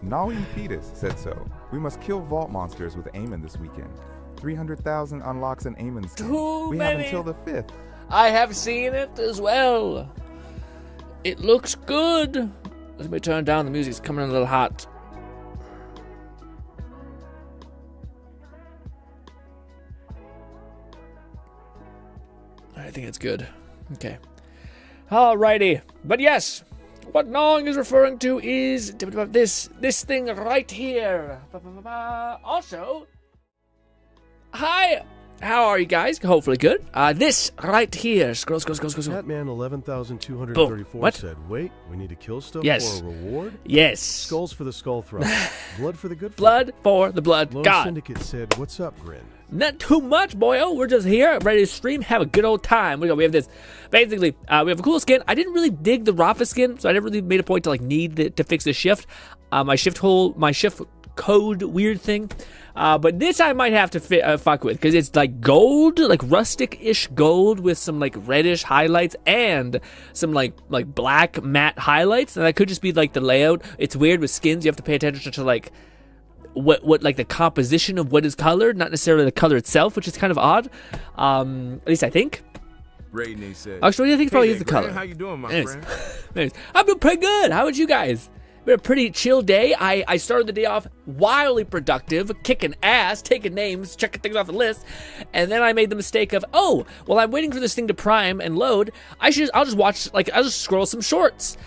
Gnawing Fetus said so. We must kill vault monsters with Amon this weekend. 300,000 unlocks an Amon skin. Too We many. have until the 5th. I have seen it as well. It looks good. Let me turn down the music. It's coming in a little hot. I think it's good. Okay. Alrighty. But yes, what Nong is referring to is this thing right here. Also, hi. How are you guys? Hopefully good. This right here. Scroll. Catman 11,234 said, wait, we need to kill stuff Yes. for a reward? Yes. Skulls for the skull thrust. Blood for the good Blood for the blood Lone god. Syndicate said, what's up, Grin? Not too much, boyo. We're just here, ready to stream, have a good old time. We have this. Basically, we have a cool skin. I didn't really dig the Rafa skin, so I never really made a point to need to fix the shift. My shift code weird thing. But this I might have to fuck with, because it's like gold, like rustic-ish gold with some like reddish highlights and some like black matte highlights. And that could just be like the layout. It's weird with skins. You have to pay attention to like what like the composition of what is colored, not necessarily the color itself, which is kind of odd. At least I think. Raiden said. Actually, I think it probably is the color. How you doing, my friend? Anyways, I'm doing pretty good. How about you guys? Been a pretty chill day. I started the day off wildly productive, kicking ass, taking names, checking things off the list, and then I made the mistake of, oh, well, I'm waiting for this thing to prime and load. I'll just scroll some shorts.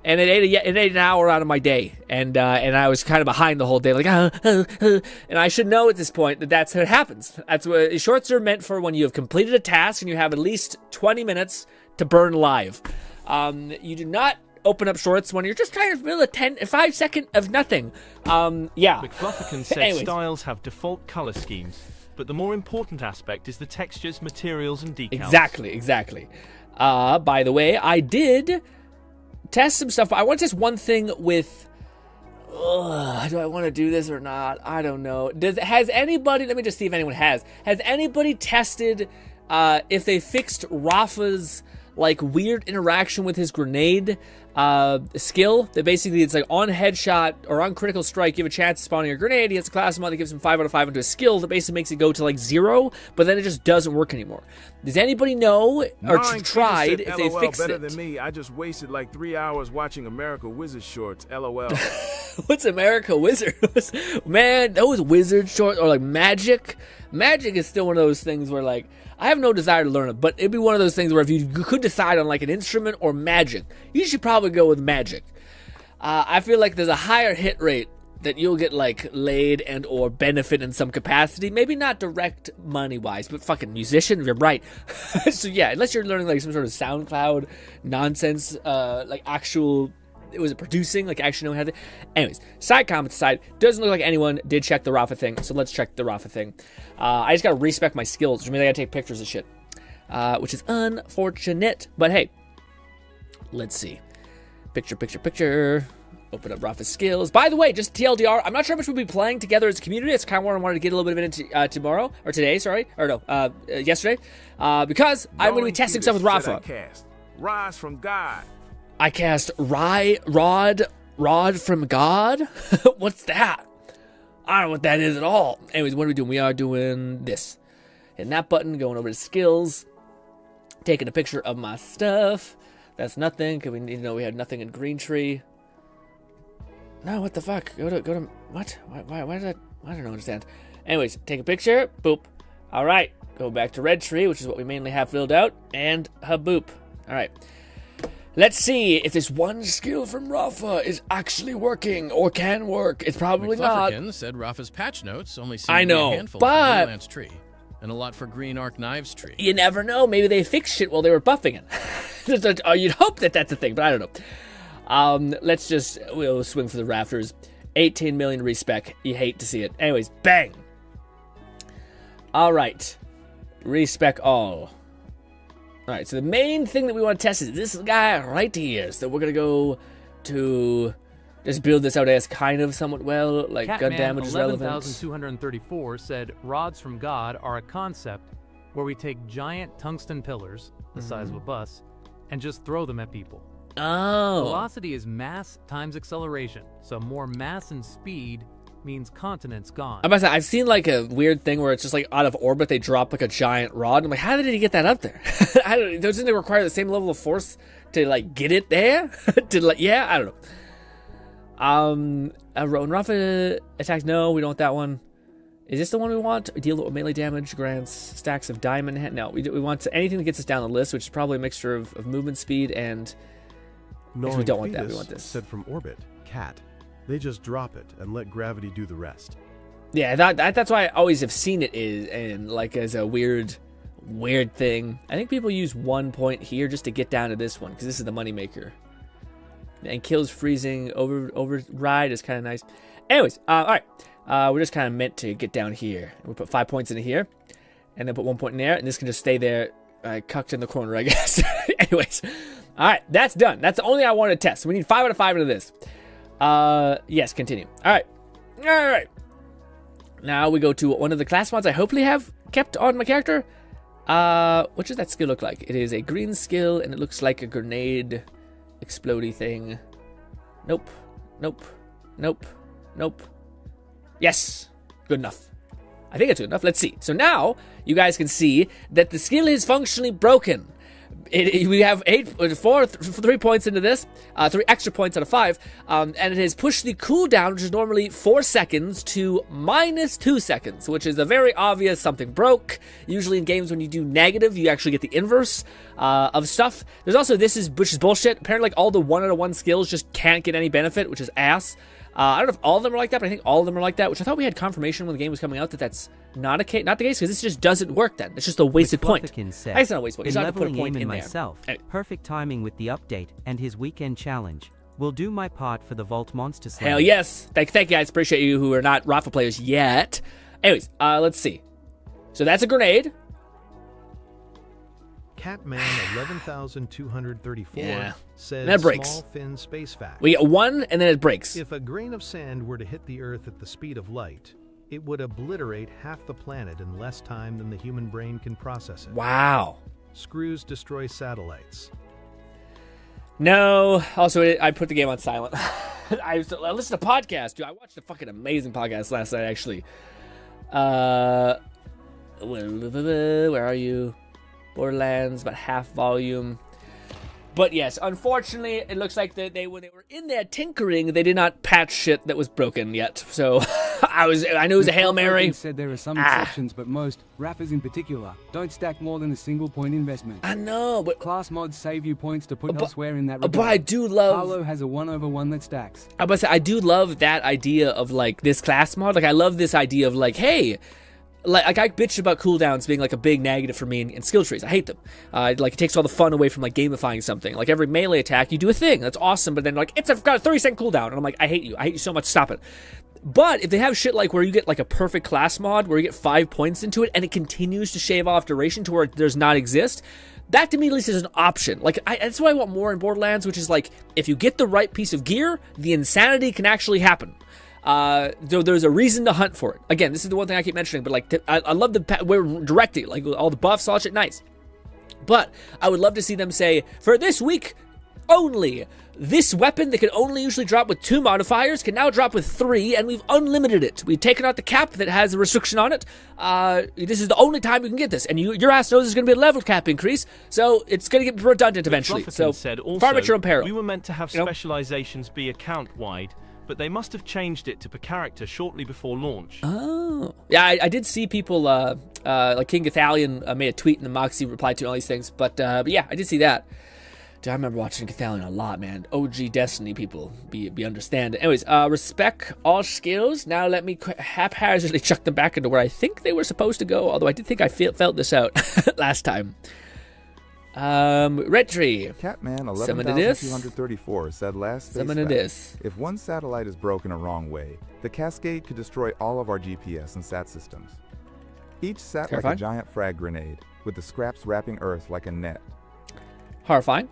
And it ate an hour out of my day, and I was kind of behind the whole day, and I should know at this point that that's what happens. That's what shorts are meant for, when you have completed a task and you have at least 20 minutes to burn live. You do not open up shorts when you're just trying to fill a 5-second of nothing. Yeah. McFlufferkin said Anyways. styles have default color schemes, but the more important aspect is the textures, materials, and decals. Exactly. By the way, I did test some stuff. I want to test one thing with. Do I want to do this or not? I don't know. Has anybody? Let me just see if anyone has. Has anybody tested if they fixed Rafa's like weird interaction with his grenade skill? That basically it's like on headshot or on critical strike, you have a chance of spawning a grenade. He has a class mod that gives him 5 out of 5 into a skill that basically makes it go to like 0, but then it just doesn't work anymore. Does anybody know or tried if they fixed better it? than me. I just wasted like 3 hours watching America Wizard shorts. LOL. What's America Wizard? Man, those wizard shorts or like Magic. Magic is still one of those things where like I have no desire to learn it, but it'd be one of those things where if you could decide on like an instrument or Magic, you should probably go with Magic. I feel like there's a higher hit rate that you'll get like laid and or benefit in some capacity. Maybe not direct money wise, but fucking musician, you're right. So yeah, unless you're learning like some sort of SoundCloud nonsense, like actual. Was it producing? Like actually knowing how to. Anyways, side comments aside, doesn't look like anyone did check the Rafa thing. So let's check the Rafa thing. I just gotta respec my skills, which means I gotta take pictures of shit, which is unfortunate. But hey, let's see. Picture. Open up Rafa's skills. By the way, just TLDR, I'm not sure how much we'll be playing together as a community. It's kind of what I wanted to get a little bit of it into tomorrow or today. Sorry, or no, yesterday, because I'm going to be testing stuff with Rafa. Rise from God. I cast Rod from God? What's that? I don't know what that is at all. Anyways, what are we doing? We are doing this. Hitting that button, going over to skills, taking a picture of my stuff. That's nothing, because we need to know we had nothing in Green Tree. No, what the fuck? Go to what? Why did I don't understand. Anyways, take a picture, boop. Alright, go back to Red Tree, which is what we mainly have filled out, and haboop. Alright. Let's see if this one skill from Rafa is actually working or can work. It's probably not. McFlufferkin said Rafa's patch notes only seem I to be know, a handful but for Borderlands tree, and a lot for Green Arc Knives tree. You never know. Maybe they fixed shit while they were buffing it. You'd hope that that's a thing, but I don't know. We'll swing for the rafters. 18 million respec. You hate to see it. Anyways, bang. All right. Respec all. All right, so the main thing that we want to test is this guy right here. So we're going to go to just build this out as kind of somewhat well, like gun damage is relevant. 11,234 said rods from God are a concept where we take giant tungsten pillars, the size of a bus, and just throw them at people. Oh. Velocity is mass times acceleration, so more mass and speed means continent's gone. I'm about to say, I've seen like a weird thing where it's just like out of orbit, they drop like a giant rod. I'm like, how did he get that up there? I don't. Doesn't it require the same level of force to like get it there? To like, yeah, I don't know. When Rafa attacks, no, we don't want that one. Is this the one we want? Deal melee damage, grants stacks of diamond. No, we want anything that gets us down the list, which is probably a mixture of movement speed and. If we don't want that, we want this. Said from orbit, cat. They just drop it and let gravity do the rest. Yeah, that's why I always have seen it and like as a weird thing. I think people use 1 point here just to get down to this one because this is the moneymaker. And kills freezing override is kind of nice. Anyways, all right. We're just kind of meant to get down here. We put 5 points into here, and then put 1 point in there, and this can just stay there, cucked in the corner, I guess. Anyways, all right, that's done. That's the only thing I wanted to test. We need 5 out of 5 into this. Yes, continue. All right. Now we go to one of the class mods I hopefully have kept on my character. What does that skill look like? It is a green skill, and it looks like a grenade explodey thing. Nope. Yes, good enough. I think it's good enough. Let's see. So now you guys can see that the skill is functionally broken. We have 3 points into this, 3 extra points out of 5, and it has pushed the cooldown, which is normally 4 seconds, to -2 seconds, which is a very obvious something broke. Usually in games when you do negative, you actually get the inverse of stuff. There's also which is bullshit. Apparently, like all the 1 out of 1 skills just can't get any benefit, which is ass. I don't know if all of them are like that, but I think all of them are like that, which I thought we had confirmation when the game was coming out that that's not the case, because this just doesn't work then. It's just a wasted point. Said, It's not a wasted point. You just have to put a point in myself, there. Perfect timing with the update and his weekend challenge. Will do my part for the Vault Monster Slayer. Hell yes. Thank you guys. Appreciate you who are not Rafa players yet. Anyways, let's see. So that's a grenade. Catman 11,234 says that breaks. small fin space fact. We get 1 and then it breaks. If a grain of sand were to hit the Earth at the speed of light, it would obliterate half the planet in less time than the human brain can process it. Wow. Screws destroy satellites. No. Also, I put the game on silent. I listened to podcasts, dude. I watched a fucking amazing podcast last night, actually. Where are you? Borderlands, about half volume. But yes, unfortunately, it looks like when they were in there tinkering, they did not patch shit that was broken yet. So I knew it was a Hail Mary. Said there are some exceptions, but most, rappers in particular, don't stack more than a single point investment. I know, but class mods save you points to put elsewhere in that regard. But I do love Harlow has a 1/1 that stacks. I do love that idea of like this class mod. Like I love this idea of like, hey, like I bitch about cooldowns being like a big negative for me in skill trees. I hate them. Like it takes all the fun away from like gamifying something. Like every melee attack, you do a thing that's awesome, but then like I've got a 30-second cooldown, and I'm like, I hate you so much. Stop it. But if they have shit like where you get like a perfect class mod where you get 5 points into it and it continues to shave off duration to where it does not exist, that to me at least is an option. Like that's what I want more in Borderlands, which is like if you get the right piece of gear, the insanity can actually happen. There's a reason to hunt for it. Again, this is the one thing I keep mentioning, but like I love we're directing, like all the buffs, all that shit, nice. But I would love to see them say, for this week only, this weapon that can only usually drop with 2 modifiers can now drop with 3, and we've unlimited it. We've taken out the cap that has a restriction on it. This is the only time you can get this, and your ass knows there's going to be a level cap increase, so it's going to get redundant eventually. So, said also, far your own peril. We were meant to have specializations be account-wide, but they must have changed it to per character shortly before launch. Oh. Yeah, I did see people, like King Gathalion made a tweet and the Moxie replied to all these things, but yeah, I did see that. Dude, I remember watching Gathalion a lot, man. OG Destiny people be understanding. Anyways, respec all skills. Now let me haphazardly chuck them back into where I think they were supposed to go, although I did think I felt this out last time. Red Tree. Catman 11,234 said last space if one satellite is broken a wrong way, the cascade could destroy all of our GPS and SAT systems. Each sat like a giant frag grenade, with the scraps wrapping Earth like a net. Horrifying.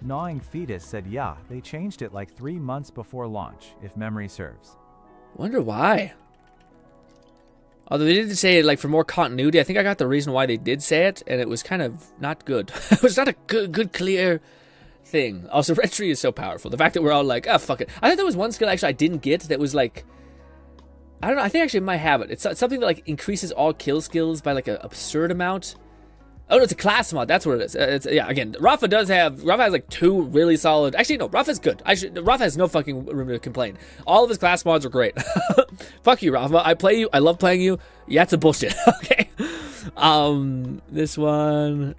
Gnawing Fetus said yeah, they changed it like 3 months before launch, if memory serves. Wonder why. Although they didn't say it like for more continuity, I think I got the reason why they did say it, and it was kind of not good. It was not a good, clear thing. Also, Red Tree is so powerful. The fact that we're all like, oh, fuck it. I thought there was one skill actually I didn't get that was like, I don't know. I think actually I might have it. It's something that like increases all kill skills by like an absurd amount. Oh no, it's a class mod. That's what it is. Yeah. Again, Rafa has like 2 really solid. Actually, no, Rafa's good. Rafa has no fucking room to complain. All of his class mods are great. Fuck you, Rafa. I play you. I love playing you. Yeah, it's a bullshit. Okay. This one.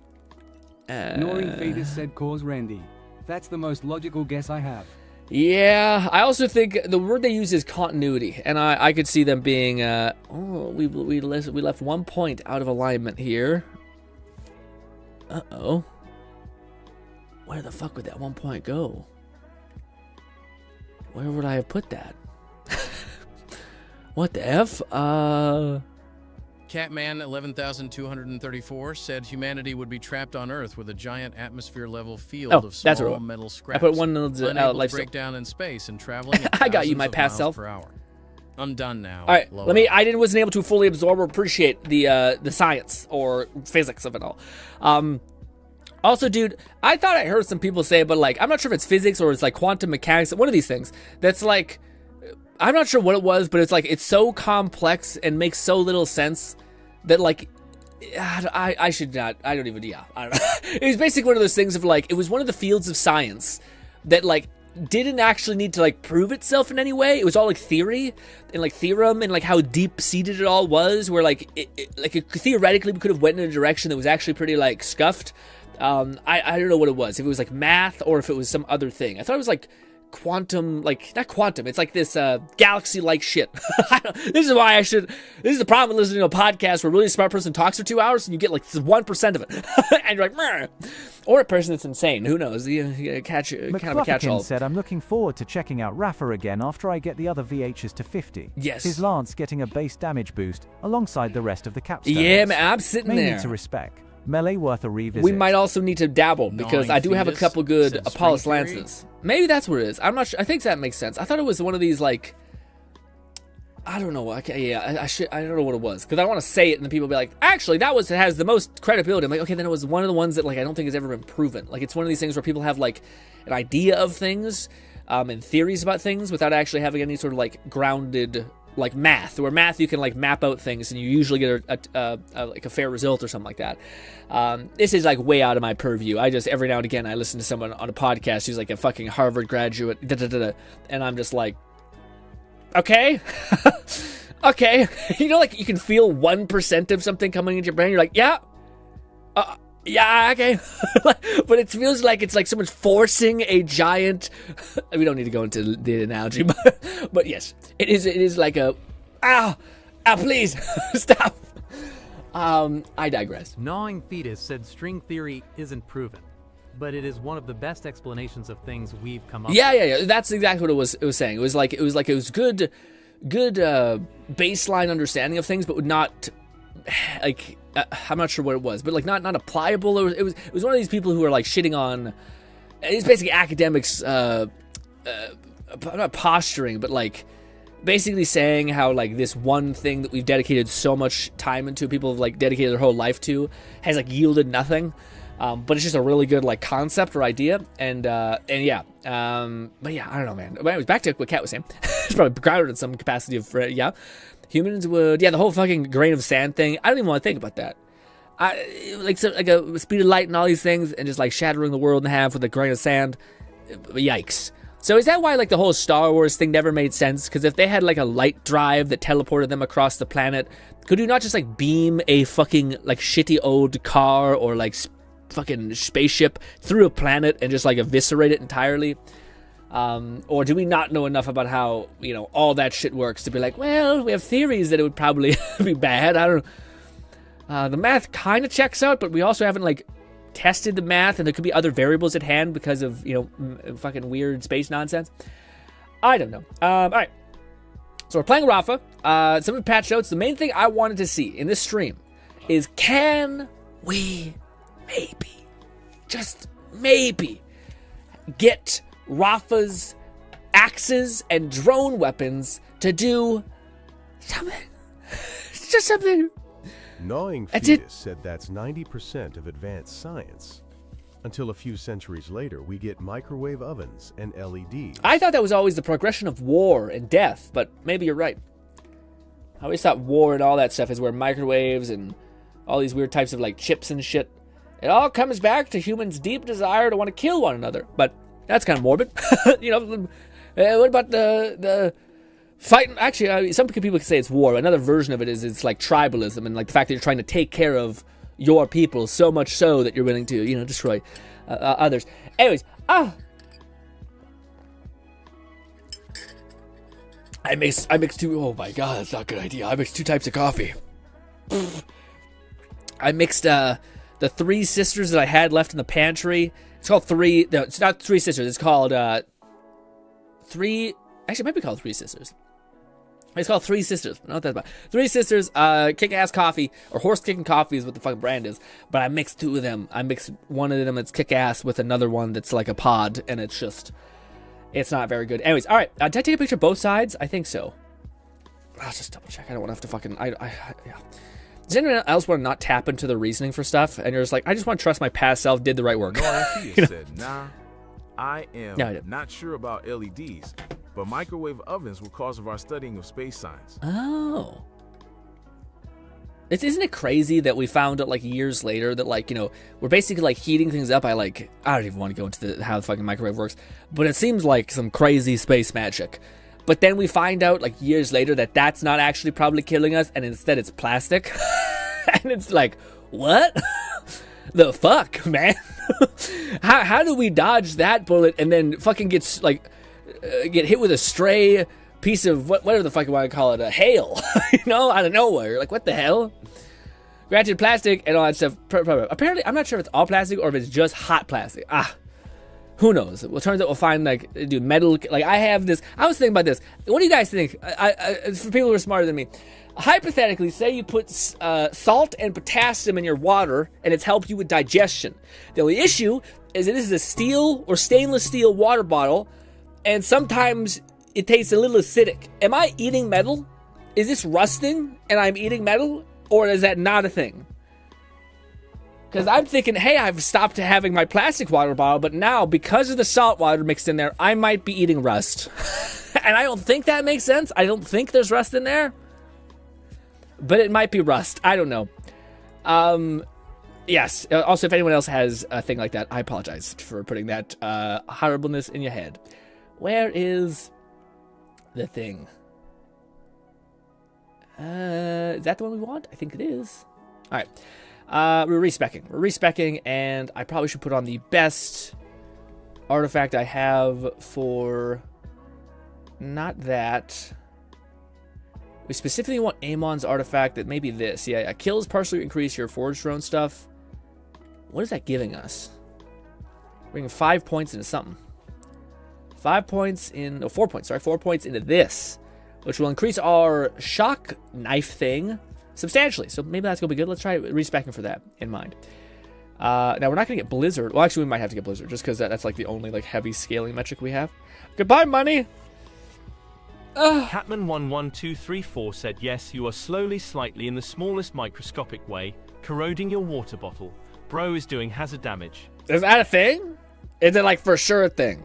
Ignoring fetus said cause Randy. That's the most logical guess I have. Yeah, I also think the word they use is continuity, and I could see them being. We left 1 point out of alignment here. Uh-oh. Where the fuck would that 1 point go? Where would I have put that? What the F? Catman 11,234 said humanity would be trapped on Earth with a giant atmosphere-level field of small metal scraps. I put one unable to break down in space and traveling at I got you, my past self. Per hour. I'm done now. All right, wasn't able to fully absorb or appreciate the science or physics of it all. Also, dude, I thought I heard some people say, but like, I'm not sure if it's physics or it's like quantum mechanics. One of these things that's like, I'm not sure what it was, but it's like it's so complex and makes so little sense that like, I should not. I don't even. Yeah, I don't know. It was basically one of those things of like, it was one of the fields of science that like didn't actually need to like prove itself in any way. It was all like theory and like theorem and like how deep seated it all was, where like it theoretically we could have went in a direction that was actually pretty like scuffed. I don't know what it was, if it was like math or if it was some other thing. I thought it was like quantum, like not quantum, it's like this galaxy like shit. This is the problem with listening to a podcast where a really smart person talks for 2 hours and you get like 1% of it. And you're like, meh. Or a person that's insane, who knows, you catch kind of a catch-all. said, I'm looking forward to checking out Rafa again after I get the other VHs to 50. Yes. His lance getting a base damage boost alongside the rest of the capstones. Yeah, man, I'm sitting May there. need to respect. Melee worth a revisit. We might also need to dabble, because I do have a couple good Apollos lances. Maybe that's what it is. I'm not sure. I think that makes sense. I thought it was one of these, like, I don't know. Okay, yeah, I don't know what it was, because I don't want to say it and then people will be like, actually, it has the most credibility. I'm like, okay, then it was one of the ones that like I don't think has ever been proven. Like, it's one of these things where people have like an idea of things and theories about things without actually having any sort of like grounded like math, where math you can like map out things and you usually get like a fair result or something like that. This is like way out of my purview. I just every now and again I listen to someone on a podcast who's like a fucking Harvard graduate, and I'm just like, okay. Okay. You know, like you can feel 1% of something coming into your brain. You're like, yeah. Yeah, okay. But it feels like it's like someone's forcing a giant. We don't need to go into the analogy, but yes, it is like a please stop. I digress. Gnawing Fetus said string theory isn't proven, but it is one of the best explanations of things we've come up with. Yeah. That's exactly what it was saying. It was good baseline understanding of things, but not like. I'm not sure what it was, but like not applicable. It was one of these people who are like shitting on. It's basically academics, not posturing, but like basically saying how like this one thing that we've dedicated so much time into, people have like dedicated their whole life to, has like yielded nothing. But it's just a really good like concept or idea, and yeah. But yeah, I don't know, man. But anyways, back to what Kat was saying. It's probably grounded in some capacity of yeah. Humans would, the whole fucking grain of sand thing. I don't even want to think about that. Like a speed of light and all these things, and just like shattering the world in half with a grain of sand. Yikes. So is that why like the whole Star Wars thing never made sense? Because if they had like a light drive that teleported them across the planet, could you not just like beam a fucking like shitty old car or like fucking spaceship through a planet and just like eviscerate it entirely? Or do we not know enough about how, all that shit works to be like, well, we have theories that it would probably be bad. I don't know. The math kind of checks out, but we also haven't like tested the math, and there could be other variables at hand because of, fucking weird space nonsense. I don't know. All right. So we're playing Rafa. Some of the patch notes. The main thing I wanted to see in this stream is, can we maybe, just maybe, get Rafa's axes and drone weapons to do something. Just something. Gnawing Fetus said that's 90% of advanced science. until a few centuries later we get microwave ovens and LEDs. I thought that was always the progression of war and death, but maybe you're right. I always thought war and all that stuff is where microwaves and all these weird types of like chips and shit, it all comes back to humans' deep desire to want to kill one another. But that's kind of morbid. You know, what about the fighting? Actually, some people could say it's war. Another version of it is it's like tribalism and like the fact that you're trying to take care of your people so much so that you're willing to, you know, destroy others. Anyways, I mixed two. Oh my god, that's not a good idea. I mixed two types of coffee. I mixed the Three Sisters that I had left in the pantry. It's called three. No, it's not Three Sisters. It's called three. Actually, it might be called Three Sisters. It's called Three Sisters. I don't know what that's about. Three Sisters, kick-ass coffee, or horse-kicking coffee is what the fucking brand is. But I mixed two of them. I mixed one of them that's kick-ass with another one that's like a pod, and it's just, it's not very good. Anyways, all right. Did I take a picture of both sides? I think so. I'll just double check. I don't want to have to fucking, yeah. Does anyone else want to not tap into the reasoning for stuff? And you're just like, I just want to trust my past self did the right work. You said, nah, I am not sure about LEDs. But microwave ovens were cause of our studying of space science. Oh. Isn't it crazy that we found out like years later that like, you know, we're basically like heating things up by like, I don't even want to go into how the fucking microwave works, but it seems like some crazy space magic. But then we find out like years later that that's not actually probably killing us and instead it's plastic. And it's like, what? The fuck, man? How do we dodge that bullet and then fucking get hit with a stray piece of whatever the fuck you want to call it, a hail, you know, out of nowhere? Like, what the hell? Granted, plastic and all that stuff. Apparently, I'm not sure if it's all plastic or if it's just hot plastic. Who knows? Well, it turns out we'll find like, dude, metal. Like, I have this. I was thinking about this. What do you guys think? For people who are smarter than me, hypothetically, say you put salt and potassium in your water and it's helped you with digestion. The only issue is that this is a steel or stainless steel water bottle. And sometimes it tastes a little acidic. Am I eating metal? Is this rusting and I'm eating metal? Or is that not a thing? Because I'm thinking, hey, I've stopped having my plastic water bottle, but now, because of the salt water mixed in there, I might be eating rust. And I don't think that makes sense. I don't think there's rust in there. But it might be rust. I don't know. Yes. Also, if anyone else has a thing like that, I apologize for putting that horribleness in your head. Where is the thing? Is that the one we want? I think it is. All right. We're respecking, and I probably should put on the best artifact I have for not that. We specifically want Amon's artifact that may be this. Yeah, kills partially increase your forge drone stuff. What is that giving us? Bringing 5 points into something. 4 points into this, which will increase our shock knife thing substantially. So maybe that's gonna be good. Let's try respecking for that in mind. Now we're not gonna get Blizzard. Well, actually, we might have to get Blizzard just because that's like the only like heavy scaling metric we have. Goodbye, money. Catman11234 said, yes, you are slowly, slightly, in the smallest microscopic way, corroding your water bottle. Bro is doing hazard damage. Is that a thing? Is it like for sure a thing?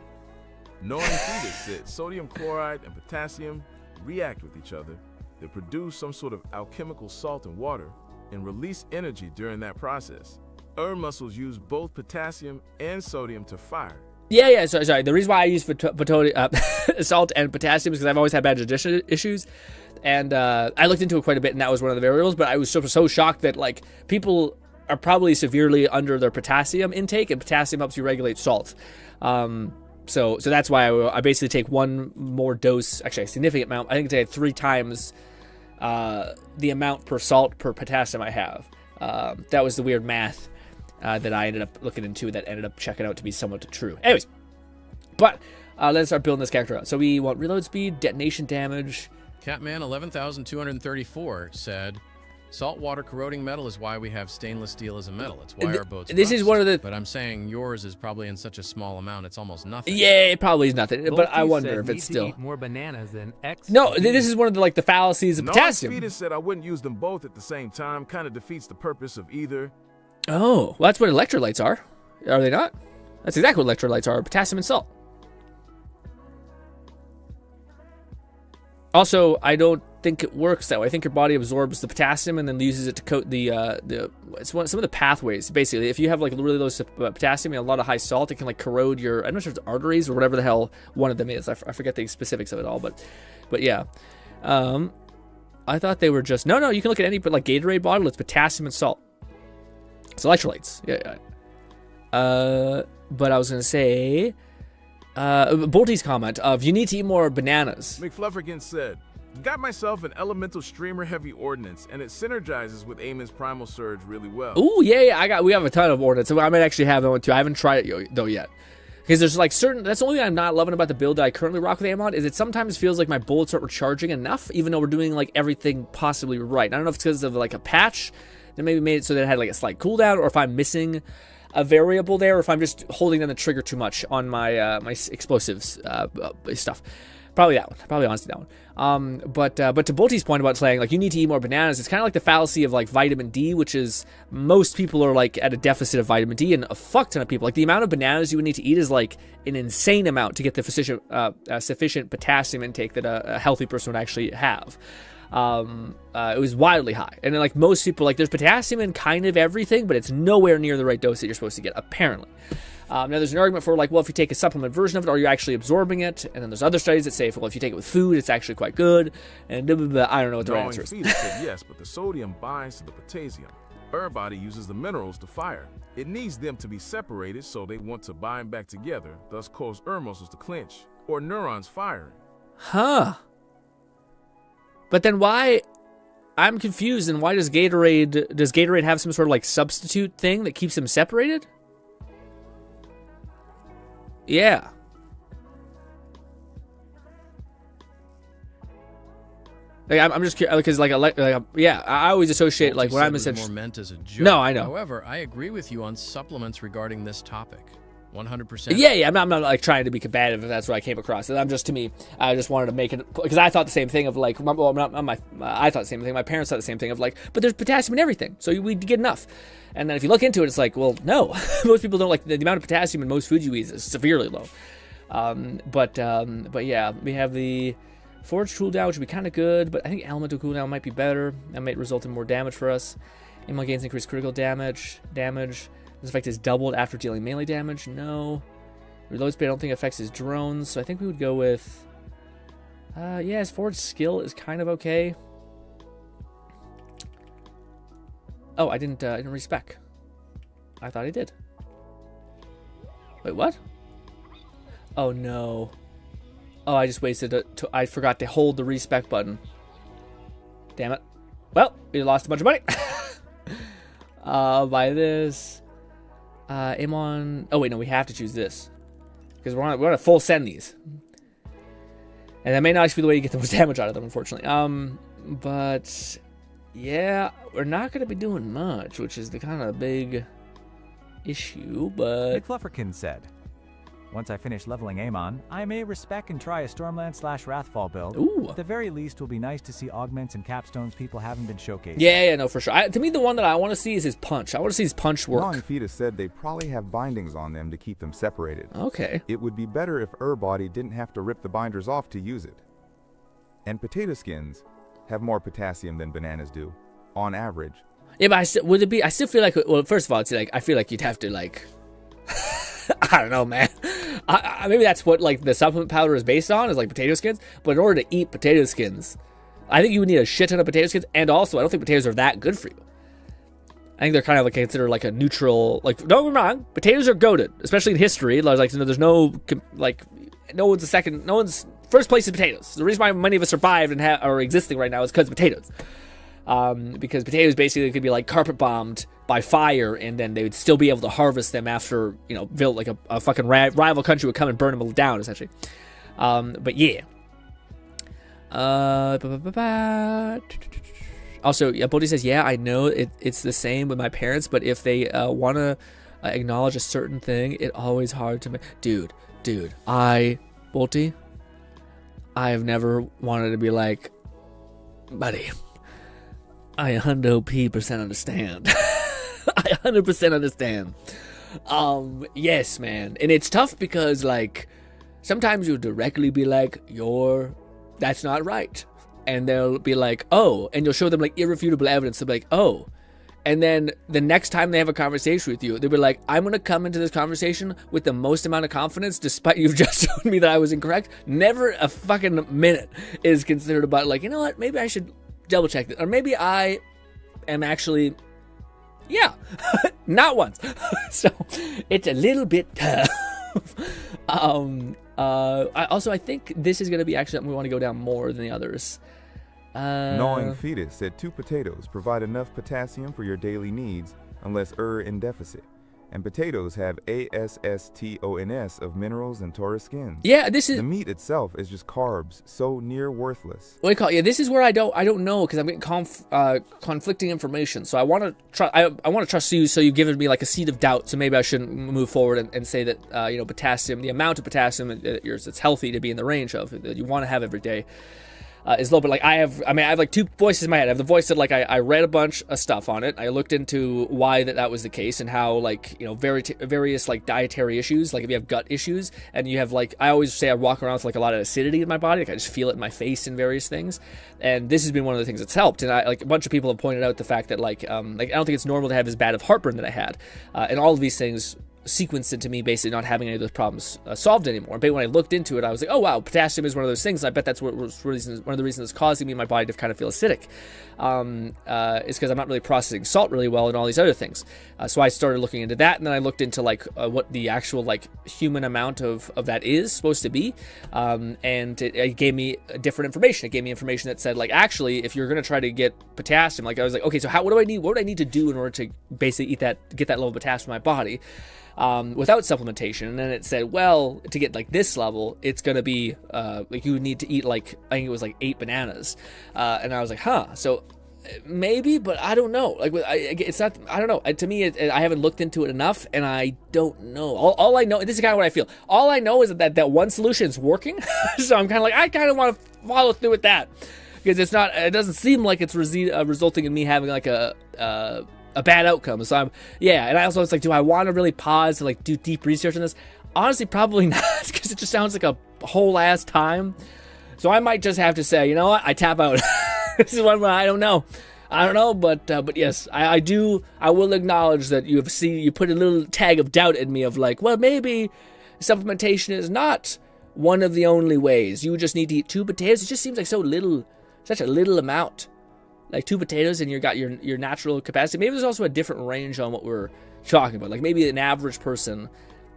Knowing Fetus said sodium chloride and potassium react with each other. They produce some sort of alchemical salt and water and release energy during that process. Mussels use both potassium and sodium to fire. Yeah. Sorry. The reason why I use salt and potassium is because I've always had bad digestion issues, and I looked into it quite a bit, and that was one of the variables. But I was so shocked that like people are probably severely under their potassium intake, and potassium helps you regulate salt. So that's why I basically take one more dose, actually a significant amount. I think I take 3 times the amount per salt per potassium I have. That was the weird math that I ended up looking into that ended up checking out to be somewhat true. Anyways, but let's start building this character out. So we want reload speed, detonation damage. Catman 11,234 said, saltwater corroding metal is why we have stainless steel as a metal. It's why our boats This rust. is one of the... But I'm saying yours is probably in such a small amount, it's almost nothing. Yeah, it probably is nothing. Both but I you wonder said if need it's to still... eat more bananas than X. No, this is one of the fallacies of potassium. Fetus said I wouldn't use them both at the same time. Kind of defeats the purpose of either. Oh, well, that's what electrolytes are. Are they not? That's exactly what electrolytes are, potassium and salt. Also, I don't think it works that way. I think your body absorbs the potassium and then uses it to coat some of the pathways. Basically, if you have like really low potassium and a lot of high salt, it can like corrode your, I'm not sure if it's arteries or whatever the hell one of them is. I forget the specifics of it all, but yeah. I thought they were just, no, you can look at any like Gatorade bottle, it's potassium and salt. It's electrolytes. Yeah. But I was gonna say, Bolty's comment of you need to eat more bananas. McFlufferkin said, got myself an elemental streamer heavy ordnance, and it synergizes with Amon's primal surge really well. Ooh, yeah. We have a ton of ordnance, so I might actually have that one too. I haven't tried it though yet. Because there's like certain, that's the only thing I'm not loving about the build that I currently rock with Amon, is it sometimes feels like my bullets aren't recharging enough, even though we're doing like everything possibly right. I don't know if it's because of like a patch that maybe made it so that it had like a slight cooldown, or if I'm missing a variable there, or if I'm just holding down the trigger too much on my my explosives stuff. Probably that one. Probably honestly that one. But to Bolty's point about saying like you need to eat more bananas, it's kind of like the fallacy of like vitamin D, which is most people are like at a deficit of vitamin D, and a fuck ton of people, like the amount of bananas you would need to eat is like an insane amount to get the sufficient potassium intake that a healthy person would actually have. It was wildly high, and then like most people, like there's potassium in kind of everything, but it's nowhere near the right dose that you're supposed to get, apparently. Now there's an argument for like, well, if you take a supplement version of it, are you actually absorbing it? And then there's other studies that say, well, if you take it with food, it's actually quite good. And blah, blah, blah. I don't know what the right answer is. Said yes, but the sodium binds to the potassium. Our body uses the minerals to fire. It needs them to be separated, so they want to bind back together, thus cause our muscles to clench or neurons firing. Huh. But then why? I'm confused. And why does Gatorade have some sort of like substitute thing that keeps them separated? Yeah. Like I'm just curious because yeah, I always associate like when I'm more meant as a joke. No, I know. However, I agree with you on supplements regarding this topic. 100%. Yeah. I'm not like trying to be combative if that's what I came across. I'm just, to me, I just wanted to make it, because I thought the same thing of like, I thought the same thing. My parents thought the same thing of like, but there's potassium in everything, so we get enough. And then if you look into it, it's like, well, no. Most people don't, like, the amount of potassium in most foods you eat is severely low. But yeah, we have the Forge cooldown, which would be kind of good, but I think Elemental cooldown might be better. That might result in more damage for us. Amon gains increased critical damage. This effect is doubled after dealing melee damage. No. Reload speed I don't think affects his drones, so I think we would go with... yeah, his Forge skill is kind of okay. Oh, I didn't respec. I thought I did. Wait, what? Oh, no. Oh, I just wasted I forgot to hold the respec button. Damn it. Well, we lost a bunch of money. By this... Amon... Oh, wait, no, we have to choose this. Because we're on a full send these. And that may not actually be the way you get the most damage out of them, unfortunately. But... yeah, we're not going to be doing much, which is the kind of big issue, but... McFlufferkin said, once I finish leveling Amon, I may respec and try a Stormland/Wrathfall build. Ooh. At the very least, will be nice to see augments and capstones people haven't been showcased. Yeah, no, for sure. To me, the one that I want to see is his punch. I want to see his punch work. Long Fetus said they probably have bindings on them to keep them separated. Okay. It would be better if Body didn't have to rip the binders off to use it. And potato skins have more potassium than bananas do, on average. Yeah, but I still feel like, well, first of all, it's like, I feel like you'd have to, like, I don't know, man. Maybe that's what, like, the supplement powder is based on, is, like, potato skins. But in order to eat potato skins, I think you would need a shit ton of potato skins, and also, I don't think potatoes are that good for you. I think they're kind of, like, considered, like, a neutral, like, don't get me wrong, potatoes are goated, especially in history. Like, there's no, like, no one's first place is potatoes. The reason why many of us survived and are existing right now is because of potatoes. Because potatoes basically could be like carpet bombed by fire, and then they would still be able to harvest them after, you know, like a fucking rival country would come and burn them down, essentially. But yeah. Also, yeah, Bodhi says, yeah, I know it's the same with my parents, but if they want to acknowledge a certain thing, it's always hard to make. Dude, Bolty, I have never wanted to be like, buddy, I 100% understand. I 100% understand. Yes, man. And it's tough because, like, sometimes you'll directly be like, that's not right. And they'll be like, oh. And you'll show them, like, irrefutable evidence. They'll be like, oh. And then the next time they have a conversation with you, they'll be like, I'm going to come into this conversation with the most amount of confidence, despite you've just told me that I was incorrect. Never a fucking minute is considered about, like, you know what, maybe I should double check that. Or maybe I am actually, not once. So it's a little bit tough. I think this is going to be actually something we want to go down more than the others. Gnawing Fetus said 2 potatoes provide enough potassium for your daily needs unless in deficit. And potatoes have ASSTONS of minerals and Taurus skins. Yeah, this is... The meat itself is just carbs, so near worthless. What do you call it? Yeah, this is where I don't know, because I'm getting conflicting information. So I want to trust you, so you've given me like a seed of doubt, so maybe I shouldn't move forward and say that, potassium, the amount of potassium that's healthy to be in the range of, that you want to have every day, is low. But like I have like 2 voices in my head. I have the voice that like I read a bunch of stuff on it. I looked into why that was the case and how, like, various like dietary issues, like if you have gut issues and you have, like, I always say I walk around with like a lot of acidity in my body, like I just feel it in my face and various things, and this has been one of the things that's helped. And a bunch of people have pointed out the fact that like I don't think it's normal to have as bad of heartburn that I had, and all of these things sequenced into me basically not having any of those problems solved anymore. But when I looked into it, I was like, oh wow, potassium is one of those things, and I bet that's one of the reasons that's causing me, my body to kind of feel acidic. Is because I'm not really processing salt really well and all these other things. So I started looking into that, and then I looked into like what the actual like human amount of that is supposed to be, and it gave me different information. It gave me information that said, like, actually, if you're going to try to get potassium, like I was like, okay, so what do I need? What would I need to do in order to basically get that level of potassium in my body? Without supplementation. And then it said, well, to get like this level, it's gonna be like you would need to eat like, I think it was like 8 bananas, and I was like, so maybe, but I don't know. Like it's not, I don't know. To me, I haven't looked into it enough, and I don't know. All I know, and this is kind of what I feel, all I know is that one solution is working. So I'm kind of like, I kind of want to follow through with that, because it doesn't seem like it's resulting in me having like a bad outcome. So and I also was like, do I want to really pause to like do deep research on this? Honestly, probably not, because it just sounds like a whole ass time. So I might just have to say, you know what, I tap out. This is one where I don't know, but yes, I will acknowledge that you put a little tag of doubt in me of like, well, maybe supplementation is not one of the only ways. You just need to eat 2 potatoes. It just seems like such a little amount. Like 2 potatoes and you got your natural capacity. Maybe there's also a different range on what we're talking about. Like maybe an average person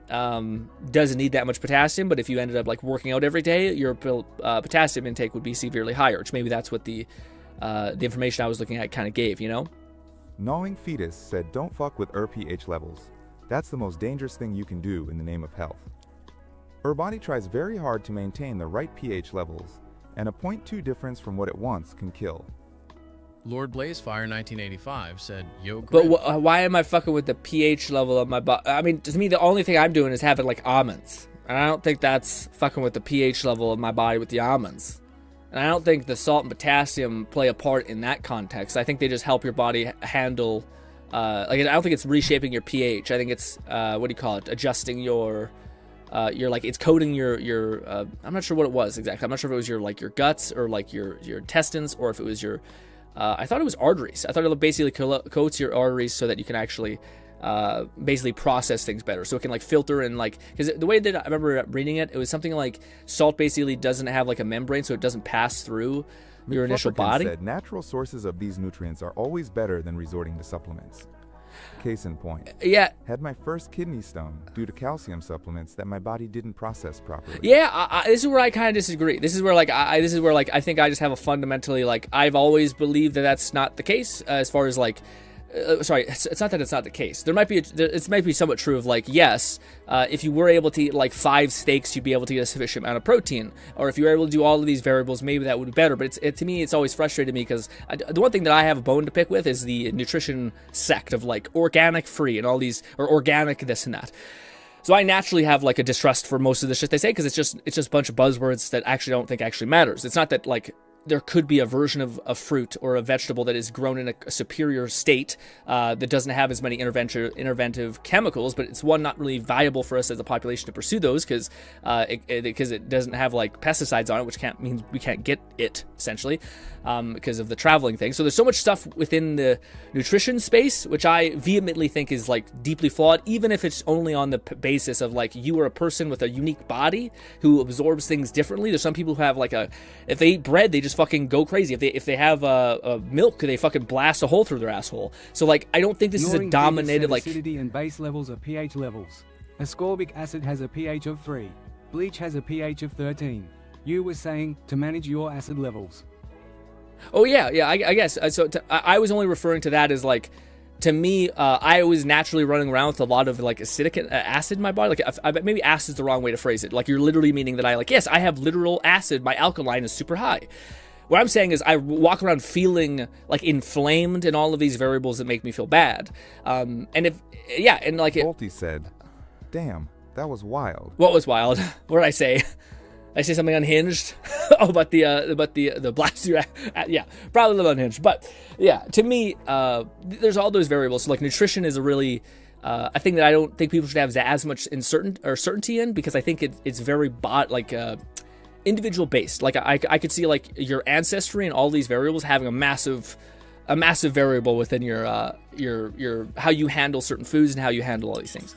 doesn't need that much potassium, but if you ended up like working out every day, your potassium intake would be severely higher, which maybe that's what the information I was looking at kind of gave, Gnawing Fetus said don't fuck with pH levels. That's the most dangerous thing you can do in the name of health. Our body tries very hard to maintain the right pH levels, and a 0.2 difference from what it wants can kill. Lord Blazefire 1985 said, yo, GRINN. But why am I fucking with the pH level of my body? I mean, to me, the only thing I'm doing is having like almonds. And I don't think that's fucking with the pH level of my body with the almonds. And I don't think the salt and potassium play a part in that context. I think they just help your body handle, I don't think it's reshaping your pH. I think it's, adjusting your like, it's coating your I'm not sure what it was exactly. I'm not sure if it was your guts or like your intestines, or if it was your, I thought it was arteries. I thought it basically coats your arteries so that you can actually basically process things better. So it can like filter and like, because the way that I remember reading it, it was something like salt basically doesn't have like a membrane, so it doesn't pass through your initial body. Said natural sources of these nutrients are always better than resorting to supplements. Case in point. Yeah. Had my first kidney stone due to calcium supplements that my body didn't process properly. Yeah, this is where I kind of disagree. This is where I think I just have a fundamentally, like, I've always believed that that's not the case, as far as like, it's not that it's not the case. It might be somewhat true of like, yes, if you were able to eat like 5 steaks, you'd be able to get a sufficient amount of protein. Or if you were able to do all of these variables, maybe that would be better. But to me, it's always frustrated me because the one thing that I have a bone to pick with is the nutrition sect of like organic free and all these, or organic this and that. So I naturally have like a distrust for most of the shit they say, because it's just a bunch of buzzwords that actually don't think actually matters. It's not that like there could be a version of a fruit or a vegetable that is grown in a superior state that doesn't have as many interventive chemicals, but it's one not really viable for us as a population to pursue those because it doesn't have like pesticides on it, which means we can't get it essentially because of the traveling thing. So there's so much stuff within the nutrition space which I vehemently think is like deeply flawed, even if it's only on the basis of like you are a person with a unique body who absorbs things differently. There's some people who have like if they eat bread, they just fucking go crazy. If they have milk, they fucking blast a hole through their asshole. So like I don't think this is a dominated like acidity and base levels are pH levels. Ascorbic acid has a pH of 3. Bleach has a pH of 13. You were saying to manage your acid levels. Oh yeah, I guess. So I was only referring to that as like, to me, I was naturally running around with a lot of like acidic acid in my body. Like maybe acid's the wrong way to phrase it. Like you're literally meaning that yes, I have literal acid. My alkaline is super high. What I'm saying is I walk around feeling like inflamed in all of these variables that make me feel bad. And Bolte said, "Damn, that was wild." What was wild? What did I say? I say something unhinged? Oh, about the blaster. Yeah, probably a little unhinged. But yeah, to me, there's all those variables. So like nutrition is a really a thing that I don't think people should have as much certainty in, because I think it's very individual based. Like I could see like your ancestry and all these variables having a massive variable within your how you handle certain foods and how you handle all these things.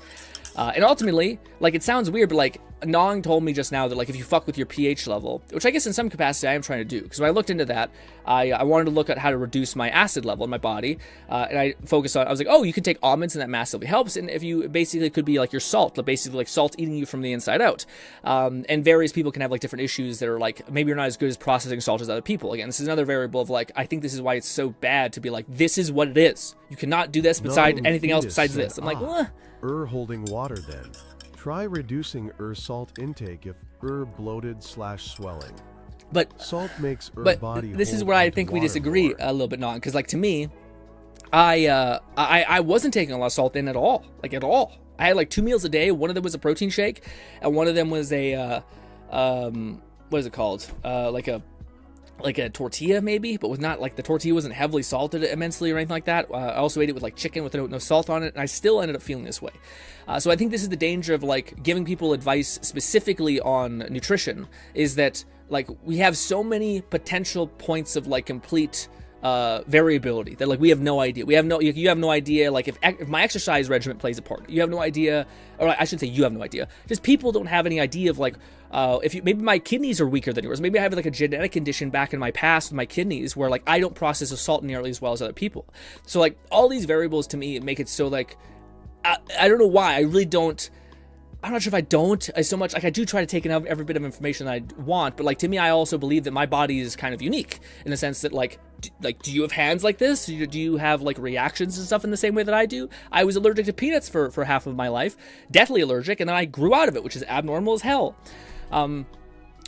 And ultimately, like, it sounds weird, but like Nong told me just now that like if you fuck with your pH level, which I guess in some capacity I am trying to do, because when I looked into that, I wanted to look at how to reduce my acid level in my body, and I was like, oh, you can take almonds and that massively helps. And if you basically could be like your salt, basically like salt eating you from the inside out. And various people can have like different issues that are like, maybe you're not as good as processing salt as other people. Again, this is another variable of like, I think this is why it's so bad to be like, this is what it is. You cannot do this beside anything else besides this. I'm like, what? Holding water then. Try reducing salt intake if bloated/swelling. But salt makes body. This is where I think we disagree a little bit, because like to me, I wasn't taking a lot of salt in at all. Like at all. I had like 2 meals a day. One of them was a protein shake, and one of them was a what is it called? Like a tortilla maybe, but with not like the tortilla wasn't heavily salted immensely or anything like that. I also ate it with like chicken with no salt on it, and I still ended up feeling this way. So I think this is the danger of like giving people advice specifically on nutrition, is that like we have so many potential points of like complete variability that like we have no idea. You have no idea like if my exercise regimen plays a part. You have no idea, or I should say you have no idea. Just people don't have any idea of like maybe my kidneys are weaker than yours. Maybe I have like a genetic condition back in my past with my kidneys where like I don't process the salt nearly as well as other people. So like all these variables to me make it so like I don't know why. I really don't. I'm not sure if I don't so much. Like I do try to take in every bit of information that I want, but like to me, I also believe that my body is kind of unique in the sense that like do you have hands like this? Do you have like reactions and stuff in the same way that I do? I was allergic to peanuts for half of my life, deathly allergic, and then I grew out of it, which is abnormal as hell.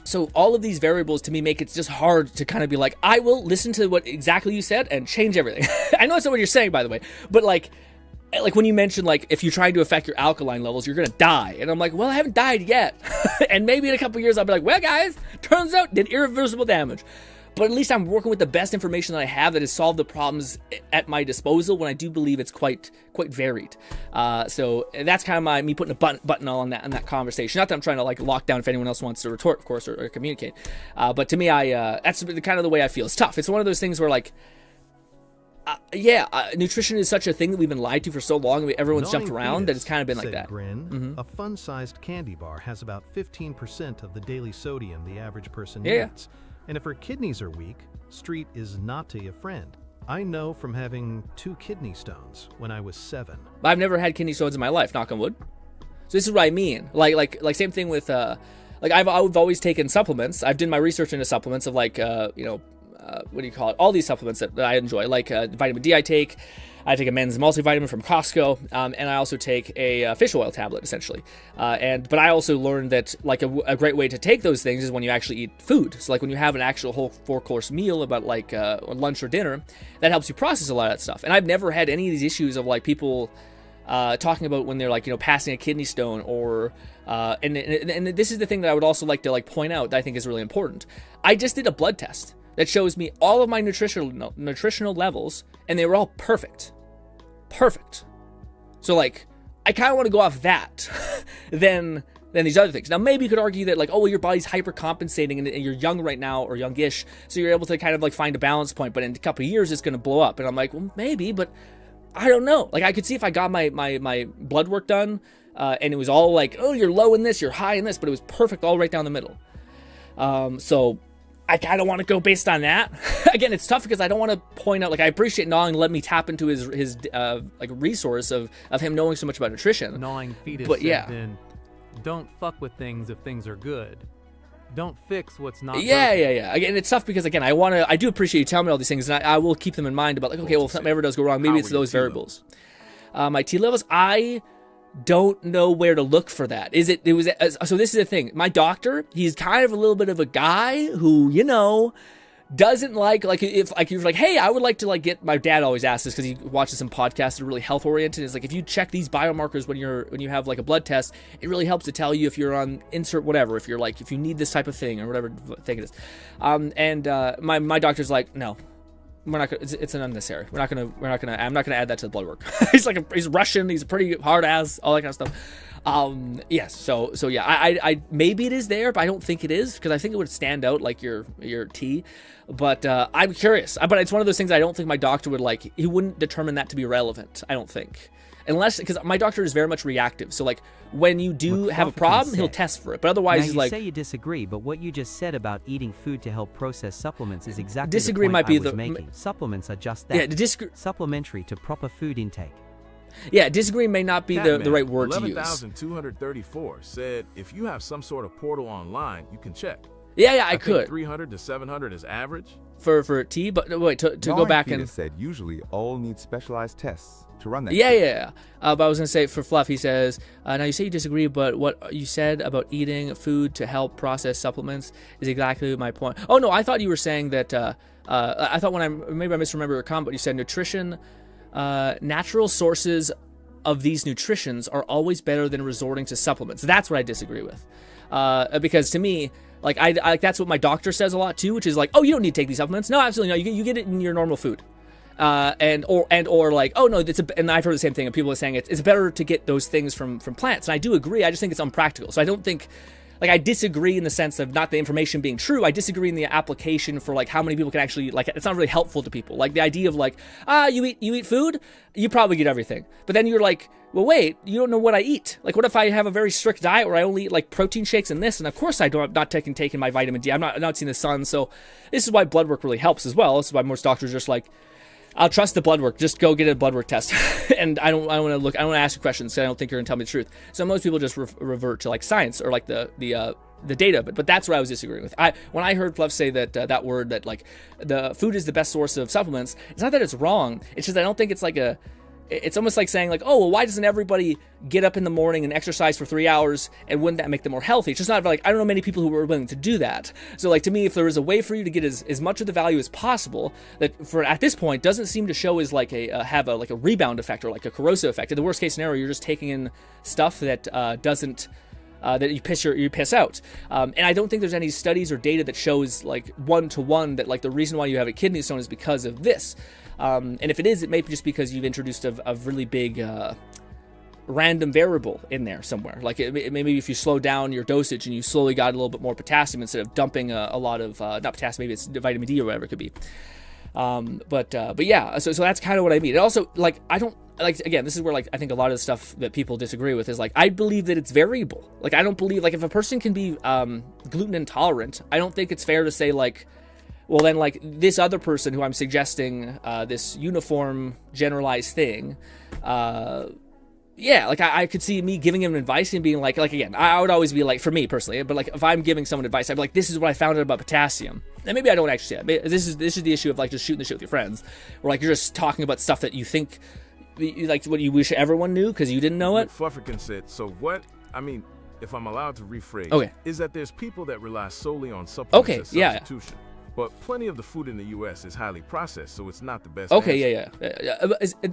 So all of these variables to me make it just hard to kind of be like, I will listen to what exactly you said and change everything. I know that's not what you're saying, by the way, but like when you mentioned like if you try to affect your alkaline levels, you're gonna die, and I'm like, well, I haven't died yet, and maybe in a couple years I'll be like, well, guys, turns out did irreversible damage. But at least I'm working with the best information that I have that has solved the problems at my disposal, when I do believe it's quite varied. So that's kind of me putting a button on that conversation. Not that I'm trying to like lock down if anyone else wants to retort, of course, or communicate. But to me, that's kind of the way I feel. It's tough. It's one of those things where like, nutrition is such a thing that we've been lied to for so long. Everyone's jumped around that it's kind of been like that. GRINN, a fun-sized candy bar has about 15% of the daily sodium the average person needs. And if her kidneys are weak, Street is not a friend. I know from having 2 kidney stones when I was 7. I've never had kidney stones in my life, knock on wood. So this is what I mean. Like same thing with like I've always taken supplements. I've done my research into supplements of like what do you call it? All these supplements that I enjoy, like vitamin D. I take a men's multivitamin from Costco, and I also take a fish oil tablet, essentially. But I also learned that like a great way to take those things is when you actually eat food. So like when you have an actual whole 4-course meal, about like lunch or dinner, that helps you process a lot of that stuff. And I've never had any of these issues of like people talking about when they're like passing a kidney stone or and this is the thing that I would also like to like point out that I think is really important. I just did a blood test. that shows me all of my nutritional levels, and they were all perfect. Perfect. So, like, I kind of want to go off that than these other things. Now, maybe you could argue that, like, oh, well, your body's hypercompensating and you're young right now, or youngish, so you're able to kind of, like, find a balance point, but in a couple of years, it's going to blow up. And I'm like, well, maybe, but I don't know. Like, I could see if I got my blood work done, and it was all like, oh, you're low in this, you're high in this, but it was perfect all right down the middle. So I kind of want to go based on that. Again, it's tough because I don't want to point out, like, I appreciate Gnawing let me tap into his like resource of him knowing so much about nutrition. Gnawing fetus but yeah. Then, don't fuck with things if things are good. Don't fix what's not yeah, broken. yeah. Again, it's tough because, again, I do appreciate you telling me all these things, and I will keep them in mind about, like, okay, well, if something ever does go wrong, maybe it's those variables. My T levels, I don't know where to look for that. So this is the thing. My doctor, he's kind of a little bit of a guy who, you know, doesn't like if like you're like, hey, I would like to, like, get, my dad always asks this because he watches some podcasts that are really health oriented. It's like, if you check these biomarkers when you have, like, a blood test, it really helps to tell you if you're on insert whatever, if you need this type of thing or whatever thing it is. My doctor's like, no, we're not gonna, it's an unnecessary. I'm not gonna add that to the blood work. he's Russian, he's a pretty hard ass, all that kind of stuff. Yes, so yeah, I maybe it is there, but I don't think it is, because I think it would stand out like your T. But I'm curious. But it's one of those things I don't think my doctor would, like, he wouldn't determine that to be relevant, I don't think. Unless, because my doctor is very much reactive. So, like, when you do have a problem, he'll test for it. But otherwise, he's like... you say you disagree, but what you just said about eating food to help process supplements is exactly disagree the point might be I was making. Supplements are just that. Yeah, supplementary to proper food intake. Yeah, disagree may not be the right word to use. 11,234 said, if you have some sort of portal online, you can check. Yeah, I could. 300 to 700 is average. For T, but wait, to go back and... said usually all need specialized tests to run that. Yeah. But I was going to say, for Fluff, he says, now you say you disagree, but what you said about eating food to help process supplements is exactly my point. Oh, no, I thought you were saying that, I thought maybe I misremember your comment, but you said nutrition, natural sources of these nutritions are always better than resorting to supplements. That's what I disagree with. Because to me, like, I that's what my doctor says a lot too, which is like, oh, you don't need to take these supplements. No, absolutely no. You get it in your normal food. Or like, oh no, and I've heard the same thing, and people are saying it's better to get those things from plants. And I do agree. I just think it's unpractical. So I don't think, like, I disagree in the sense of not the information being true. I disagree in the application for, like, how many people can actually, like, it's not really helpful to people. Like, the idea of, like, you eat food, you probably get everything. But then you're like, well, wait, you don't know what I eat. Like, what if I have a very strict diet where I only eat, like, protein shakes and this? And of course I'm not taking my vitamin D. I'm not seeing the sun. So this is why blood work really helps as well. This is why most doctors are just like, I'll trust the blood work. Just go get a blood work test. And I don't want to ask you questions because I don't think you're going to tell me the truth. So most people just revert to, like, science or, like, the data, but that's what I was disagreeing with. When I heard Fluff say that word, that, like, the food is the best source of supplements, it's not that it's wrong. It's just I don't think it's like it's almost like saying, like, oh, well, why doesn't everybody get up in the morning and exercise for 3 hours, and wouldn't that make them more healthy? It's just not like, I don't know many people who are willing to do that. So, like, to me, if there is a way for you to get as much of the value as possible, that for at this point doesn't seem to show as like have a rebound effect or like a corrosive effect. In the worst case scenario, you're just taking in stuff that doesn't. That you piss out, and I don't think there's any studies or data that shows, like, 1-to-1 that, like, the reason why you have a kidney stone is because of this. And if it is, it may be just because you've introduced a really big random variable in there somewhere. Like, maybe if you slow down your dosage and you slowly got a little bit more potassium instead of dumping a lot of not potassium, maybe it's vitamin D or whatever it could be. But yeah, so that's kind of what I mean. And also, like, I don't. Like, again, this is where, like, I think a lot of the stuff that people disagree with is, like, I believe that it's variable. Like, I don't believe, like, if a person can be gluten intolerant, I don't think it's fair to say, like, well, then, like, this other person who I'm suggesting this uniform generalized thing, yeah, like, I could see me giving him advice and being like again, I would always be like, for me personally, but, like, if I'm giving someone advice, I'd be like, this is what I found out about potassium. And maybe I don't actually say it. This is the issue of, like, just shooting the shit with your friends, where, like, you're just talking about stuff that you think, like, what you wish everyone knew because you didn't know it. Flufferkin said, so what, I mean, if I'm allowed to rephrase, is that there's people that rely solely on supplements as substitution. But plenty of the food in the U.S. is highly processed, so it's not the best. Okay,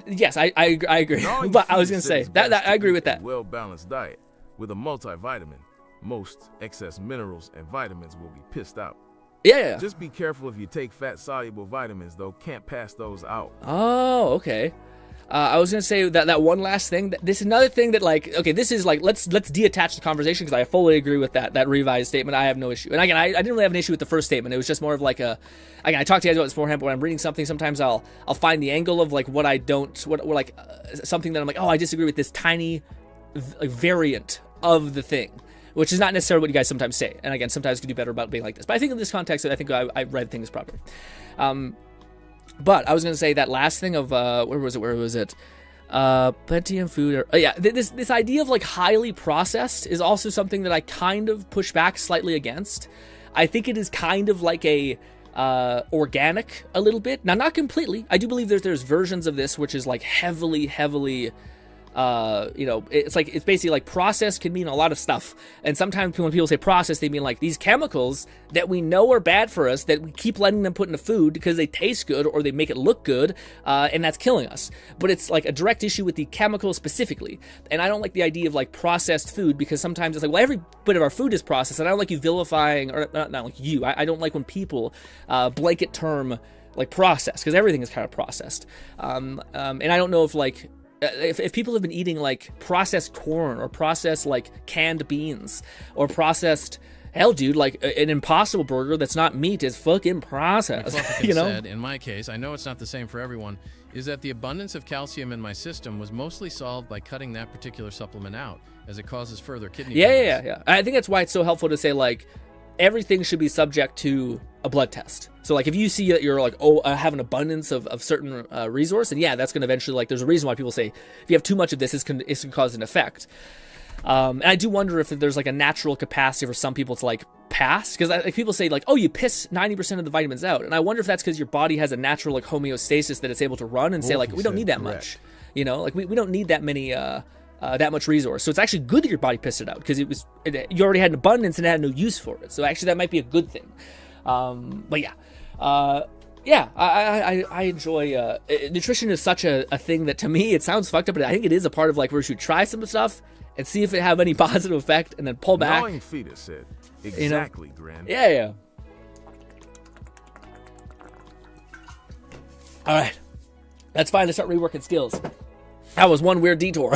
yes, I agree. But I was going to say, that I agree with that. Well-balanced diet with a multivitamin, most excess minerals and vitamins will be pissed out. Yeah. Just be careful if you take fat-soluble vitamins, though. Can't pass those out. Oh, okay. I was gonna say that one last thing. This is another thing that, like, okay, this is like, let's detach the conversation, because I fully agree with that revised statement. I have no issue. And again, I didn't really have an issue with the first statement. It was just more of like again, I talked to you guys about this beforehand, but when I'm reading something, sometimes I'll find the angle of like what I don't, something that I'm like, oh, I disagree with this tiny variant of the thing, which is not necessarily what you guys sometimes say. And again, sometimes you can do better about being like this. But I think in this context, I think I read things properly. But I was going to say that last thing of, where was it? Plenty of food. This idea of like highly processed is also something that I kind of push back slightly against. I think it is kind of like a organic a little bit. Now, not completely. I do believe there's versions of this which is like heavily it's basically like process can mean a lot of stuff. And sometimes when people say process, they mean like these chemicals that we know are bad for us, that we keep letting them put in the food because they taste good or they make it look good, and that's killing us. But it's like a direct issue with the chemicals specifically. And I don't like the idea of like processed food, because sometimes it's like, well, every bit of our food is processed. And I don't like you vilifying, or not like you. I don't like when people blanket term like processed, because everything is kind of processed. And I don't know if like, if people have been eating like processed corn or processed like canned beans or processed, hell, dude, like an Impossible Burger that's not meat is fucking processed. You know. Said, in my case, I know it's not the same for everyone, is that the abundance of calcium in my system was mostly solved by cutting that particular supplement out, as it causes further kidney damage. Yeah. I think that's why it's so helpful to say like everything should be subject to a blood test. So like if you see that you're like, oh, I have an abundance of certain resource, and yeah, that's going to eventually, like, there's a reason why people say if you have too much of this, it's going to cause an effect. And I do wonder if there's like a natural capacity for some people to like pass, because like, people say like, oh, you piss 90% of the vitamins out, and I wonder if that's because your body has a natural like homeostasis that it's able to run and say like, we don't need that much, you know, like we don't need that many that much resource. So it's actually good that your body pissed it out, because you already had an abundance and it had no use for it. So actually that might be a good thing. But yeah. I enjoy, nutrition is such a thing that to me, it sounds fucked up, but I think it is a part of like where we should try some stuff and see if it have any positive effect and then pull back. Gnawing fetus said, exactly, Grin. Yeah. All right. That's fine to start reworking skills. That was one weird detour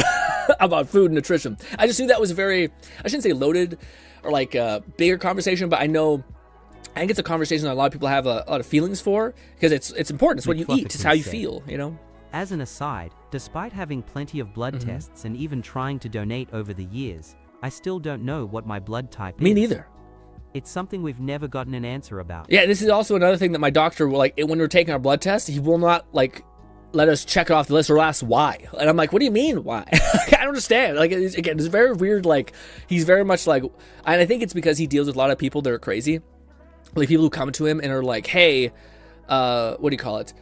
about food and nutrition. I just knew that was a very, I shouldn't say loaded or like a bigger conversation, but I think it's a conversation that a lot of people have a lot of feelings for, because it's important. It's what you eat. It's how you feel, you know? As an aside, despite having plenty of blood tests and even trying to donate over the years, I still don't know what my blood type is. Me neither. It's something we've never gotten an answer about. Yeah, this is also another thing that my doctor will, like, when we're taking our blood test, he will not, like, let us check it off the list or ask why. And I'm like, what do you mean why? I don't understand. Like, again, it's very weird. Like, he's very much like, and I think it's because he deals with a lot of people that are crazy. Like people who come to him and are like, hey, what do you call it?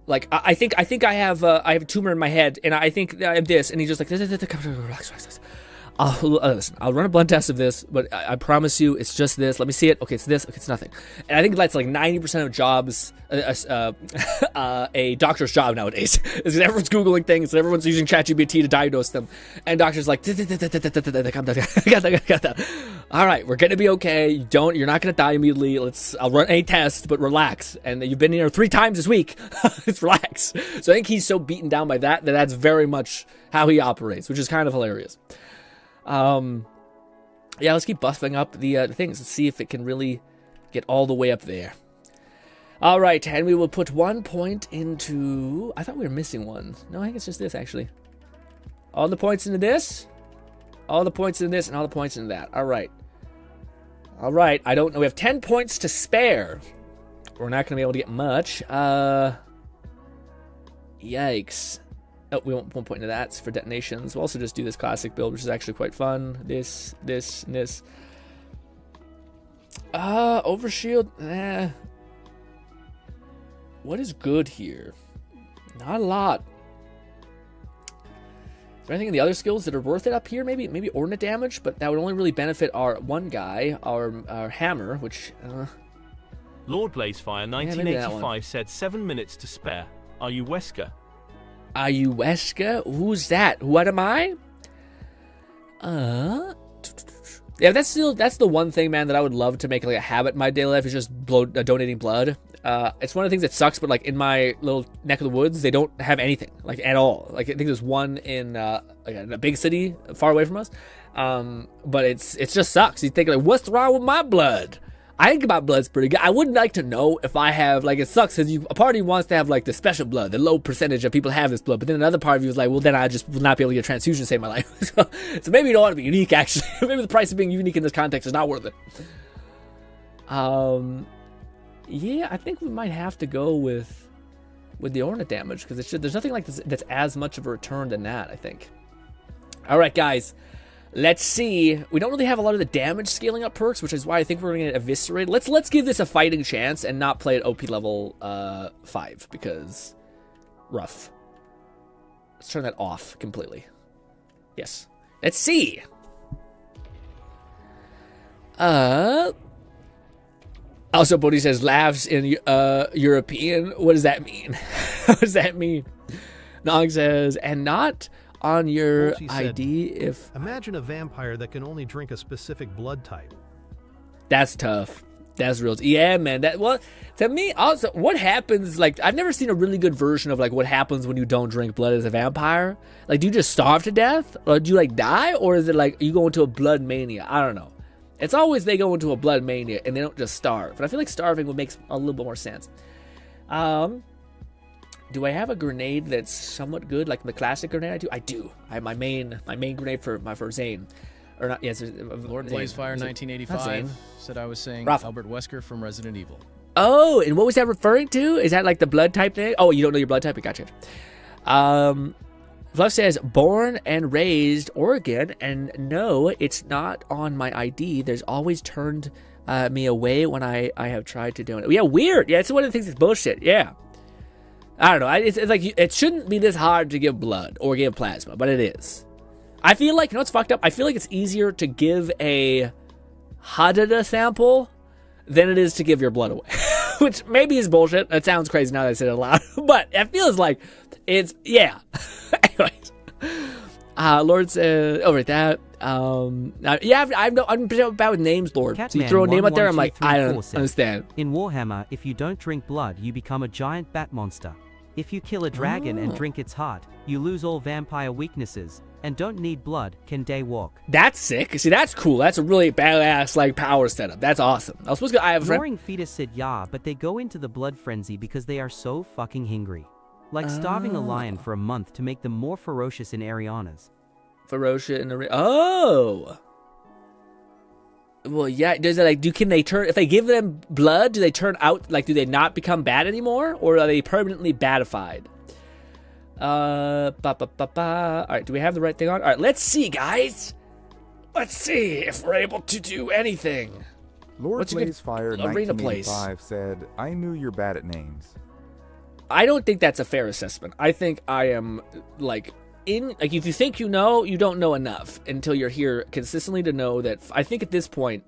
Like I think I have a tumor in my head, and I think I have this, and he's just like, relax. Listen, I'll run a blood test of this, but I promise you it's just this. Let me see it. Okay, it's this. Okay, it's nothing. And I think that's like 90% of jobs, a doctor's job nowadays, is because everyone's Googling things, and everyone's using ChatGPT to diagnose them. And doctors like, got that. All right, we're going to be okay. You're not going to die immediately. I'll run a test, but relax. And you've been here 3 times this week. It's relax. So I think he's so beaten down by that's very much how he operates, which is kind of hilarious. Let's keep buffing up the things. Let's see if it can really get all the way up there. All right, and we will put 1 point into... I thought we were missing one. No, I think it's just this, actually. All the points into this, all the points into this, and all the points into that. All right. I don't know. We have 10 points to spare. We're not going to be able to get much. Yikes. Oh, we won't point into that. It's for detonations. We'll also just do this classic build, which is actually quite fun. This, and this. Overshield. What is good here? Not a lot. Is there anything in the other skills that are worth it up here? Maybe ordnance damage, but that would only really benefit our one guy, our hammer, which... Lord Blazefire 1985 said 7 minutes to spare. Are you Wesker? Are you Wesker? Who's that? What am I? Yeah, that's the one thing, man, that I would love to make like a habit in my daily life is just donating blood. It's one of the things that sucks, but like in my little neck of the woods, they don't have anything like at all. Like I think there's one in a big city far away from us, but it's just sucks. You think like, what's wrong with my blood? I think my blood's pretty good. I would like to know if I have, like, it sucks because a part of you wants to have, like, the special blood, the low percentage of people have this blood, but then another part of you is like, well, then I just will not be able to get a transfusion to save my life. So maybe you don't want to be unique, actually. Maybe the price of being unique in this context is not worth it. Yeah, I think we might have to go with the Ornate damage because there's nothing like this that's as much of a return than that, I think. All right, guys. Let's see. We don't really have a lot of the damage scaling up perks, which is why I think we're going to get eviscerated. Let's give this a fighting chance and not play at OP level 5 because rough. Let's turn that off completely. Yes. Let's see. Also, Bodhi says laughs in European. What does that mean? What does that mean? Nog says, and not on your ID if... Imagine a vampire that can only drink a specific blood type. That's tough. That's real. Yeah, man. Well, to me, also, what happens, like, I've never seen a really good version of, like, what happens when you don't drink blood as a vampire. Like, do you just starve to death? Or do you, like, die? Or is it, like, you go into a blood mania? I don't know. It's always they go into a blood mania and they don't just starve. But I feel like starving would make a little bit more sense. Do I have a grenade that's somewhat good, like the classic grenade? I do. I have my main grenade for Zane, or not? Yes, Lord Blazefire 1985 said I was saying Ralph. Albert Wesker from Resident Evil. Oh, and what was that referring to? Is that like the blood type thing? Oh, you don't know your blood type? I gotcha. Fluff says born and raised Oregon, and no, it's not on my ID. There's always turned me away when I have tried to donate. Yeah, weird. Yeah, it's one of the things that's bullshit. Yeah. I don't know. It's like it shouldn't be this hard to give blood or give plasma, but it is. I feel like, you know what's fucked up? I feel like it's easier to give a Hadada sample than it is to give your blood away. Which maybe is bullshit. It sounds crazy now that I said it aloud. But it feels like it's, yeah. Anyways. Lord says, over at that. Yeah, I'm bad with names, Lord. Catman, so you throw a name out there, I'm like, I don't understand. In Warhammer, if you don't drink blood, you become a giant bat monster. If you kill a dragon and drink its heart, you lose all vampire weaknesses, and don't need blood, can day walk. That's sick. See, that's cool. That's a really badass, like, power setup. That's awesome. I was supposed to, I have a friend. Ignoring Fetus said yeah, but they go into the blood frenzy because they are so fucking hungry. Like starving a lion for a month to make them more ferocious in Ariana's. Ferocious in the... Oh! Well, yeah, does it, like, can they turn, if they give them blood, do they turn out, like, do they not become bad anymore? Or are they permanently badified? Alright, do we have the right thing on? Alright, let's see, guys! Let's see if we're able to do anything. Lord Blazefire 1985 said, I knew you're bad at names. I don't think that's a fair assessment. I think I am, like... if you think you know, you don't know enough until you're here consistently to know that. I think at this point,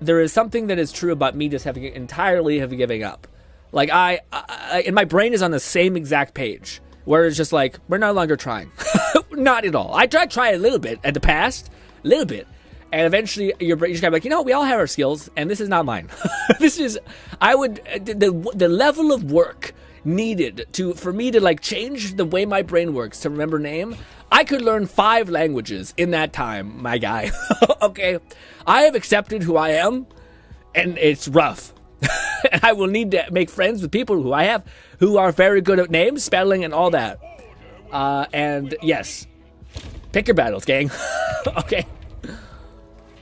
there is something that is true about me just entirely giving up. Like and my brain is on the same exact page where it's just like, we're no longer trying. Not at all. I tried a little bit at the past, a little bit. And eventually you're just kind of like, you know, we all have our skills and this is not mine. The level of work needed for me to like change the way my brain works to remember name, I could learn 5 languages in that time, my guy. Okay, I have accepted who I am, and it's rough. And I will need to make friends with people who are very good at names, spelling, and all that. And yes, pick your battles, gang. Okay.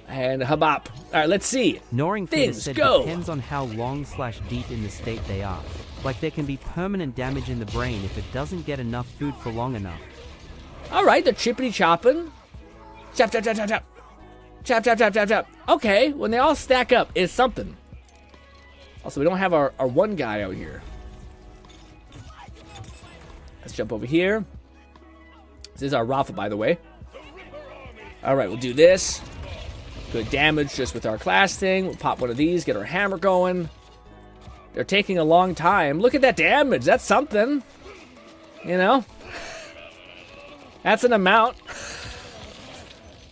And habap. All right, let's see. Noring things go. Depends on how long/deep in the state they are. Like there can be permanent damage in the brain if it doesn't get enough food for long enough. All right, they're chippity chopping. Chop, chop, chop, chop, chop. Chop, chop, chop, chop, chop. Okay, when they all stack up, it's something. Also, we don't have our one guy out here. Let's jump over here. This is our Rafa, by the way. All right, we'll do this. Good damage just with our class thing. We'll pop one of these, get our hammer going. They're taking a long time. Look at that damage. That's something. You know? That's an amount.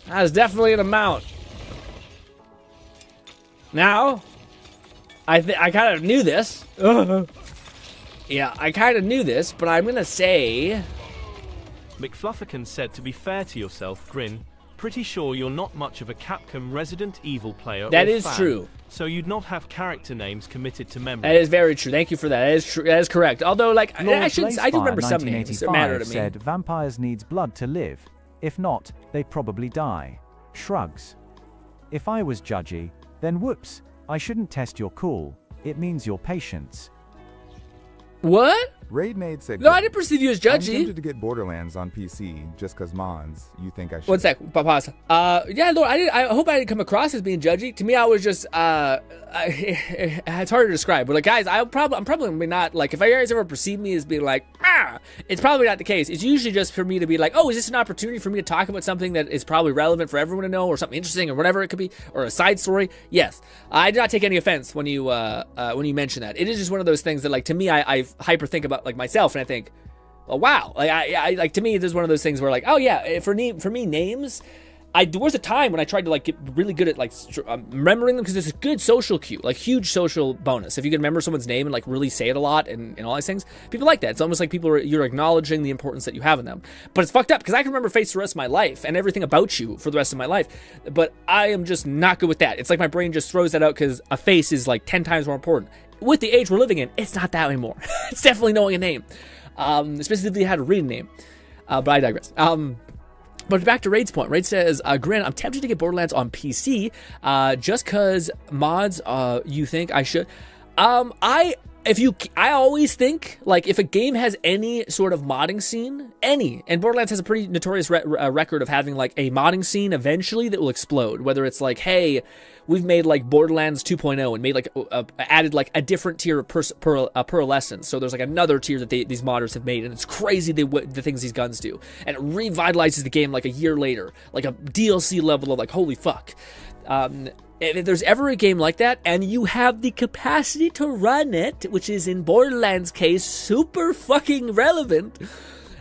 That is definitely an amount. Now, I kind of knew this. Yeah, I kind of knew this, but I'm going to say... McFlufferkin said, to be fair to yourself, Grin, pretty sure you're not much of a Capcom Resident Evil player. That or is fan, true. So you'd not have character names committed to memory. That is very true. Thank you for that. That is true. That is correct. Although, like, I do remember some names that matter to me. Said vampires needs blood to live. If not, they probably die. Shrugs. If I was judgy, then whoops, I shouldn't test your cool. It means your patience. What? Raidnade said, no, I didn't perceive you as judgy. I'm tempted to get Borderlands on PC just because Mons. You think I should? What's that? Pause. Yeah, Lord, I hope I didn't come across as being judgy. To me, I was just, it's hard to describe. But like, guys, I'm probably not, like, if you guys ever perceive me as being like, it's probably not the case. It's usually just for me to be like, oh, is this an opportunity for me to talk about something that is probably relevant for everyone to know, or something interesting, or whatever it could be, or a side story? Yes, I do not take any offense when you mention that. It is just one of those things that, like, to me, I hyper think about, like, myself, and I think, oh wow, like I like, to me, this is one of those things where, like, oh yeah, for me, names. There was a time when I tried to, like, get really good at, like, remembering them, because it's a good social cue, like, huge social bonus. If you can remember someone's name and, like, really say it a lot and all these things, people like that. It's almost like you're acknowledging the importance that you have in them. But it's fucked up, because I can remember face the rest of my life and everything about you for the rest of my life. But I am just not good with that. It's like my brain just throws that out because a face is, like, 10 times more important. With the age we're living in, it's not that anymore. It's definitely knowing a name. Especially if you had to read a name. But I digress. But back to Raid's point. Raid says, Grin, I'm tempted to get Borderlands on PC, just because mods, you think I should. I always think, like, if a game has any sort of modding scene, and Borderlands has a pretty notorious record of having, like, a modding scene eventually that will explode, whether it's like, hey, we've made, like, Borderlands 2.0 and made, like, added, like, a different tier of pearlescence. So there's, like, another tier that these modders have made, and it's crazy the things these guns do. And it revitalizes the game, like, a year later, like a DLC level of, like, holy fuck. If there's ever a game like that, and you have the capacity to run it, which is in Borderlands' case super fucking relevant,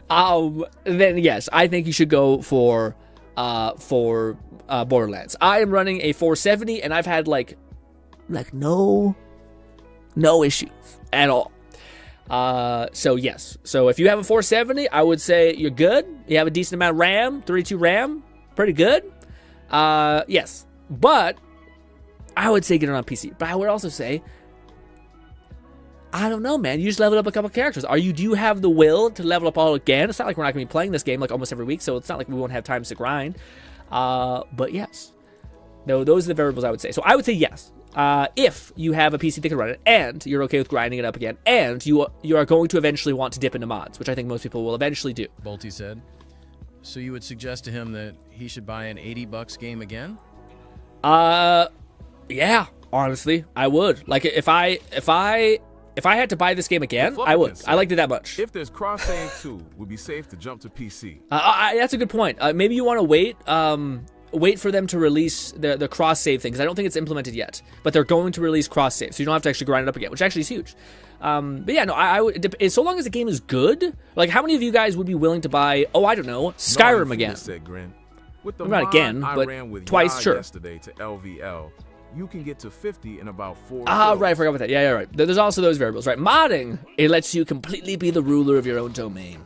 then yes, I think you should go for Borderlands. I am running a 470, and I've had like no issues at all. So yes. So if you have a 470, I would say you're good. You have a decent amount of RAM, 32 RAM, pretty good. Yes, but I would say get it on PC. But I would also say, I don't know, man. You just leveled up a couple characters. Do you have the will to level up all again? It's not like we're not going to be playing this game like almost every week, so it's not like we won't have times to grind. But yes. No, those are the variables I would say. So I would say yes. If you have a PC that can run it, and you're okay with grinding it up again, and you are going to eventually want to dip into mods, which I think most people will eventually do. Bolty said. So you would suggest to him that he should buy an $80 game again? Yeah, honestly, I would. Like, if I had to buy this game again, I would. I liked it that much. If there's cross-save too, would be safe to jump to PC. That's a good point. Maybe you want to wait for them to release the cross-save thing, because I don't think it's implemented yet. But they're going to release cross-save, so you don't have to actually grind it up again, which actually is huge. But yeah, no, I would. So long as the game is good, like, how many of you guys would be willing to buy? Oh, I don't know, Skyrim again. Said Grin. With the not again, but twice. Sure. Yesterday to LVL. You can get to 50 in about 4 right, I forgot about that. Yeah, right. There's also those variables, right? Modding, it lets you completely be the ruler of your own domain.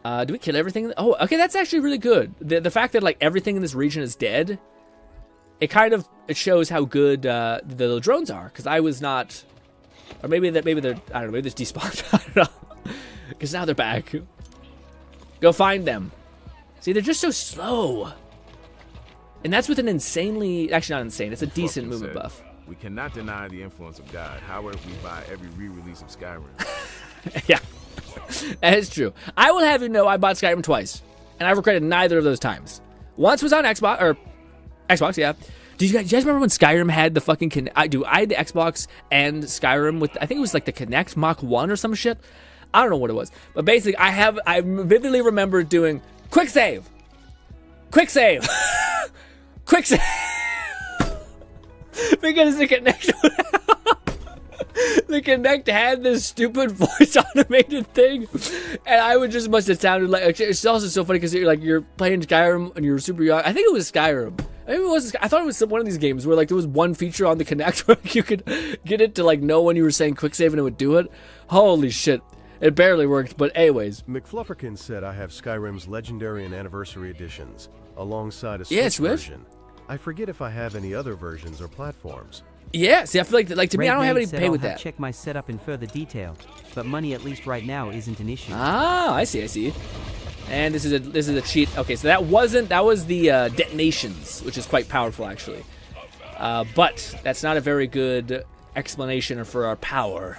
Do we kill everything? Oh, okay, that's actually really good. The fact that, like, everything in this region is dead, it shows how good the drones are, because I was not, or maybe they're, I don't know, maybe they're despawned. I don't know, because now they're back. Go find them. See, they're just so slow. And that's with an actually not insane, it's a decent movement buff. We cannot deny the influence of God. However, we buy every re-release of Skyrim. Yeah, that is true. I will have you know I bought Skyrim twice, and I've regretted neither of those times. Once was on Xbox, yeah. Do you guys remember when Skyrim had the fucking I had the Xbox and Skyrim with, I think it was like the Kinect Mach 1 or some shit. I don't know what it was. But basically, I vividly remember doing quick save. Quick save. Quick save. Because the Kinect had this stupid voice automated thing, and I must have sounded like, it's also so funny because you're playing Skyrim and you're super young. I think it was Skyrim. Maybe it was. I thought it was one of these games where like there was one feature on the Kinect where you could get it to like know when you were saying quick save and it would do it. Holy shit. It barely worked, but anyways. McFlufferkin said I have Skyrim's Legendary and Anniversary editions, alongside a Switch version. I forget if I have any other versions or platforms. Yeah, see, I feel like to me, I don't have any pay with that. Check my setup in further detail, but money at least right now isn't an issue. Ah, I see. And this is a cheat. Okay, so that was the detonations, which is quite powerful actually. But that's not a very good explanation for our power.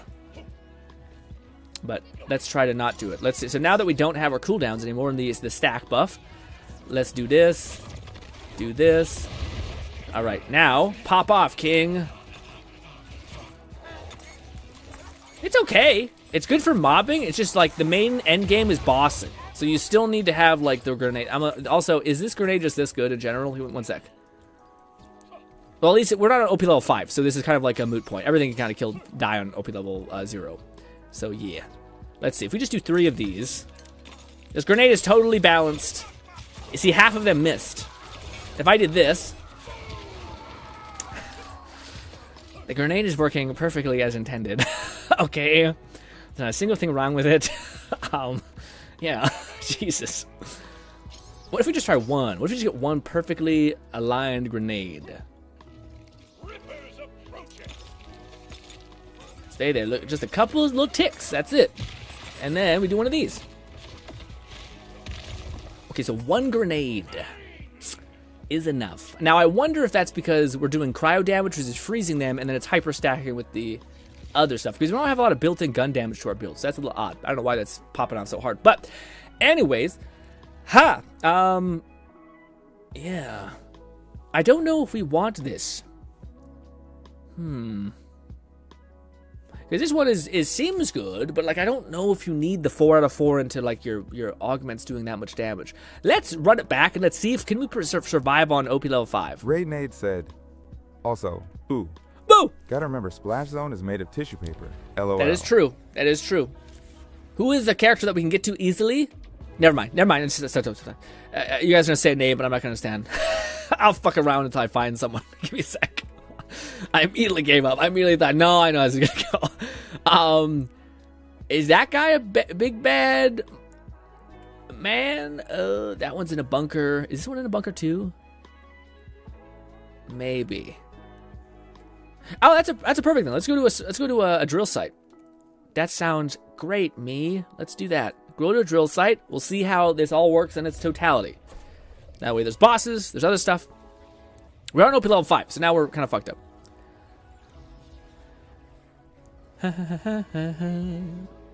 But let's try to not do it. Let's see. So now that we don't have our cooldowns anymore in the stack buff, let's do this. Do this. All right, now pop off, King. It's okay. It's good for mobbing. It's just like the main end game is bossing. So you still need to have like the grenade. Also, is this grenade just this good in general? One sec. Well, at least we're not on OP level 5, so this is kind of like a moot point. Everything can kind of die on OP level 0. So yeah. Let's see. If we just do 3 of these. This grenade is totally balanced. You see, half of them missed. If I did this. The grenade is working perfectly as intended. Okay. There's not a single thing wrong with it. Yeah. Jesus. What if we just try one? What if we just get one perfectly aligned grenade? Stay there. Look, just a couple of little ticks. That's it. And then we do one of these. Okay, so one grenade is enough. Now, I wonder if that's because we're doing cryo damage, which is freezing them, and then it's hyper stacking with the other stuff. Because we don't have a lot of built-in gun damage to our build, so that's a little odd. I don't know why that's popping on so hard. But, anyways, yeah. I don't know if we want this. Because this one seems good, but like I don't know if you need the 4 out of 4 into like your augments doing that much damage. Let's run it back and let's see if can we survive on OP level 5. Ray Nade said, also, boo. Boo! Gotta remember, Splash Zone is made of tissue paper. LOL. That is true. That is true. Who is the character that we can get to easily? Never mind. You guys are gonna say a name, but I'm not gonna understand. I'll fuck around until I find someone. Give me a sec. I immediately gave up. I immediately thought, no, I know how this is gonna go. Is that guy a big bad man? That one's in a bunker. Is this one in a bunker too? Maybe. Oh, that's a perfect thing. Let's go to a drill site. That sounds great, me. Let's do that. Go to a drill site. We'll see how this all works in its totality. That way, there's bosses. There's other stuff. We're on OP level 5, so now we're kind of fucked up.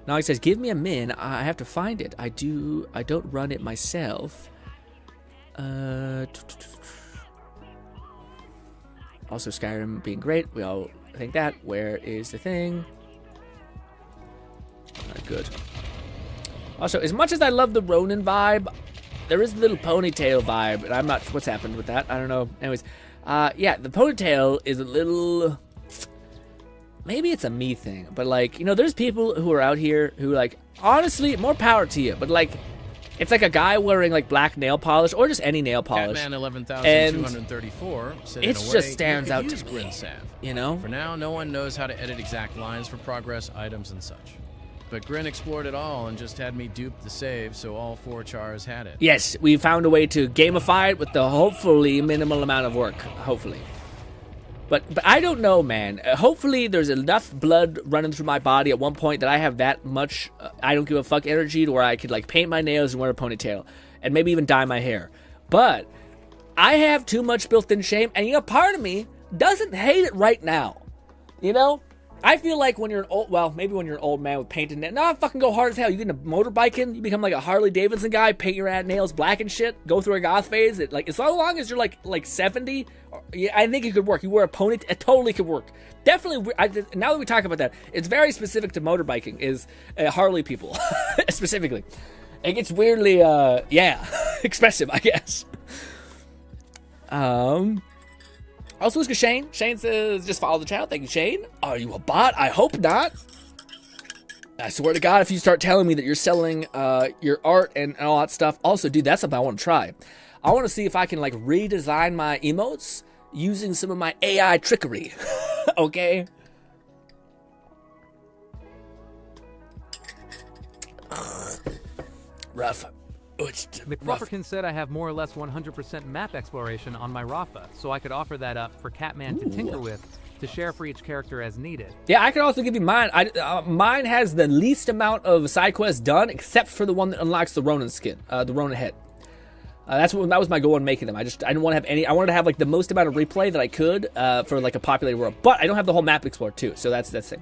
Now he says, give me a min. I have to find it. I don't run it myself. Also, Skyrim being great. We all think that. Where is the thing? Not good. Also, as much as I love the Ronin vibe, there is a little ponytail vibe, and I'm not what's happened with that. I don't know. Anyways, yeah, the ponytail is a little. Maybe it's a me thing, but like, you know, there's people who are out here who like, honestly, more power to you, but like, it's like a guy wearing like black nail polish or just any nail polish. Catman 11,234 said it just stands out to GRINN me. salve. You know? For now, no one knows how to edit exact lines for progress, items, and such. But GRINN explored it all and just had me dupe the save, so all 4 chars had it. Yes, we found a way to gamify it with the hopefully minimal amount of work. Hopefully. But I don't know, man. Hopefully there's enough blood running through my body at one point that I have that much I don't give a fuck energy to where I could like paint my nails and wear a ponytail. And maybe even dye my hair. But I have too much built-in shame. And you know, part of me doesn't hate it right now. You know? I feel like when you're an old, well, maybe when you're an old man with painted nails, no, fucking go hard as hell. You get into motorbiking, you become like a Harley Davidson guy, paint your nails black and shit, go through a goth phase. Like as long as you're like 70, I think it could work. You wear a ponytail, it totally could work. Definitely. Now that we talk about that, it's very specific to motorbiking. Is Harley people specifically? It gets weirdly, yeah, expressive, I guess. Also, it's Shane. Shane says, just follow the channel. Thank you, Shane. Are you a bot? I hope not. I swear to God, if you start telling me that you're selling your art and all that stuff. Also, dude, that's something I want to try. I want to see if I can like redesign my emotes using some of my AI trickery. Okay. Rough. McRufferkin said I have more or less 100% map exploration on my Rafa, so I could offer that up for Catman to tinker with, to share for each character as needed. Yeah, I could also give you mine. Mine has the least amount of side quests done, except for the one that unlocks the Ronin skin, the Ronin head. That was my goal in making them. I didn't want to have any. I wanted to have like the most amount of replay that I could for like a populated world, but I don't have the whole map explored too. So that's the thing.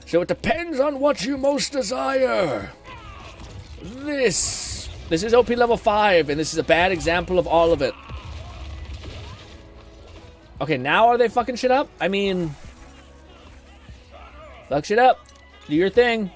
So it depends on what you most desire. This is OP level 5, and this is a bad example of all of it. Okay, now are they fucking shit up? I mean, fuck shit up. Do your thing.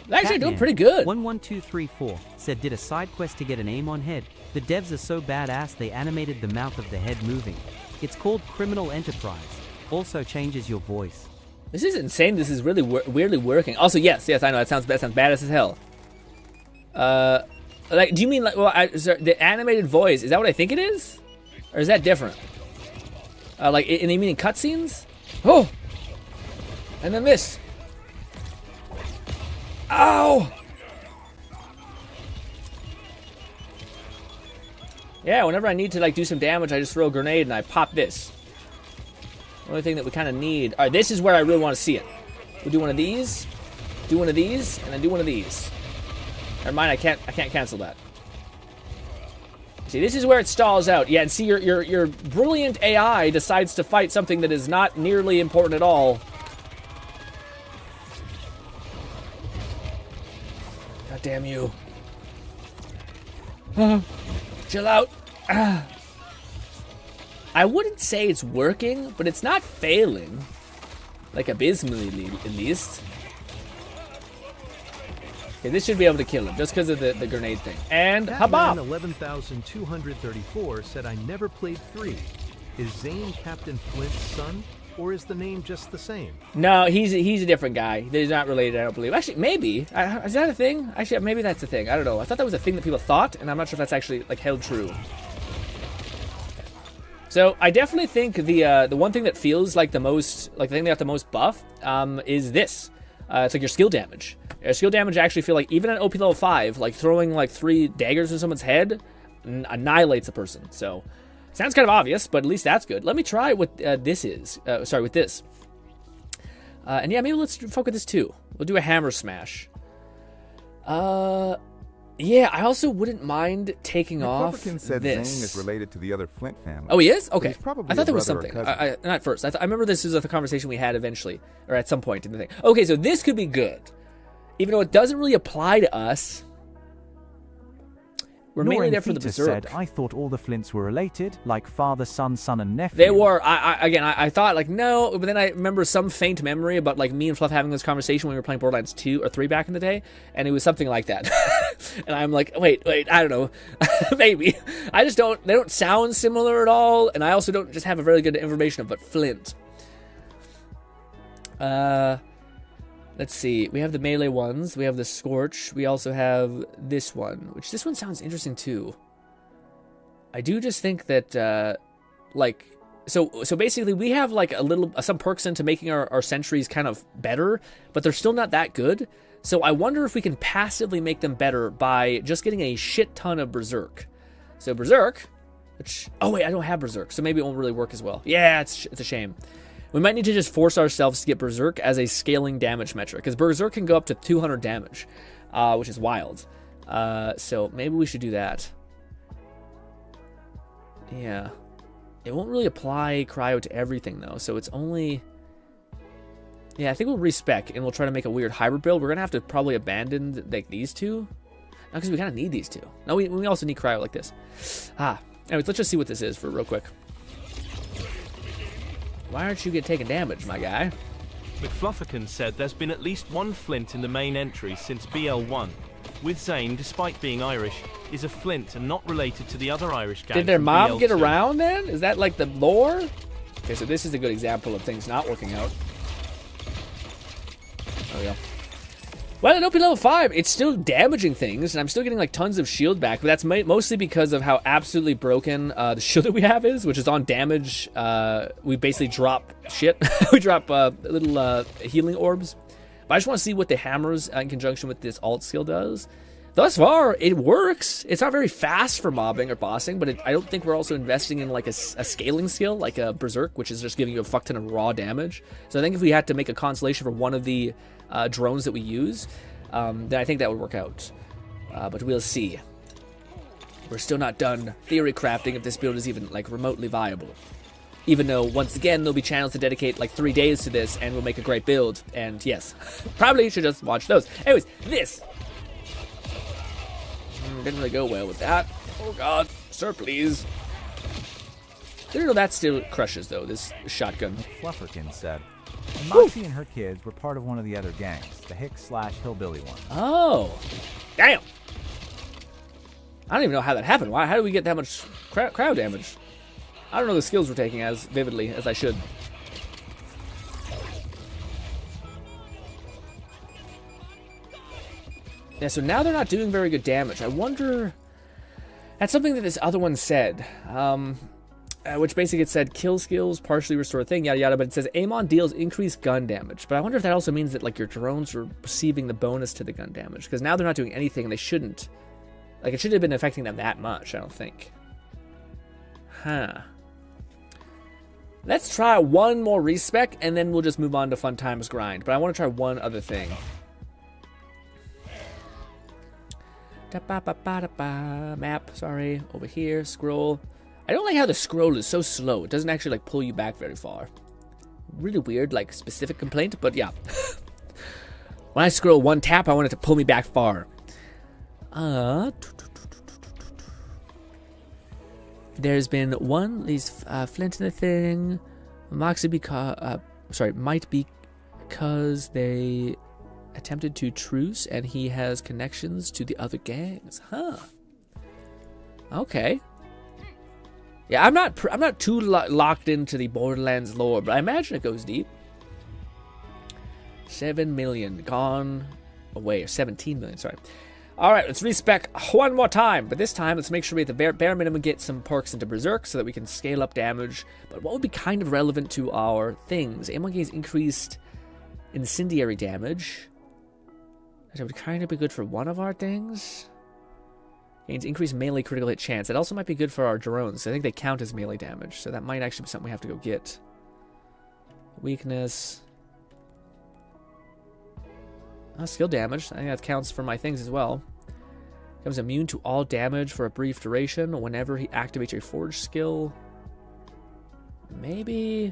They're actually doing pretty good. 11234 said did a side quest to get an Amon head. The devs are so badass they animated the mouth of the head moving. It's called Criminal Enterprise. Also changes your voice. This is insane. This is really weirdly working. Also, yes, I know that sounds badass as hell. Like, do you mean like the animated voice? Is that what I think it is, or is that different? Like, in the meaning cutscenes? Oh, and then this. Ow! Yeah, whenever I need to like do some damage, I just throw a grenade and I pop this. The only thing that we kind of need. All right, this is where I really want to see it. We'll do one of these, do one of these, and then do one of these. Never mind, I can't cancel that. See, this is where it stalls out. Yeah, and see, your brilliant AI decides to fight something that is not nearly important at all. God damn you. Chill out. I wouldn't say it's working, but it's not failing. Like, abysmally, at least. Okay, this should be able to kill him, just because of the grenade thing. And, habam! 11,234 said, I never played 3. Is Zane Captain Flint's son, or is the name just the same? No, he's a different guy. He's not related, I don't believe. Actually, maybe. Is that a thing? Actually, maybe that's a thing. I don't know. I thought that was a thing that people thought, and I'm not sure if that's actually, like, held true. So, I definitely think the one thing that feels like the most, like the thing that got the most buff, is this. It's like your skill damage. Your skill damage, I actually feel like, even at OP level 5, like throwing like 3 daggers in someone's head annihilates a person. So, sounds kind of obvious, but at least that's good. Let me try what this is. With this. And yeah, maybe let's fuck with this too. We'll do a hammer smash. Yeah, I also wouldn't mind taking off Republican said this. Zane is related to the other Flint family. Oh, he is? Okay. He's probably I thought there was brother or something. cousin. Not first. I remember this was a conversation we had eventually, or at some point in the thing. Okay, so this could be good. Even though it doesn't really apply to us. We're mainly there for the Berserk. Said, I thought all the Flints were related, like father, son, and nephew. They were. I thought, like, no, but then I remember some faint memory about, like, me and Fluff having this conversation when we were playing Borderlands 2 or 3 back in the day, and it was something like that. And I'm like, wait, I don't know. Maybe. They don't sound similar at all, and I also don't just have a very good information about Flint. Let's see. We have the melee ones. We have the Scorch. We also have this one, which this one sounds interesting too. I do just think that, so basically we have like some perks into making our sentries kind of better, but they're still not that good. So I wonder if we can passively make them better by just getting a shit ton of Berserk. So Berserk, which, oh wait, I don't have Berserk, so maybe it won't really work as well. Yeah, it's a shame. We might need to just force ourselves to get Berserk as a scaling damage metric, because Berserk can go up to 200 damage, which is wild. So maybe we should do that. Yeah. It won't really apply Cryo to everything, though, so it's only... Yeah, I think we'll respec, and we'll try to make a weird hybrid build. We're going to have to probably abandon, like, these two. No, because we kind of need these two. No, we also need Cryo like this. Anyways, let's just see what this is for real quick. Why aren't you taking damage, my guy? McFlufferkin said there's been at least one flint in the main entry since BL1. With Zane, despite being Irish, is a flint and not related to the other Irish gangs. Did their mom BL2. get around then? Is that like the lore? Okay, so this is a good example of things not working out. There we go. Well, at OP level 5, it's still damaging things, and I'm still getting like tons of shield back, but that's mostly because of how absolutely broken the shield that we have is, which is on damage. We basically drop shit. We drop little healing orbs. But I just want to see what the hammers in conjunction with this alt skill does. Thus far, it works. It's not very fast for mobbing or bossing, but I don't think we're also investing in like a scaling skill, like a Berserk, which is just giving you a fuck ton of raw damage. So I think if we had to make a constellation for one of the drones that we use, then I think that would work out. But we'll see. We're still not done theory crafting if this build is even like remotely viable. Even though, once again, there'll be channels to dedicate like 3 days to this and we'll make a great build. And yes, probably you should just watch those. Anyways, this didn't really go well with that. Oh god, sir, please. Didn't know that still crushes though, this shotgun. Flufferkin said, Moxie and her kids were part of one of the other gangs, the Hick/Hillbilly one. Oh, damn. I don't even know how that happened. How do we get that much crowd damage? I don't know the skills we're taking as vividly as I should. Yeah, so now they're not doing very good damage. I wonder... That's something that this other one said. Which basically it said, kill skills, partially restore thing, yada yada, but it says Amon deals increased gun damage. But I wonder if that also means that like your drones are receiving the bonus to the gun damage. Because now they're not doing anything and they shouldn't. Like, it shouldn't have been affecting them that much, I don't think. Huh. Let's try one more respec, and then we'll just move on to Fun Times Grind. But I want to try one other thing. Map, sorry. Over here, scroll. I don't like how the scroll is so slow. It doesn't actually, like, pull you back very far. Really weird, like, specific complaint, but yeah. When I scroll one tap, I want it to pull me back far. There's been one, these flint in the thing. Moxie might be because they attempted to truce and he has connections to the other gangs. Huh. Okay. Yeah, I'm not too locked into the Borderlands lore, but I imagine it goes deep. 7 million gone away, or 17 million, sorry. Alright, let's respec one more time, but this time let's make sure we at the bare minimum get some perks into Berserk so that we can scale up damage. But what would be kind of relevant to our things? Amon gains increased incendiary damage. That would kind of be good for one of our things. Gains increased melee critical hit chance. That also might be good for our drones. I think they count as melee damage, so that might actually be something we have to go get. Weakness. Skill damage. I think that counts for my things as well. Becomes immune to all damage for a brief duration whenever he activates a forge skill. Maybe.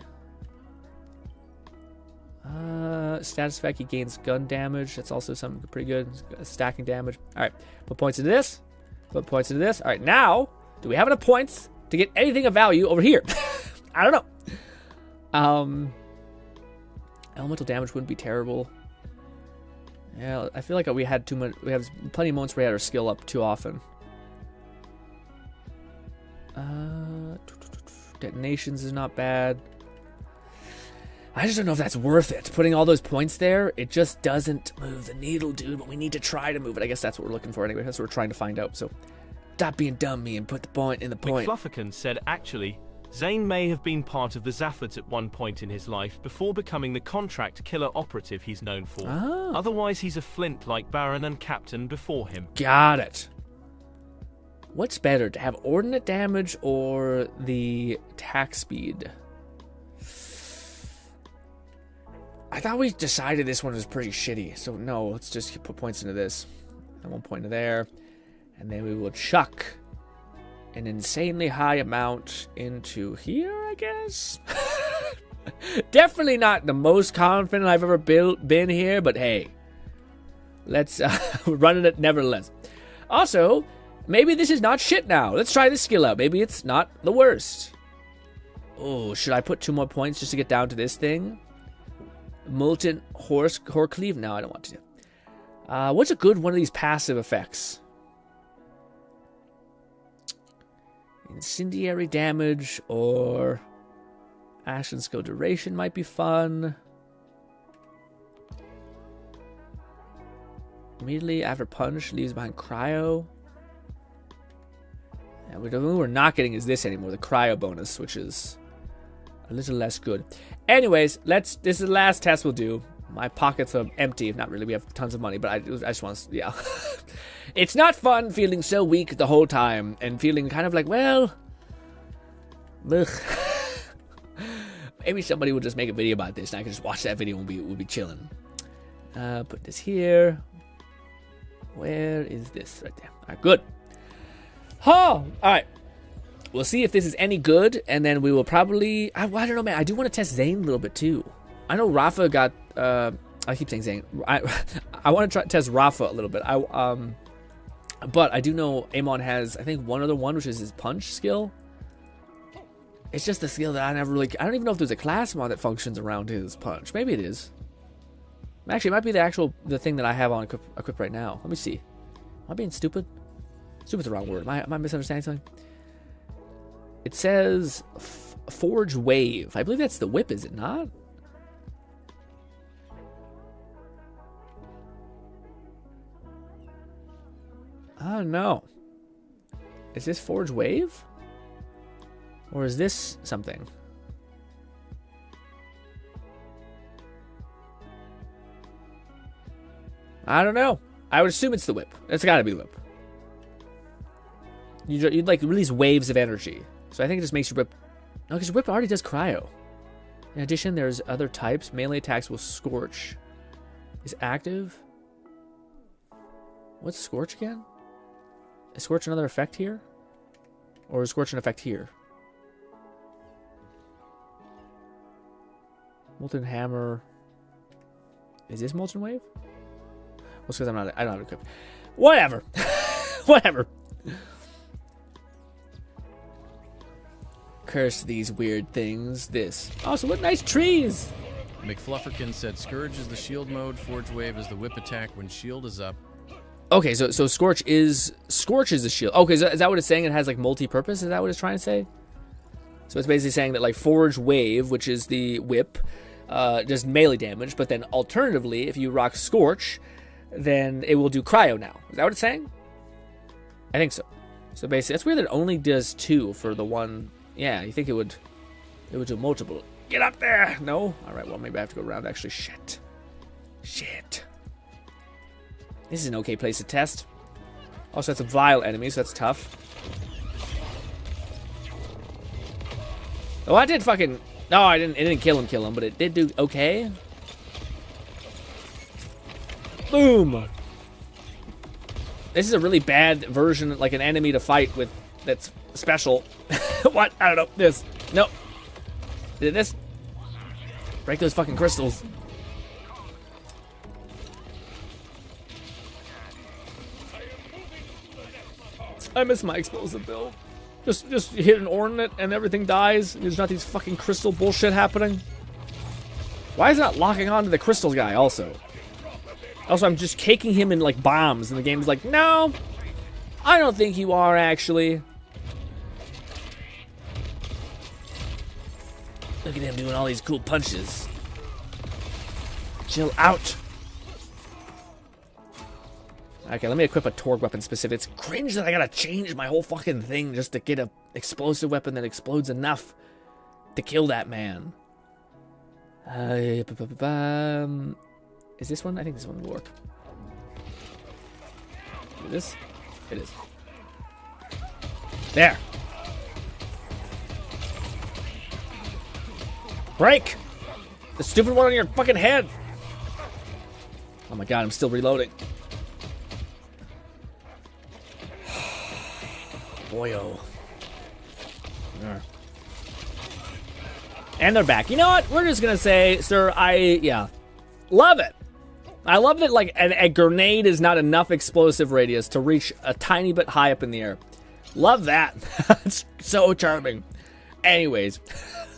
Status effect, he gains gun damage. That's also something pretty good. Stacking damage. Alright, put points into this. Put points into this. Alright, now, do we have enough points to get anything of value over here? I don't know. Elemental damage wouldn't be terrible. Yeah, I feel like we had too much. We have plenty of moments where we had our skill up too often. Detonations is not bad. I just don't know if that's worth it. Putting all those points there, it just doesn't move the needle, dude. But we need to try to move it. I guess that's what we're looking for anyway. That's what we're trying to find out. So, stop being dumb, me, and put the point in the point. McFlufferkin said, actually, Zane may have been part of the Zaffords at one point in his life before becoming the contract killer operative he's known for. Ah. Otherwise, he's a flint like Baron and Captain before him. Got it. What's better, to have ordnate damage or the attack speed? I thought we decided this one was pretty shitty, so no, let's just put points into this. And 1 point to there. And then we will chuck an insanely high amount into here, I guess. Definitely not the most confident I've ever been here, but hey, let's we're running it nevertheless. Also, maybe this is not shit now. Let's try this skill out. Maybe it's not the worst. Oh, should I put 2 more points just to get down to this thing? Molten Horcleave? No, I don't want to do. What's a good one of these passive effects? Incendiary damage or Ashen Skill duration might be fun. Immediately after punch, leaves behind cryo. Yeah, what we're not getting is this anymore, the cryo bonus, which is a little less good. Anyways, this is the last test we'll do. My pockets are empty. Not really, we have tons of money, but I just want to, yeah. It's not fun feeling so weak the whole time and feeling kind of like, well, ugh. Maybe somebody will just make a video about this and I can just watch that video and we'll be chilling. Put this here. Where is this? Right there. All right, good. Oh, all right. We'll see if this is any good, and then we will probably... I don't know, man. I do want to test Zane a little bit, too. I know Rafa got... I keep saying Zane. I want to test Rafa a little bit. But I do know Amon has, I think, one other one, which is his punch skill. It's just the skill that I never really... I don't even know if there's a class mod that functions around his punch. Maybe it is. Actually, it might be the thing that I have on equipped right now. Let me see. Am I being stupid? Stupid's the wrong word. Am I misunderstanding something? It says Forge Wave. I believe that's the whip, is it not? I don't know. Is this Forge Wave? Or is this something? I don't know. I would assume it's the whip. It's got to be the whip. You'd like release waves of energy. So I think it just makes your whip... No, because your whip already does cryo. In addition, there's other types. Melee attacks will scorch. Is active? What's scorch again? Is scorch another effect here? Or is scorch an effect here? Molten hammer. Is this molten wave? Well, it's because I don't have it equipped. Whatever. Whatever. Curse these weird things. This. Oh, so what nice trees. McFlufferkin said Scourge is the shield mode, Forge Wave is the whip attack when shield is up. Okay, so Scorch is the shield. Okay, is that what it's saying? It has like multi-purpose? Is that what it's trying to say? So it's basically saying that like Forge Wave, which is the whip, does melee damage, but then alternatively, if you rock Scorch, then it will do cryo now. Is that what it's saying? I think so. So basically, that's weird that it only does 2 for the one. Yeah, you think it would do multiple. Get up there! No? Alright, well, maybe I have to go around, actually. Shit. This is an okay place to test. Also, that's a vile enemy, so that's tough. Oh, I did fucking... No, it didn't kill him, but it did do okay. Boom! This is a really bad version, like an enemy to fight with that's special. What? I don't know. This. Nope. Did this? Break those fucking crystals. I miss my explosive build. Just hit an ornament and everything dies. There's not these fucking crystal bullshit happening. Why is it not locking onto the crystals guy also? Also, I'm just caking him in like bombs and the game's like, no, I don't think you are actually. Look at him doing all these cool punches. Chill out. Okay, let me equip a Torgue weapon specific. It's cringe that I gotta change my whole fucking thing just to get a explosive weapon that explodes enough to kill that man. Is this one? I think this one will work. Is this? It is. There. Break! The stupid one on your fucking head! Oh my god, I'm still reloading. Boyo. And they're back. You know what? We're just gonna say, sir, yeah. Love it. I love that, like, a grenade is not enough explosive radius to reach a tiny bit high up in the air. Love that. It's so charming. Anyways,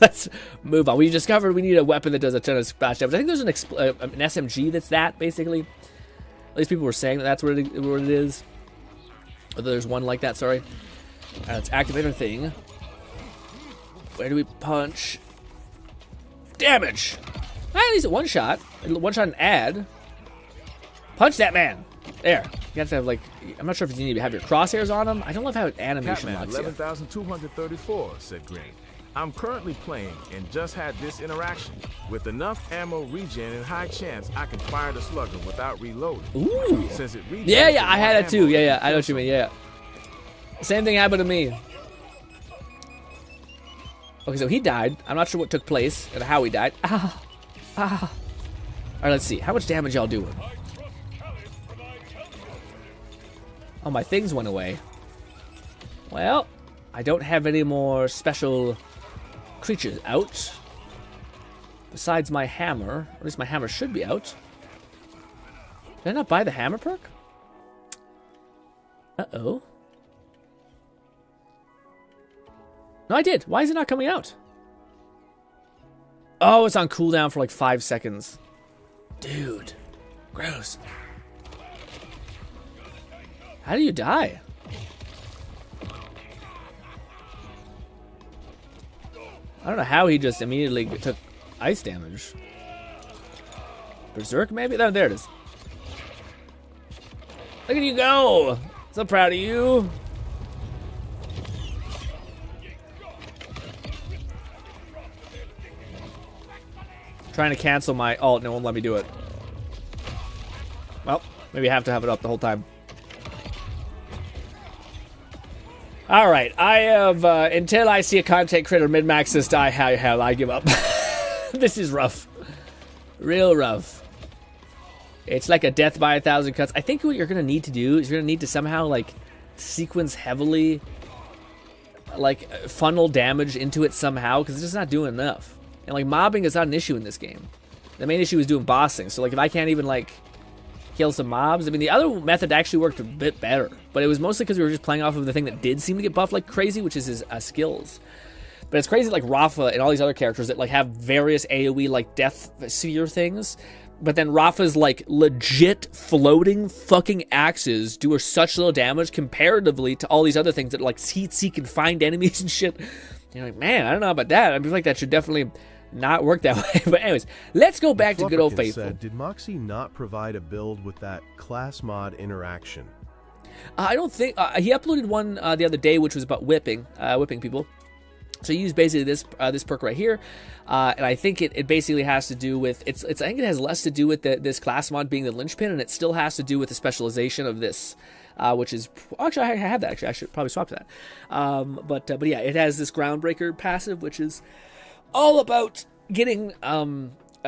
let's move on. We discovered we need a weapon that does a ton of splash damage. I think there's an SMG that's that, basically. At least people were saying that that's what it is. Or there's one like that, sorry. Alright, let's activate our thing. Where do we punch? Damage! At least a one shot. One shot and add. Punch that man! There. You have to have, like, I'm not sure if you need to have your crosshairs on him. I don't love how animation Catman, locks 11,234, said Green. I'm currently playing and just had this interaction. With enough ammo regen and high chance, I can fire the slugger without reloading. Ooh. Since it yeah, I had it too. Yeah, I know what you mean. Yeah. Same thing happened to me. Okay, so he died. I'm not sure what took place and how he died. All right, let's see. How much damage y'all doing? Oh, my things went away. Well, I don't have any more special creatures out. Besides my hammer. Or at least my hammer should be out. Did I not buy the hammer perk? Uh-oh. No, I did. Why is it not coming out? Oh, it's on cooldown for like 5 seconds. Dude. Gross. How do you die? I don't know how he just immediately took ice damage. Berserk, maybe? Oh, there it is. Look at you go! So proud of you. Trying to cancel my ult, and it won't let me do it. Well, maybe I have to have it up the whole time. Alright, I have, until I see a content creator min-max this die, hell, I give up. This is rough. Real rough. It's like a death by 1,000 cuts. I think what you're going to need to do is you're going to need to somehow, like, sequence heavily, like, funnel damage into it somehow, because it's just not doing enough. And, like, mobbing is not an issue in this game. The main issue is doing bossing. So, like, if I can't even, like, kill some mobs. I mean, the other method actually worked a bit better, but it was mostly because we were just playing off of the thing that did seem to get buffed like crazy, which is his skills. But it's crazy, like Rafa and all these other characters that like have various AoE like death sphere things, but then Rafa's like legit floating fucking axes do such little damage comparatively to all these other things that like heat seek and find enemies and shit. You're like, man, I don't know about that. I feel like that should definitely not work that way. But anyways, let's go back to good old faithful. Said, did Moxie not provide a build with that class mod interaction? I don't think he uploaded one the other day, which was about whipping people. So he used basically this perk right here, and I think it basically has to do with I think it has less to do with this class mod being the linchpin, and it still has to do with the specialization of this. Which is actually I have that. Actually, I should probably swap to that. But yeah, it has this groundbreaker passive, which is all about getting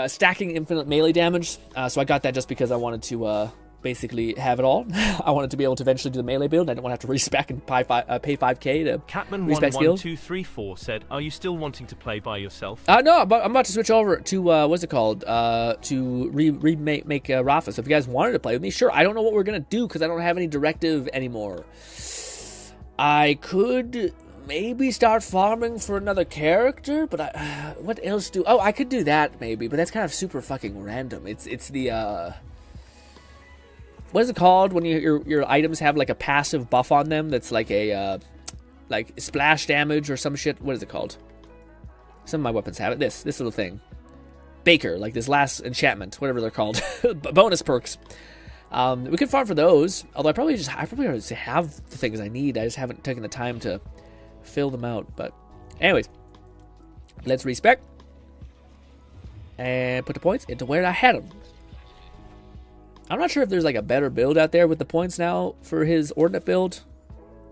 stacking infinite melee damage. So I got that just because I wanted to basically have it all. I wanted to be able to eventually do the melee build. I didn't want to have to respec and pay 5k to respec skills. Catman11234 said, "Are you still wanting to play by yourself?" No, I'm about to switch over to what's it called? To remake Rafa. So if you guys wanted to play with me, sure. I don't know what we're gonna do because I don't have any directive anymore. I could maybe start farming for another character, but what else do? Oh, I could do that maybe, but that's kind of super fucking random. It's the what is it called when your items have like a passive buff on them that's like a like splash damage or some shit? What is it called? Some of my weapons have it. This little thing, Baker, like this last enchantment, whatever they're called, bonus perks. We could farm for those. Although I probably already have the things I need. I just haven't taken the time to fill them out. But anyways, let's respec and put the points into where I had them. I'm not sure if there's like a better build out there with the points now for his ordnate build.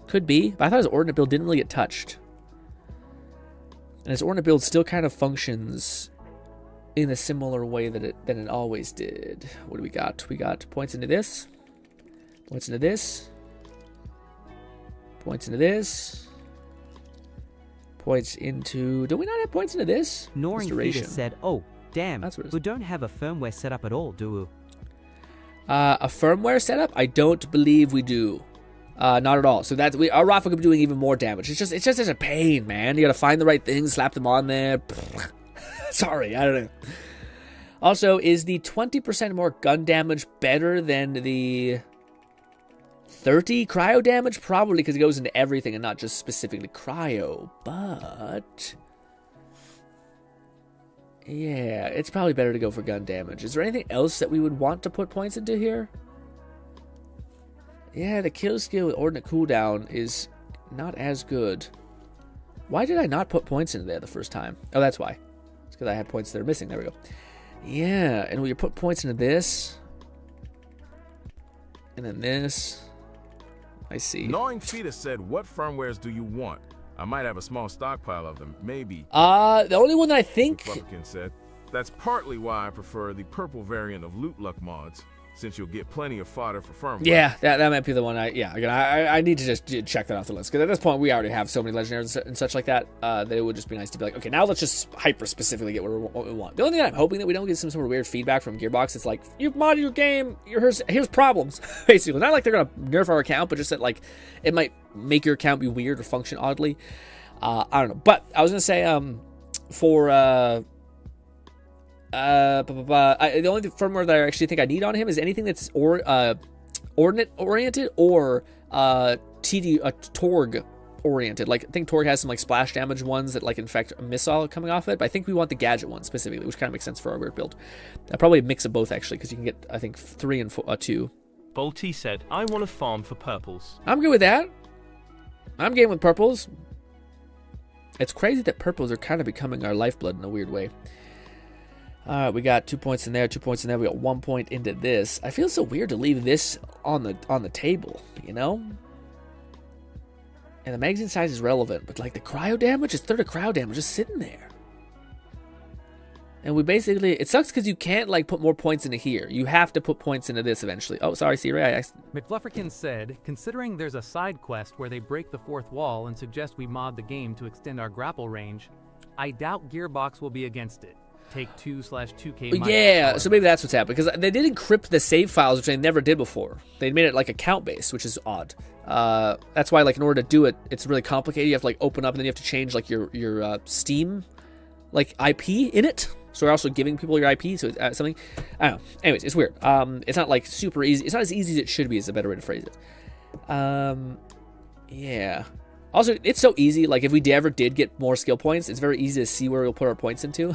Could be, but I thought his ordnate build didn't really get touched. And his ordnate build still kind of functions in a similar way than it always did. What do we got? We got points into this. Points into this. Points into this. Points into... Do we not have points into this? Noring Fetus said, "Oh, damn, that's what it is. We don't have a firmware set up at all, do we?" A firmware setup? I don't believe we do. Not at all. So that's our Rafa could be doing even more damage. It's just such a pain, man. You gotta find the right things, slap them on there. Sorry, I don't know. Also, is the 20% more gun damage better than the 30 cryo damage? Probably, because it goes into everything and not just specifically cryo. But yeah, it's probably better to go for gun damage. Is there anything else that we would want to put points into here? Yeah, the kill skill with ordinate cooldown is not as good. Why did I not put points into there the first time? Oh, that's why. It's because I had points that are missing. There we go. Yeah, and when you put points into this, and then this, I see. Gnawing Fetus said, what firmwares do you want? I might have a small stockpile of them, maybe. The only one that I think... Republican said, that's partly why I prefer the purple variant of Loot Luck mods, since you'll get plenty of fodder for firmware. Yeah, that might be the one. I need to just check that off the list, because at this point we already have so many legendaries and such like that that it would just be nice to be like, okay, now let's just hyper specifically get what we want. The only thing I'm hoping that we don't get some sort of weird feedback from Gearbox. It's like, you've modded your game, here's problems, basically. Not like they're gonna nerf our account, but just that like it might make your account be weird or function oddly. I don't know, but I was gonna say for the only firmware that I actually think I need on him is anything that's ordnate oriented or Torg oriented. Like, I think Torg has some like splash damage ones that like infect a missile coming off it, but I think we want the gadget one specifically, which kind of makes sense for our weird build. Probably a mix of both actually, because you can get I think 3 and 2. Bolty said, I want to farm for purples. I'm good with that. I'm game with purples. It's crazy that purples are kind of becoming our lifeblood in a weird way. We got 2 points in there, 2 points in there. We got 1 point into this. I feel so weird to leave this on the table, you know? And the magazine size is relevant, but like the cryo damage, it's 30 cryo damage just sitting there. And we basically, it sucks because you can't like put more points into here. You have to put points into this eventually. Oh, sorry, Siri. McFlufferkin said, considering there's a side quest where they break the fourth wall and suggest we mod the game to extend our grapple range, I doubt Gearbox will be against it. Take 2/2K. Yeah, so maybe that's what's happening, because they did encrypt the save files, which they never did before. They made it like account based, which is odd. That's why, like, in order to do it, it's really complicated. You have to like open up, and then you have to change like your Steam like IP in it. So we're also giving people your IP, so it's something. I don't know. Anyways, it's weird. It's not like super easy. It's not as easy as it should be. Is a better way to phrase it. Yeah. Also, it's so easy. Like, if we ever did get more skill points, it's very easy to see where we'll put our points into.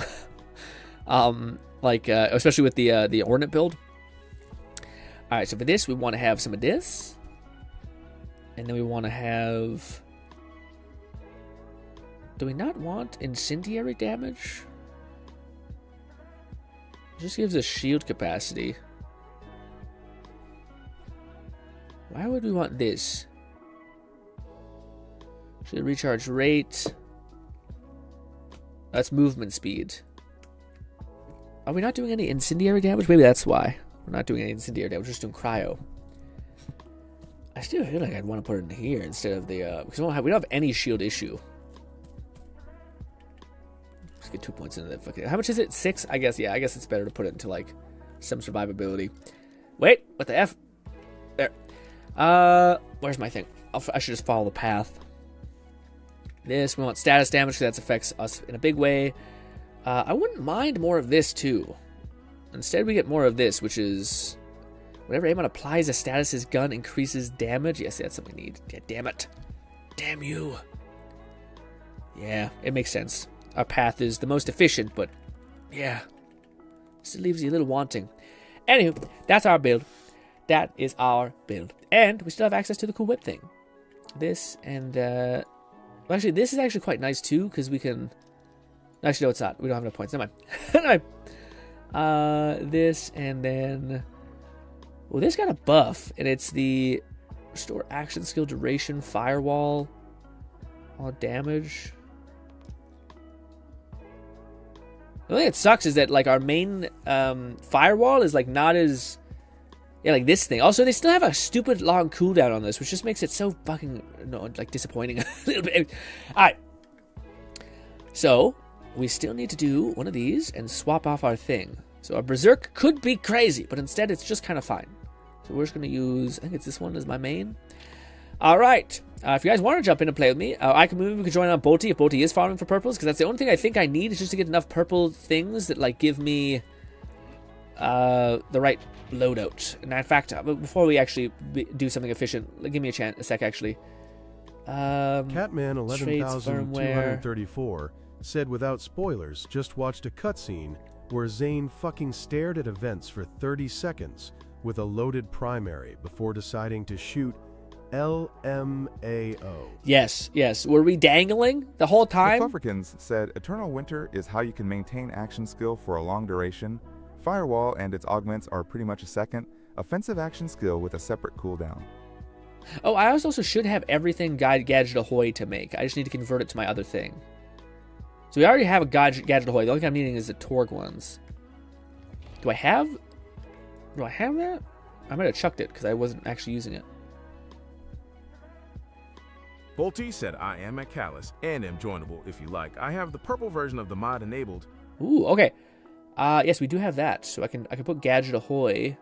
Especially with the ordnate build. All right, so for this, we want to have some of this, and then we want to have. Do we not want incendiary damage? It just gives us shield capacity. Why would we want this? Should recharge rate. That's movement speed. Are we not doing any incendiary damage? Maybe that's why. We're not doing any incendiary damage. We're just doing cryo. I still feel like I'd want to put it in here instead of the... because we don't have any shield issue. Let's get 2 points into that fucking... How much is it? 6? I guess, yeah. I guess it's better to put it into, like, some survivability. Wait! What the F? There. Where's my thing? I should just follow the path. This, we want status damage because that affects us in a big way. I wouldn't mind more of this, too. Instead, we get more of this, which is... Whenever Amon applies a status, his gun increases damage. Yes, that's what we need. Yeah, damn it. Damn you. Yeah, it makes sense. Our path is the most efficient, but... Yeah. Still leaves you a little wanting. Anywho, that's our build. That is our build. And we still have access to the cool whip thing. This and... Well, actually, this is actually quite nice, too, because we can... Actually, no, it's not. We don't have enough points. Never mind. This, and then... Well, this got a buff, and it's the restore action skill duration, firewall, all damage. The only thing that sucks is that, like, our main firewall is, like, not as... Yeah, like this thing. Also, they still have a stupid long cooldown on this, which just makes it so fucking, disappointing a little bit. Alright. So... We still need to do one of these and swap off our thing. So our Berserk could be crazy, but instead it's just kind of fine. So we're just going to use, I think it's this one as my main. All right. If you guys want to jump in and play with me, we could join on Bolty if Bolty is farming for purples, because that's the only thing I think I need is just to get enough purple things that like give me the right loadout. And in fact, before we actually do something efficient, give me a sec actually. Catman 11,234 said without spoilers, just watched a cutscene where Zane fucking stared at events for 30 seconds with a loaded primary before deciding to shoot LMAO. Yes. Were we dangling the whole time? The Flufferkins said Eternal Winter is how you can maintain action skill for a long duration. Firewall and its augments are pretty much a second. Offensive action skill with a separate cooldown. Oh, I also should have everything Gadget Ahoy to make. I just need to convert it to my other thing. So we already have a Gadget Ahoy. The only thing I'm needing is the Torg ones. Do I have that? I might have chucked it because I wasn't actually using it. Bolty said I am at Callus and am joinable if you like. I have the purple version of the mod enabled. Ooh, okay. Yes, we do have that. So I can put Gadget Ahoy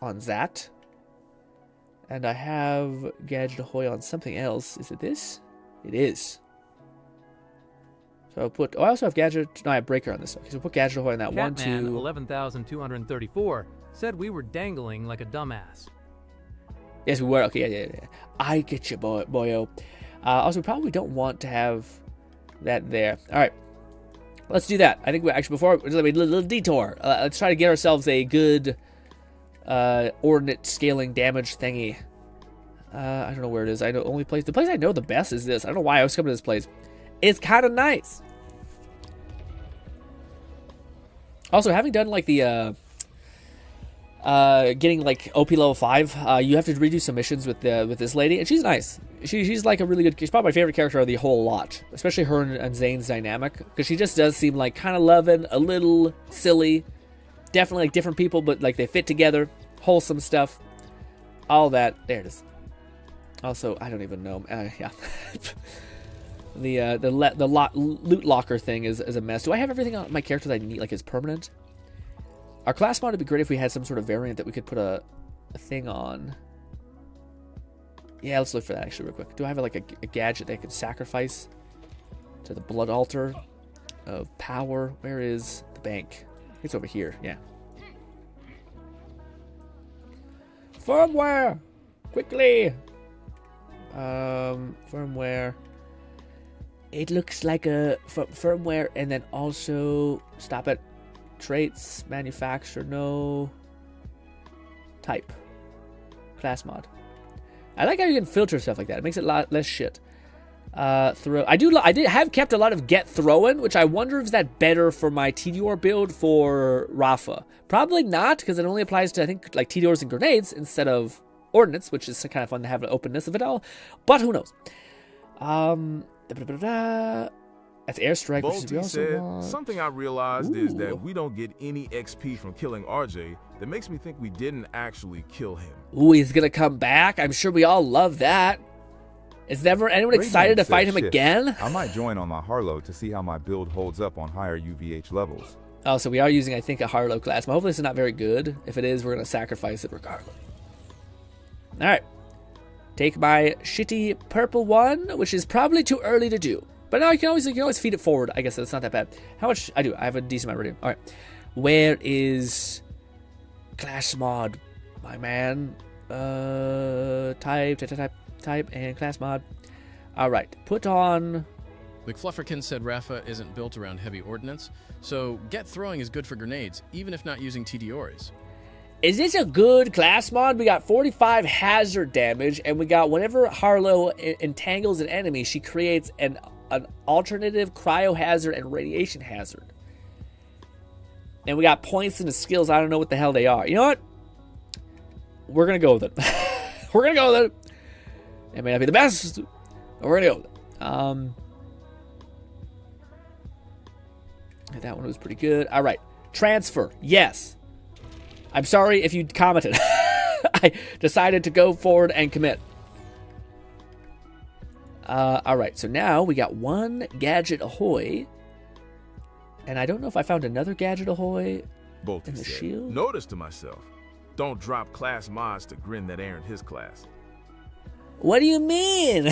on that. And I have Gadget Ahoy on something else. Is it this? It is. So I'll put... Oh, I also have Gadget... No, I have Breaker on this. Okay, so I'll put Gadget Ahoy on that. Catman 1, 2... 11,234 said we were dangling like a dumbass. Yes, we were. Okay, yeah. I get you, boyo. Also, we probably don't want to have that there. All right. Let's do that. I think we actually, before... A little detour. Let's try to get ourselves a good... ordinate scaling damage thingy. I don't know where it is. I know the place I know the best is this. I don't know why I was coming to this place. It's kind of nice. Also, having done like the getting like OP level 5, you have to redo some missions with this lady, and she's nice. She's like a really good. She's probably my favorite character of the whole lot, especially her and Zane's dynamic, because she just does seem like kind of loving, a little silly. Definitely like different people, but like they fit together. Wholesome stuff. All that. There it is. Also, I don't even know. Yeah. the loot locker thing is a mess. Do I have everything on my character that I need, like, is permanent? Our class mod would be great if we had some sort of variant that we could put a thing on. Yeah, let's look for that actually real quick. Do I have like a gadget that I could sacrifice to the blood altar of power? Where is the bank? It's over here, yeah. Firmware! Quickly! Firmware. It looks like a firmware, and then also... Stop it. Traits, manufacturer, no. Type. Class mod. I like how you can filter stuff like that. It makes it a lot less shit. Throw. I have kept a lot of get throwing, which I wonder if that better for my TDR build for Rafa. Probably not, because it only applies to, I think, like TDRs and grenades instead of ordnance, which is kind of fun to have the openness of it all. But who knows? That's airstrike. Bolty said, something I realized is that we don't get any XP from killing RJ. That makes me think we didn't actually kill him. Ooh, he's gonna come back. I'm sure we all love that. Is never anyone excited to fight him again? I might join on my Harlow to see how my build holds up on higher UVH levels. Oh, so we are using, I think, a Harlow class. But hopefully it's not very good. If it is, we're going to sacrifice it regardless. All right. Take my shitty purple one, which is probably too early to do. But now you can always feed it forward. I guess that's not that bad. How much? I do. I have a decent amount ready. All right. Where is class mod, my man? Type, and class mod. All right. Put on... McFlufferkin said Rafa isn't built around heavy ordnance, so get throwing is good for grenades, even if not using TDRs. Is this a good class mod? We got 45 hazard damage, and we got whenever Harlow entangles an enemy, she creates an alternative cryo hazard and radiation hazard. And we got points in the skills. I don't know what the hell they are. You know what? We're going to go with it. We're going to go with it. It may not be the best, but we're going to go with it. That one was pretty good. All right. Transfer. Yes. I'm sorry if you commented. I decided to go forward and commit. All right. So now we got one Gadget Ahoy. And I don't know if I found another Gadget Ahoy Bolty in the said, shield. Notice to myself, don't drop class mods to GRINN that aren't his class. What do you mean?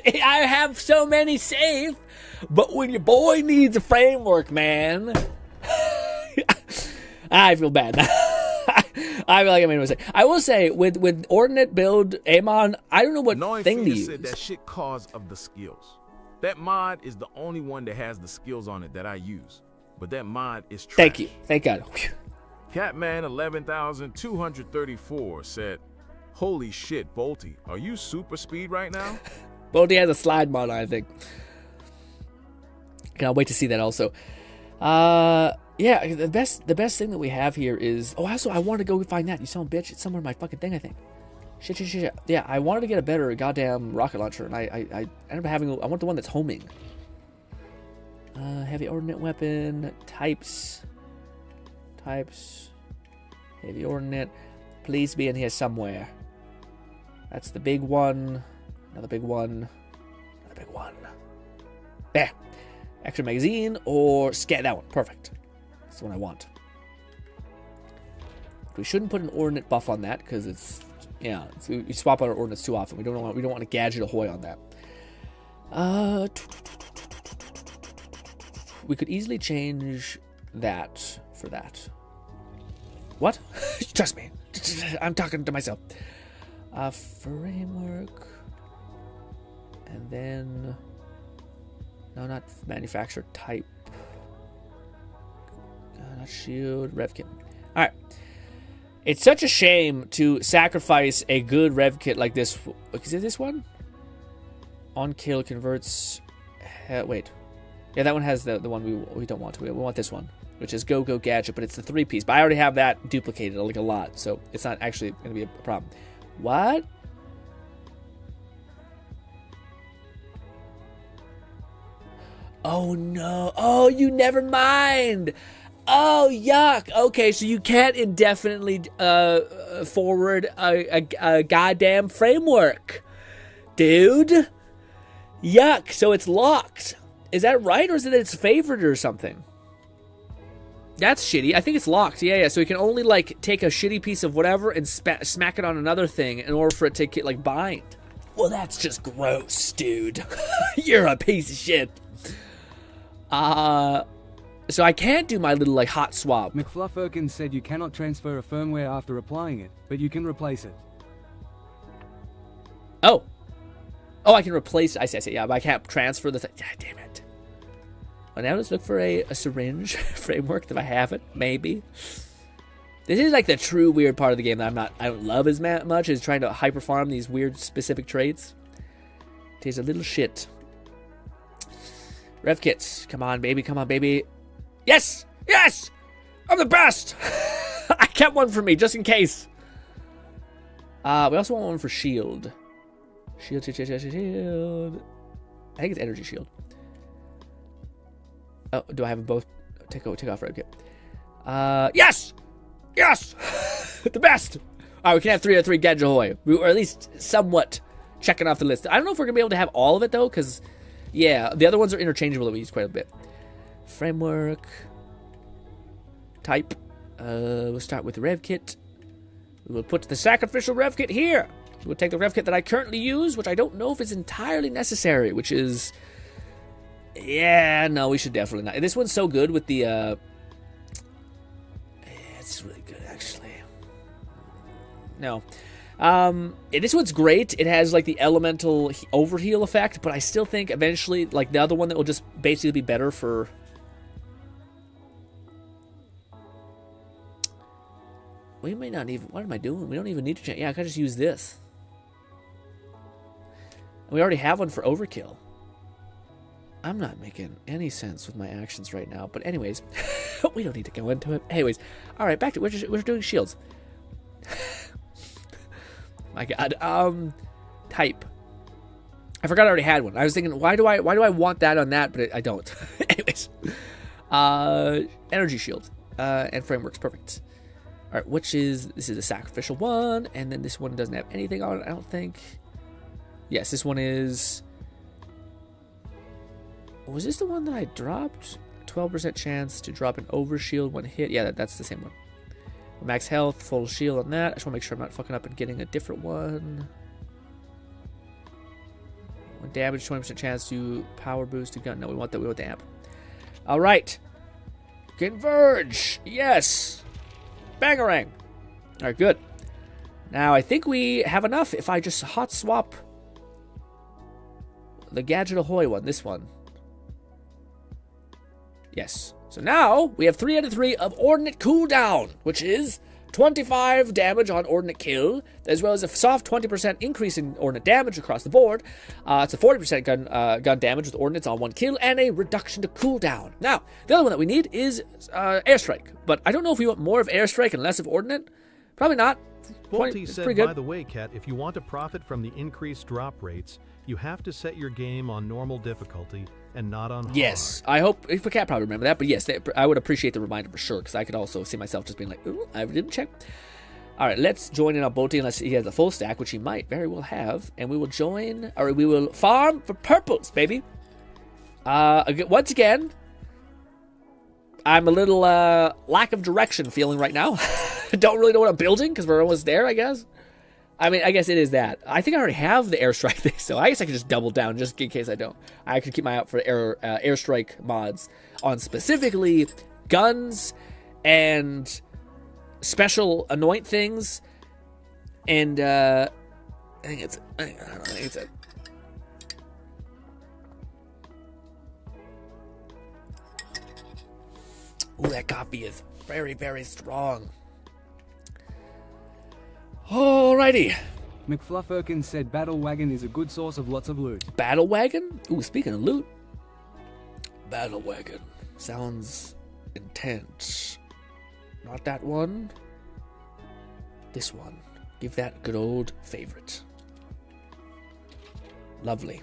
I have so many safe, but when your boy needs a framework, man, I feel bad. I feel like I made a mistake. I will say, with Ordinate build Amon, I don't know what thing to use. Said that shit cause of the skills. That mod is the only one that has the skills on it that I use. But that mod is trash. Thank you. Thank God. Catman 11,234 said, "Holy shit, Bolty, are you super speed right now?" Bolty has a slide mod, I think. Can't wait to see that also. Yeah, the best thing that we have here is... Oh, also, I wanted to go find that. You son of a bitch. It's somewhere in my fucking thing, I think. Shit. Yeah, I wanted to get a better goddamn rocket launcher, and I ended up having... I want the one that's homing. Heavy ordnate weapon. Types. Heavy ordnate. Please be in here somewhere. That's the big one. Another big one. Another big one. There. Extra magazine or scan that one. Perfect. That's the one I want. We shouldn't put an ordnate buff on that because it's we swap out our ordnates too often. We don't want a gadget ahoy on that. We could easily change that for that. What? Trust me. I'm talking to myself. Framework. And then... No, not manufacturer type. Not shield. Rev kit. Alright. It's such a shame to sacrifice a good rev kit like this. Is it this one? On kill converts... wait. Yeah, that one has the one we don't want. We want this one, which is Go Gadget, but it's the 3-piece. But I already have that duplicated like a lot, so it's not actually going to be a problem. What? Oh no! Oh, you never mind. Oh yuck! Okay, so you can't indefinitely forward a goddamn framework, dude. Yuck! So it's locked. Is that right, or is it that it's favored or something? That's shitty. I think it's locked. Yeah. So you can only like take a shitty piece of whatever and smack it on another thing in order for it to like bind. Well, that's just gross, dude. You're a piece of shit. So I can't do my little like hot swap. McFluffirkin said you cannot transfer a firmware after applying it, but you can replace it. Oh, I can replace it. I see. Yeah, but I can't transfer the thing. God damn it. Well, now let's look for a syringe framework if I have it. Maybe. This is like the true weird part of the game that I don't love as much, is trying to hyper farm these weird specific traits. Tastes a little shit. Rev kits. Come on, baby. Come on, baby. Yes! Yes! I'm the best! I kept one for me, just in case. We also want one for shield. Shield. I think it's energy shield. Oh, do I have them both? Take off rev kit. Yes! Yes! The best! Alright, we can have 3 out of 3 Gadget Ahoy. We were at least somewhat checking off the list. I don't know if we're going to be able to have all of it, though, because... Yeah, the other ones are interchangeable that we use quite a bit. Framework. Type. We'll start with the rev kit. We will put the sacrificial rev kit here. We'll take the rev kit that I currently use, which I don't know if is entirely necessary, which is... Yeah, no, we should definitely not. This one's so good with the... It's really good, actually. No. This one's great. It has like the elemental overheal effect, but I still think eventually, like the other one, that will just basically be better for. We may not even. What am I doing? We don't even need to change. Yeah, I can just use this. We already have one for overkill. I'm not making any sense with my actions right now, but anyways, we don't need to go into it. Anyways, all right, back to we're doing shields. My God. Type. I forgot I already had one. I was thinking, why do I want that on that, but I don't. Anyways. Energy shield. And frameworks. Perfect. All right, this is the sacrificial one, and then this one doesn't have anything on it, I don't think. Yes, this one is... Was this the one that I dropped? 12% chance to drop an overshield when hit. Yeah, that's the same one. Max health, full shield on that. I just want to make sure I'm not fucking up and getting a different one. damage, 20% chance to power boost to gun. No, we want that. We want the amp. All right. Converge. Yes. Bangarang. All right, good. Now, I think we have enough if I just hot swap the Gadget Ahoy one, this one. Yes. So now we have 3 out of 3 of Ordnate Cooldown, which is 25 damage on Ordnate Kill, as well as a soft 20% increase in Ordnate damage across the board. It's a 40% gun damage with Ordnates on 1 kill, and a reduction to cooldown. Now, the other one that we need is Airstrike, but I don't know if we want more of Airstrike and less of Ordnate. Probably not. Bolty said, by the way, Kat, if you want to profit from the increased drop rates, you have to set your game on normal difficulty and not on hard. Yes, I hope, if we can't probably remember that, but yes, I would appreciate the reminder for sure, because I could also see myself just being like, ooh, I didn't check. All right, let's join in on Bolty unless he has a full stack, which he might very well have, and we will join, or we will farm for purples, baby. Once again, I'm a little lack of direction feeling right now. Don't really know what I'm building, because we're almost there, I guess. I mean, I guess it is that. I think I already have the airstrike thing, so I guess I could just double down just in case I don't. I could keep my eye out for airstrike mods on specifically guns and special anoint things. And I think it's it. Ooh, that coffee is very, very strong. Alrighty. McFlufferkin said Battle Wagon is a good source of lots of loot. Battle Wagon? Ooh, speaking of loot. Battle Wagon. Sounds intense. Not that one. This one. Give that a good old favorite. Lovely.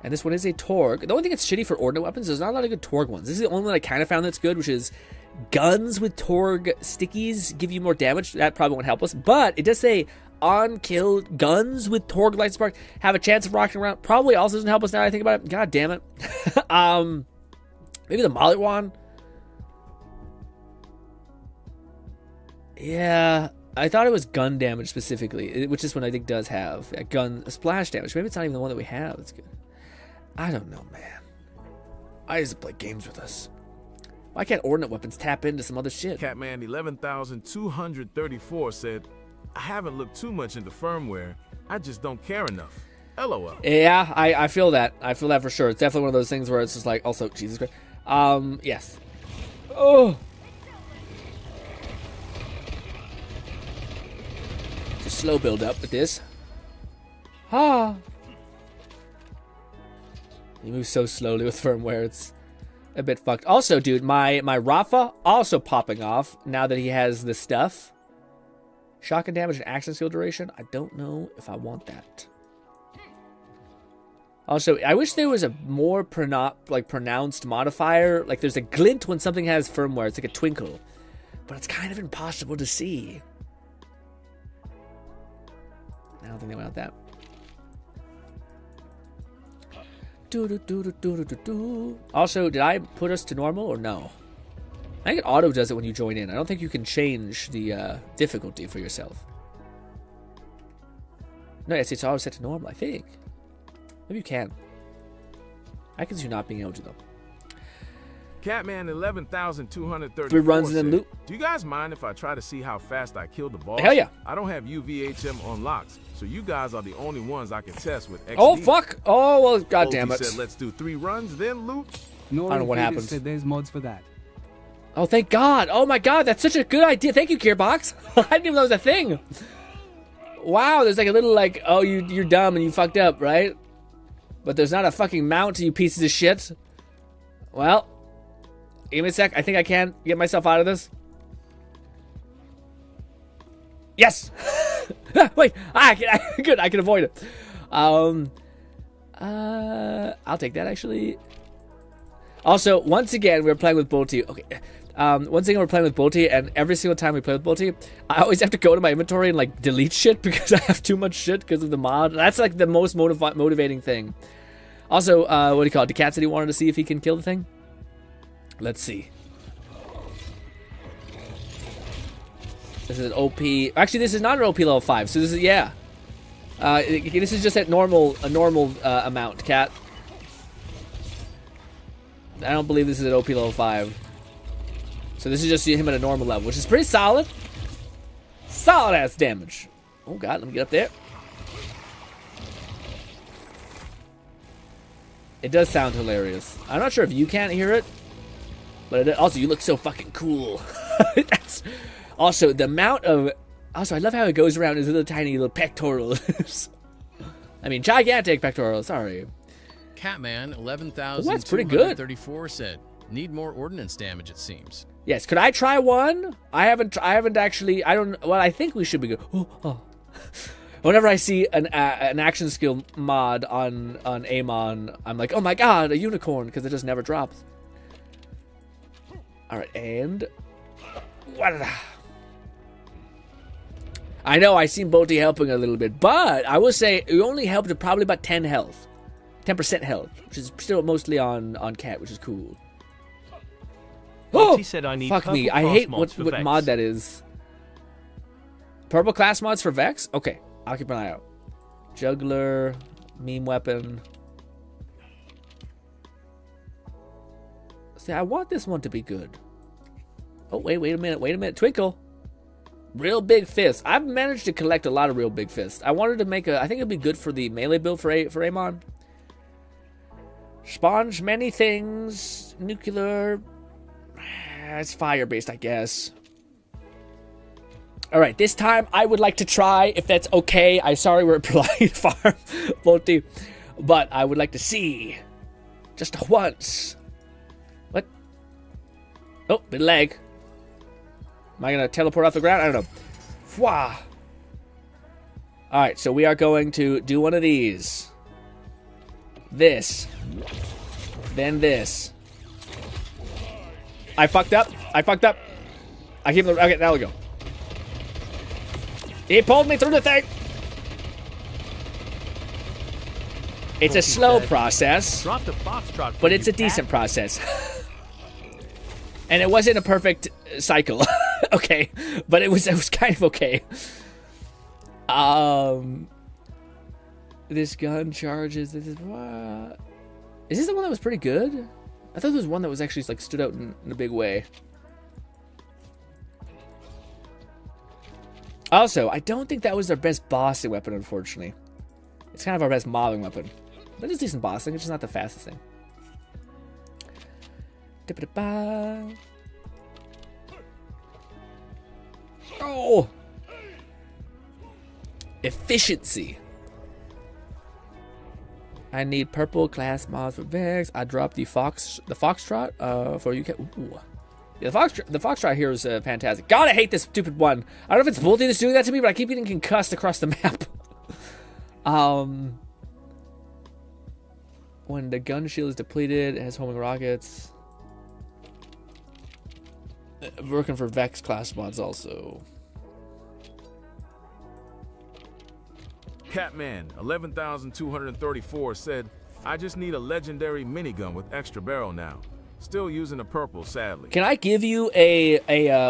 And this one is a Torg. The only thing that's shitty for Ordnate weapons, there's not a lot of good Torg ones. This is the only one I kind of found that's good, which is guns with Torg stickies give you more damage. That probably won't help us. But it does say on-kill guns with Torg light spark have a chance of rocking around. Probably also doesn't help us now that I think about it. God damn it. Maybe the Mollywan. Yeah, I thought it was gun damage specifically, which this one I think does have a gun splash damage. Maybe it's not even the one that we have. That's good. I don't know, man. I just play games with us. Why can't Ordnate weapons tap into some other shit? Catman 11,234 said, I haven't looked too much into firmware. I just don't care enough. LOL. Yeah, I feel that. I feel that for sure. It's definitely one of those things where it's just like, also, Jesus Christ. Yes. Oh. Just slow build up with this. Ha. He moves so slowly with firmware, it's a bit fucked. Also, dude, my Rafa also popping off now that he has this stuff. Shotgun damage and action skill duration. I don't know if I want that. Also, I wish there was a more pronounced modifier. Like there's a glint when something has firmware. It's like a twinkle. But it's kind of impossible to see. I don't think they want that. Also, did I put us to normal or no? I think it auto does it when you join in. I don't think you can change the difficulty for yourself. No, yes, it's auto set to normal, I think. Maybe you can. I can see you not being able to, though. Catman 11,234 3 runs and then loot. Do you guys mind if I try to see how fast I kill the boss? Hell yeah. I don't have UVHM unlocked, so you guys are the only ones I can test with XD. Oh, fuck. Oh, well, goddamn it. Said, let's do 3 runs, then loot. I don't know what happens. Said there's mods for that. Oh, thank God. Oh, my God. That's such a good idea. Thank you, Gearbox. I didn't even know that was a thing. Wow, there's like a little like, oh, you're dumb and you fucked up, right? But there's not a fucking mount to you pieces of shit. Well, give me a sec. I think I can get myself out of this. Yes! Wait, good. I can avoid it. I'll take that, actually. Also, once again, we're playing with Bolty. Okay. Once again, we're playing with Bolty, and every single time we play with Bolty, I always have to go to my inventory and, like, delete shit because I have too much shit because of the mod. That's, like, the most motivating thing. Also, what do you call it? The cat said he wanted to see if he can kill the thing. Let's see. This is an OP. Actually, this is not an OP level 5, so this is, yeah. This is just at a normal amount, Cat. I don't believe this is at OP level 5. So this is just him at a normal level, which is pretty solid. Solid ass damage. Oh god, let me get up there. It does sound hilarious. I'm not sure if you can't hear it, but also you look so fucking cool. That's also the amount of. Also, I love how it goes around his little tiny little pectorals. I mean, gigantic pectorals. Sorry. Catman Well, that's pretty good. 11,234 said, "Need more ordnance damage, it seems." Yes. Could I try one? I haven't actually. I don't. Well, I think we should be good. Oh. Whenever I see an action skill mod on Amon, I'm like, oh my god, a unicorn, because it just never drops. All right, and I know I seen Bolty helping a little bit, but I will say it only helped probably about 10 health, 10% health, which is still mostly on Cat, which is cool. Bolty said I need fuck me! I hate what mod that is. Purple class mods for Vex? Okay. I'll keep an eye out. Juggler, meme weapon. See, I want this one to be good. Oh, wait a minute. Twinkle. Real big fist. I've managed to collect a lot of real big fists. I wanted to make I think it'd be good for the melee build for Amon. Sponge many things. Nuclear. It's fire-based, I guess. All right, this time I would like to try, if that's okay. I'm sorry we're polite farm, Volty, but I would like to see just once. What? Oh, bit of lag. Am I gonna teleport off the ground? I don't know. Fwah. All right, so we are going to do one of these. This. Then this. I fucked up. I keep. Okay, now we go. He pulled me through the thing. It's a slow process, but it's a decent process. And it wasn't a perfect cycle. Okay, but it was kind of okay. This gun charges. This is what? Is this the one that was pretty good? I thought there was one that was actually like stood out in a big way. Also, I don't think that was our best bossing weapon, unfortunately. It's kind of our best mobbing weapon. But it's decent bossing, it's just not the fastest thing. Oh! Efficiency. I need purple class mods for Vex. I dropped the Foxtrot for you. Ooh. Yeah, the Foxtrot here is fantastic. God, I hate this stupid one. I don't know if it's Bolty that's doing that to me, but I keep getting concussed across the map. When the gun shield is depleted, it has homing rockets. Working for Vex class mods also. Catman 11,234 said, "I just need a legendary minigun with extra barrel now. Still using the purple, sadly." Can I give you a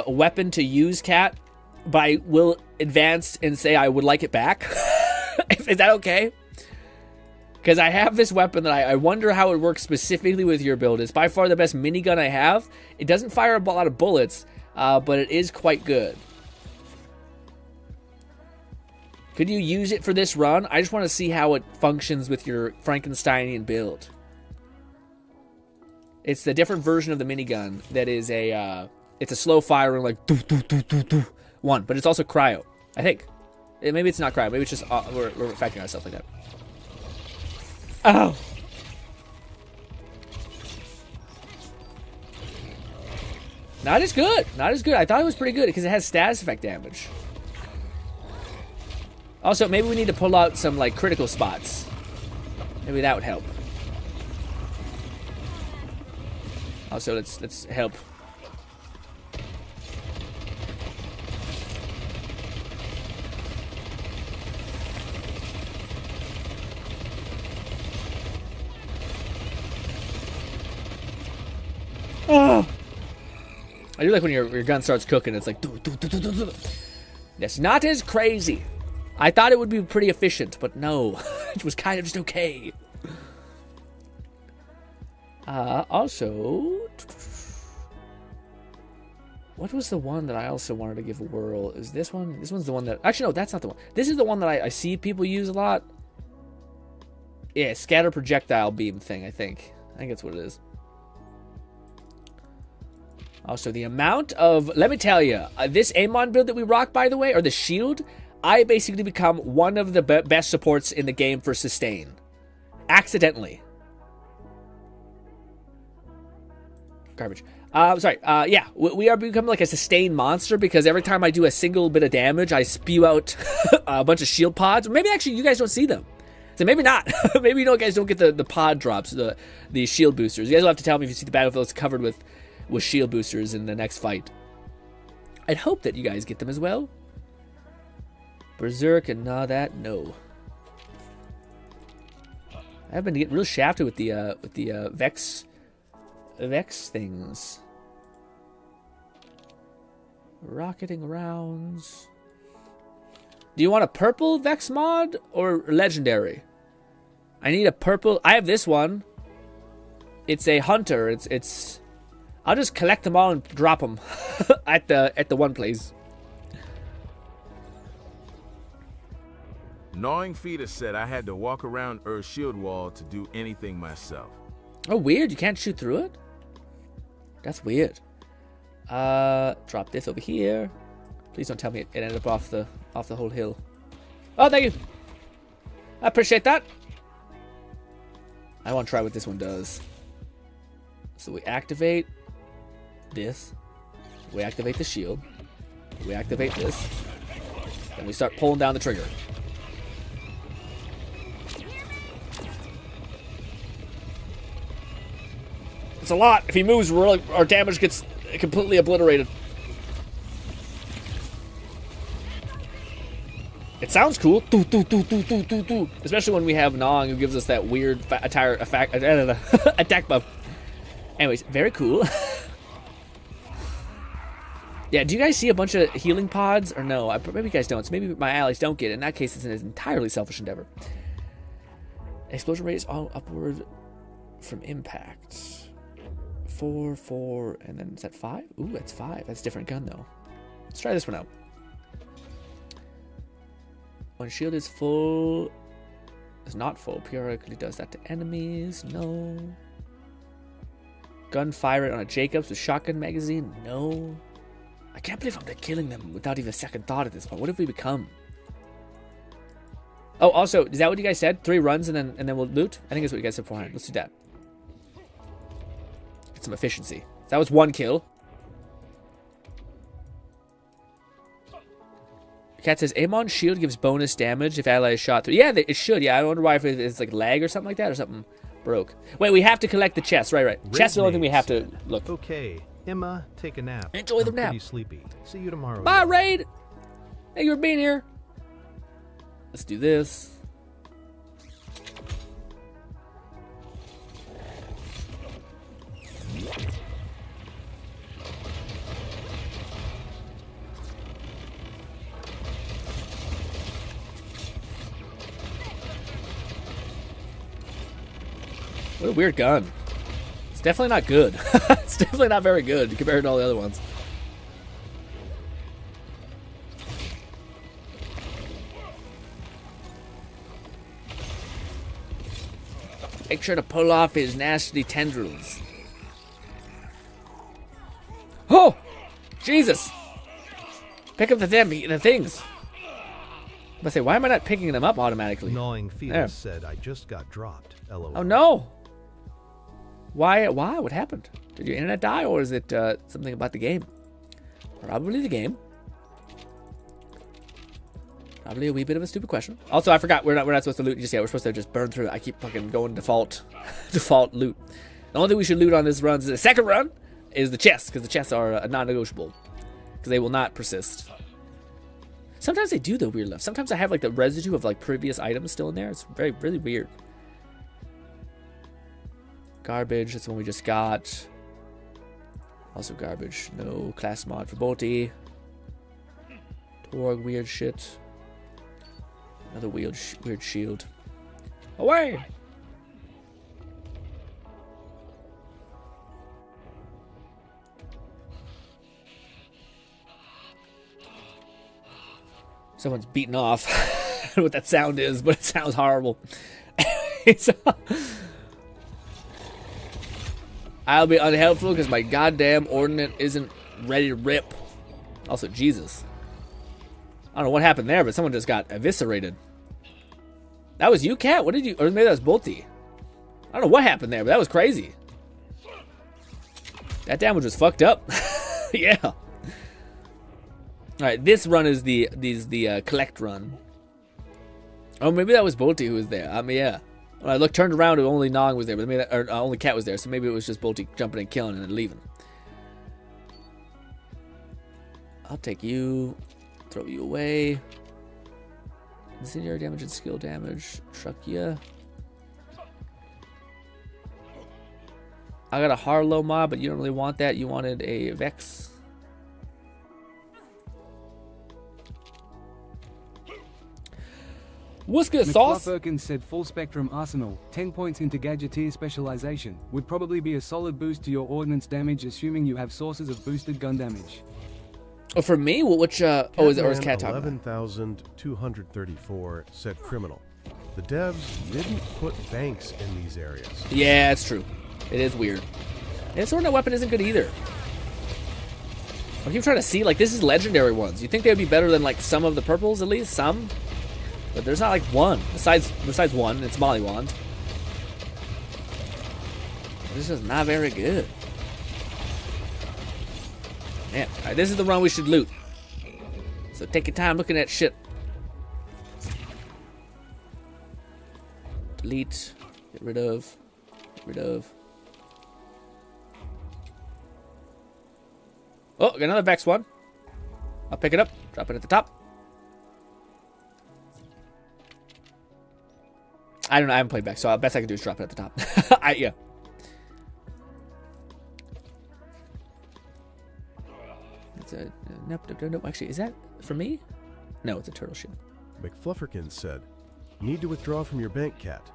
weapon to use, Cat? But I will advance and say I would like it back. Is that okay? Because I have this weapon that I wonder how it works specifically with your build. It's by far the best minigun I have. It doesn't fire a lot of bullets, but it is quite good. Could you use it for this run? I just want to see how it functions with your Frankensteinian build. It's the different version of the minigun that is it's a slow firing like one, but it's also cryo. I think maybe it's not cryo. Maybe it's just we're affecting ourselves like that. Oh. Not as good. I thought it was pretty good because it has status effect damage. Also, maybe we need to pull out some like critical spots. Maybe that would help. Also, let's help. Oh. I do like when your gun starts cooking. It's like, that's not as crazy. I thought it would be pretty efficient, but no. It was kind of just okay. Also... What was the one that I also wanted to give a whirl? Is this one? This one's the one that... Actually, no, that's not the one. This is the one that I see people use a lot. Yeah, scatter projectile beam thing, I think. I think that's what it is. Also, the amount of... Let me tell you, this Amon build that we rock, by the way, or the shield, I basically become one of the best supports in the game for sustain. Accidentally. Garbage. Sorry. Yeah, we are becoming like a sustained monster because every time I do a single bit of damage, I spew out a bunch of shield pods. Or maybe actually you guys don't see them. So maybe not. Maybe you guys don't get the pod drops, the shield boosters. You guys will have to tell me if you see the battlefields covered with shield boosters in the next fight. I'd hope that you guys get them as well. Berserk and no. I've been getting real shafted with the Vex things. Rocketing rounds. Do you want a purple Vex mod or legendary? I need a purple. I have this one. It's a hunter. It's. I'll just collect them all and drop them at the one place. Gnawing Fetus said I had to walk around Earth's shield wall to do anything myself. Oh, weird. You can't shoot through it? That's weird. Drop this over here. Please don't tell me it ended up off the whole hill. Oh, thank you. I appreciate that. I want to try what this one does. So we activate this. We activate the shield. We activate this. Then we start pulling down the trigger. It's a lot. If he moves, our damage gets completely obliterated. It sounds cool. Especially when we have Nong, who gives us that weird attack buff. Anyways, very cool. Yeah, do you guys see a bunch of healing pods? Or no? Maybe you guys don't. So maybe my allies don't get it. In that case, it's an entirely selfish endeavor. Explosion rate is all upward from impact. 4, and then is that 5? Ooh, that's 5. That's a different gun, though. Let's try this one out. When shield is full... It's not full. Periodically does that to enemies. No. Gun fire it on a Jacobs with shotgun magazine. No. I can't believe I'm killing them without even a second thought at this point. What have we become? Oh, also, is that what you guys said? 3 runs and then we'll loot? I think that's what you guys said beforehand. Let's do that. Get some efficiency. That was 1 kill. Cat says, Amon's shield gives bonus damage if ally is shot through. Yeah, it should. Yeah, I wonder why, if it's like lag or something like that, or something broke. Wait, we have to collect the chest. Right. Chest is the only thing we have to look. Okay, Emma, take a nap. Enjoy the nap. I'm pretty sleepy. See you tomorrow. Bye, Raid. Thank you for being here. Let's do this. What a weird gun. It's definitely not good. It's definitely not very good compared to all the other ones. Make sure to pull off his nasty tendrils. Oh! Jesus! Pick up the things. I say, why am I not picking them up automatically? Gnawing Fetus said, I just got dropped. LOL. Oh no! Why? What happened? Did your internet die, or is it something about the game? Probably the game. Probably a wee bit of a stupid question. Also, I forgot we're not supposed to loot just yet. We're supposed to just burn through it. I keep fucking going default loot. The only thing we should loot on this run, the second run, is the chests, because the chests are non-negotiable, because they will not persist. Sometimes they do though, weird stuff. Sometimes I have like the residue of like previous items still in there. It's really weird. Garbage, that's the one we just got. Also garbage. No class mod for Bolty. Torg, weird shit. Another weird shield. Away! Someone's beating off. I don't know what that sound is, but it sounds horrible. I'll be unhelpful because my goddamn ordnance isn't ready to rip. Also, Jesus. I don't know what happened there, but someone just got eviscerated. That was you, Cat? What did you... Or maybe that was Bolty. I don't know what happened there, but that was crazy. That damage was fucked up. Yeah. Alright, this run is the collect run. Oh, maybe that was Bolty who was there. Yeah. When I turned around, only Nog was there, but maybe only Cat was there, so maybe it was just Bolty jumping and killing and then leaving. I'll take you, throw you away. Incendiary damage and skill damage. Truck ya. I got a Harlow mob, but you don't really want that. You wanted a Vex. What's good, Sauce? Perkins said full spectrum arsenal, 10 points into gadgeteer specialization, would probably be a solid boost to your ordnance damage, assuming you have sources of boosted gun damage. Oh, for me? Which, is Cat talking 11,234 said criminal. The devs didn't put banks in these areas. Yeah, it's true. It is weird. And Sword weapon isn't good either. I keep trying to see, like, this is legendary ones. You think they would be better than, like, some of the purples, at least? Some? But there's not, like, one. Besides one, it's Mollywand. This is not very good. Man, alright, this is the run we should loot. So take your time looking at shit. Delete. Get rid of. Get rid of. Oh, got another Vex one. I'll pick it up. Drop it at the top. I don't know. I haven't played Vex, so the best I can do is drop it at the top. Yeah. It's a nope. Actually, is that for me? No, it's a turtle shield. McFlufferkin said, "Need to withdraw from your bank, Cat.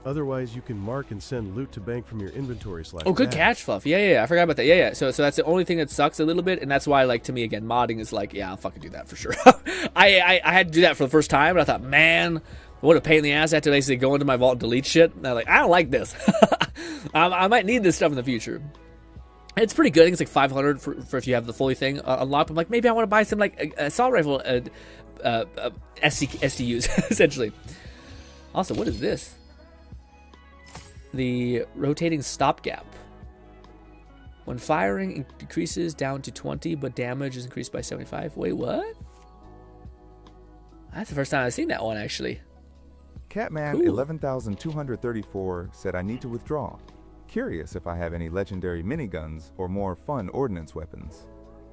Otherwise, you can mark and send loot to bank from your inventory / Oh, good catch, Fluff. Yeah. I forgot about that. Yeah. So that's the only thing that sucks a little bit, and that's why, like, to me again, modding is like, yeah, I'll fucking do that for sure. I had to do that for the first time, but I thought, man, what a pain in the ass. I have to basically go into my vault and delete shit. And I'm like, I don't like this. I might need this stuff in the future. It's pretty good. I think it's like 500 for if you have the fully thing unlocked. I'm like, maybe I want to buy some like assault rifle SCUs essentially. Also, what is this? The rotating stopgap. When firing, it decreases down to 20, but damage is increased by 75. Wait, what? That's the first time I've seen that one, actually. Catman 11,234 said I need to withdraw. Curious if I have any legendary miniguns or more fun ordnance weapons.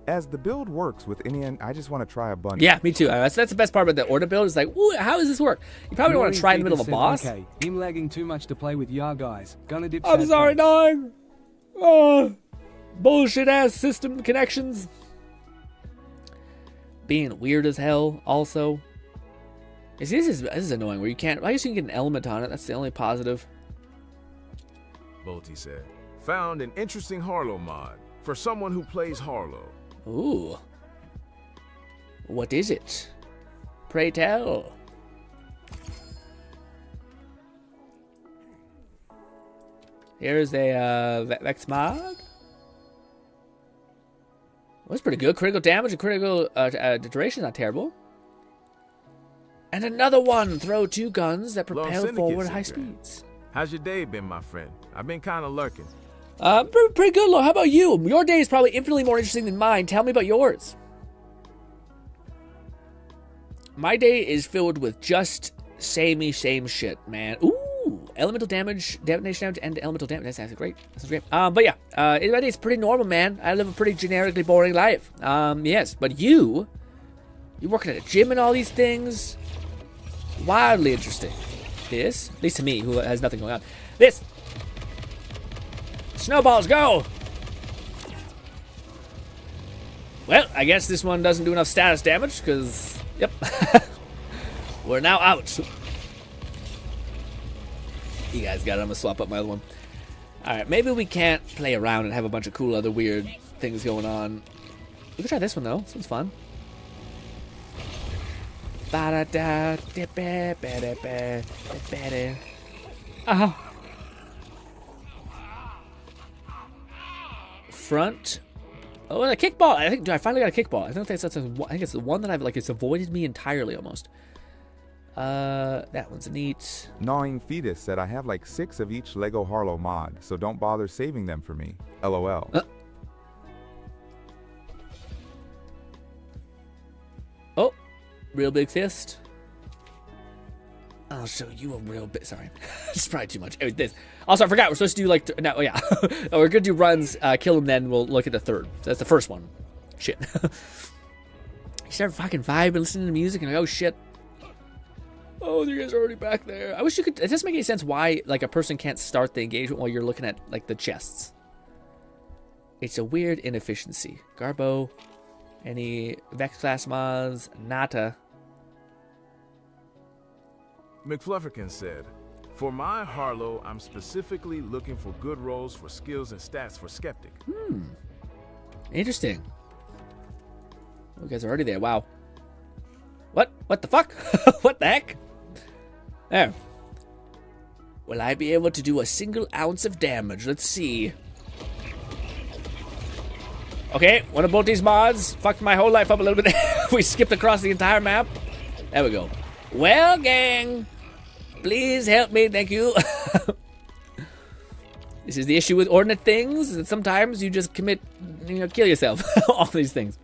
As the build works with Indian, I just want to try a bunch. Yeah, me too. That's the best part about the order build. Is like, ooh, how does this work? You probably don't want to try in the middle of a boss. Okay, him lagging too much to play with ya guys. Gonna dip. I'm sorry, dog. Oh, bullshit ass system connections. Being weird as hell. Also, this is annoying. Where you can't. I guess you can get an element on it. That's the only positive. Bolty said, found an interesting Harlow mod for someone who plays Harlow. Ooh. What is it? Pray tell. Here's a Vex mod. That's pretty good. Critical damage and critical duration, not terrible. And another one. Throw 2 guns that propel forward at high speeds. How's your day been, my friend? I've been kind of lurking. Pretty good, Lo. How about you? Your day is probably infinitely more interesting than mine. Tell me about yours. My day is filled with just same shit, man. Ooh, elemental damage, detonation damage, and elemental damage. That's actually great. That's great. But yeah, my day is pretty normal, man. I live a pretty generically boring life. Yes, but you're working at a gym and all these things. Wildly interesting. This, at least to me, who has nothing going on. This. Snowballs, go! Well, I guess this one doesn't do enough status damage, because, yep. We're now out. You guys got it. I'm gonna swap up my other one. Alright, maybe we can't play around and have a bunch of cool other weird things going on. We can try this one though. This one's fun. Oh. Front. Oh, and a kickball. I think I finally got a kickball. I think that's I think it's the one that I've like it's avoided me entirely almost. That one's neat. Gnawing Fetus said I have like 6 of each Lego Harlow mod, so don't bother saving them for me. LOL. Oh, real big fist. I'll show you a real bit. Sorry, it's probably too much. This. Also, I forgot we're supposed to do like no, yeah, we're gonna do runs. Kill them, then we'll look at the third. So that's the first one. Shit. You start fucking vibing, listening to music, and like, oh shit. Oh, you guys are already back there. I wish you could. It doesn't make any sense why like a person can't start the engagement while you're looking at like the chests. It's a weird inefficiency. Garbo, any Vex class mods, Nata. McFlufferkin said, for my Harlow, I'm specifically looking for good rolls for skills and stats for Skeptic. Interesting. You guys are already there. Wow. What? What the fuck? What the heck? There. Will I be able to do a single ounce of damage? Let's see. Okay, one of both these mods fucked my whole life up a little bit. We skipped across the entire map. There we go. Well, gang, please help me, thank you. This is the issue with ordinate things, is that sometimes you just kill yourself. All these things.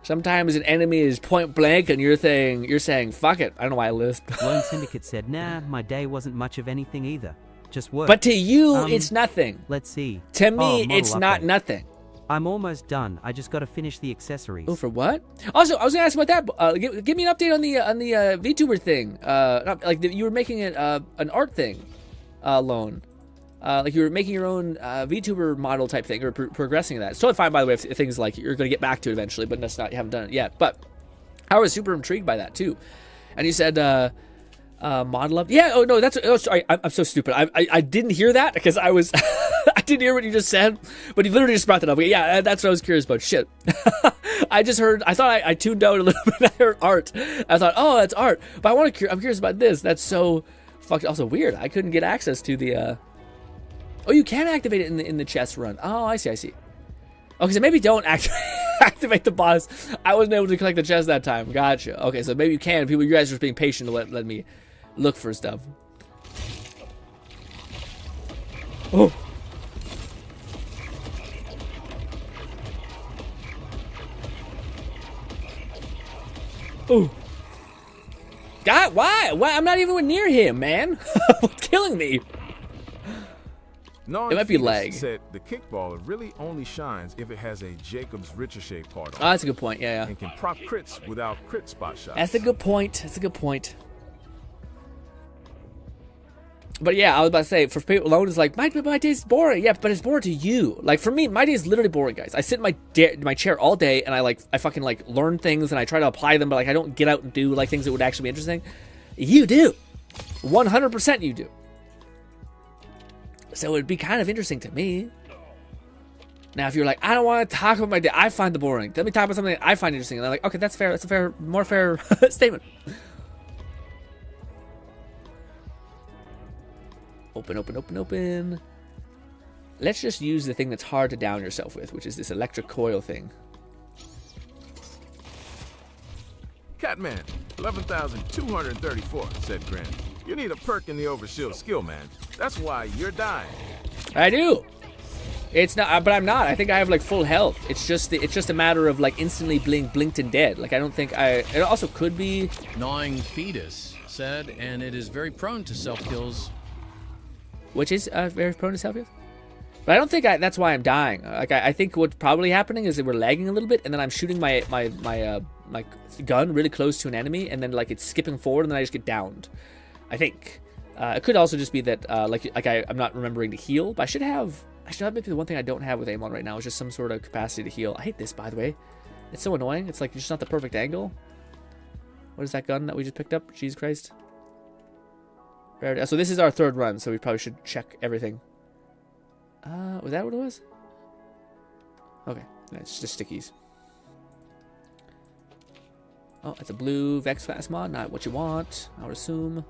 Sometimes an enemy is point blank and you're saying, fuck it. I don't know why I lisped. Lone Syndicate said, nah, my day wasn't much of anything either. Just work. But to you, it's nothing. Let's see. To me, it's not nothing. I'm almost done. I just got to finish the accessories. Oh, for what? Also, I was gonna ask about that. Give me an update on the VTuber thing. You were making it an art thing, Lone. Like you were making your own VTuber model type thing, or progressing that. It's totally fine, by the way, if things like you're gonna get back to it eventually, but that's not, you haven't done it yet. But I was super intrigued by that too. And you said model up. Yeah. Oh no, sorry. I'm so stupid. I didn't hear that because I was. I didn't hear what you just said, but you literally just brought that up. Yeah, that's what I was curious about. Shit. I just heard. I thought I tuned out a little bit. I heard art. I thought, oh, that's art. But I'm curious about this. That's so fucking also weird. I couldn't get access to the. Oh, you can activate it in the chest run. Oh, I see. Okay, so maybe don't activate the boss. I wasn't able to collect the chest that time. Gotcha. Okay, so maybe you can. You guys are just being patient to let me look for stuff. Oh. Oh. God, why? I'm not even near him, man. What's killing me? No, it might be lag. Said the kickballer really only shines if it has a Jacob's ricochet part on it. Oh, that's a good point. Yeah. And can proc crits without crit spot shots. That's a good point. But yeah, I was about to say, for people, Lone is like, my day's boring. Yeah, but it's boring to you. Like, for me, my day is literally boring, guys. I sit in my chair all day, and I fucking, like, learn things, and I try to apply them, but, like, I don't get out and do, like, things that would actually be interesting. You do. 100% you do. So it'd be kind of interesting to me. Now, if you're like, I don't want to talk about my day, I find it boring. Let me talk about something that I find interesting. And I'm like, okay, that's fair. That's a more fair statement. Open. Let's just use the thing that's hard to down yourself with, which is this electric coil thing. Catman, 11,234, said Grin. You need a perk in the overshield skill, man. That's why you're dying. I do. It's not, but I'm not. I think I have like full health. It's just a matter of like instantly blinked and dead. Like I don't think it also could be. Gnawing Fetus said, and it is very prone to self kills. Which is very prone to self kills. But I don't think that's why I'm dying. Like I think what's probably happening is that we're lagging a little bit, and then I'm shooting my gun really close to an enemy, and then like it's skipping forward, and then I just get downed. I think it could also just be that I'm not remembering to heal, but I should have maybe the one thing I don't have with Amon right now is just some sort of capacity to heal. I hate this, by the way. It's so annoying. It's like just not the perfect angle. What is that gun that we just picked up? Jesus Christ. So this is our third run, so we probably should check everything. Was that what it was? Okay, it's just stickies. Oh, it's a blue Vex Fast mod, not what you want, I would assume.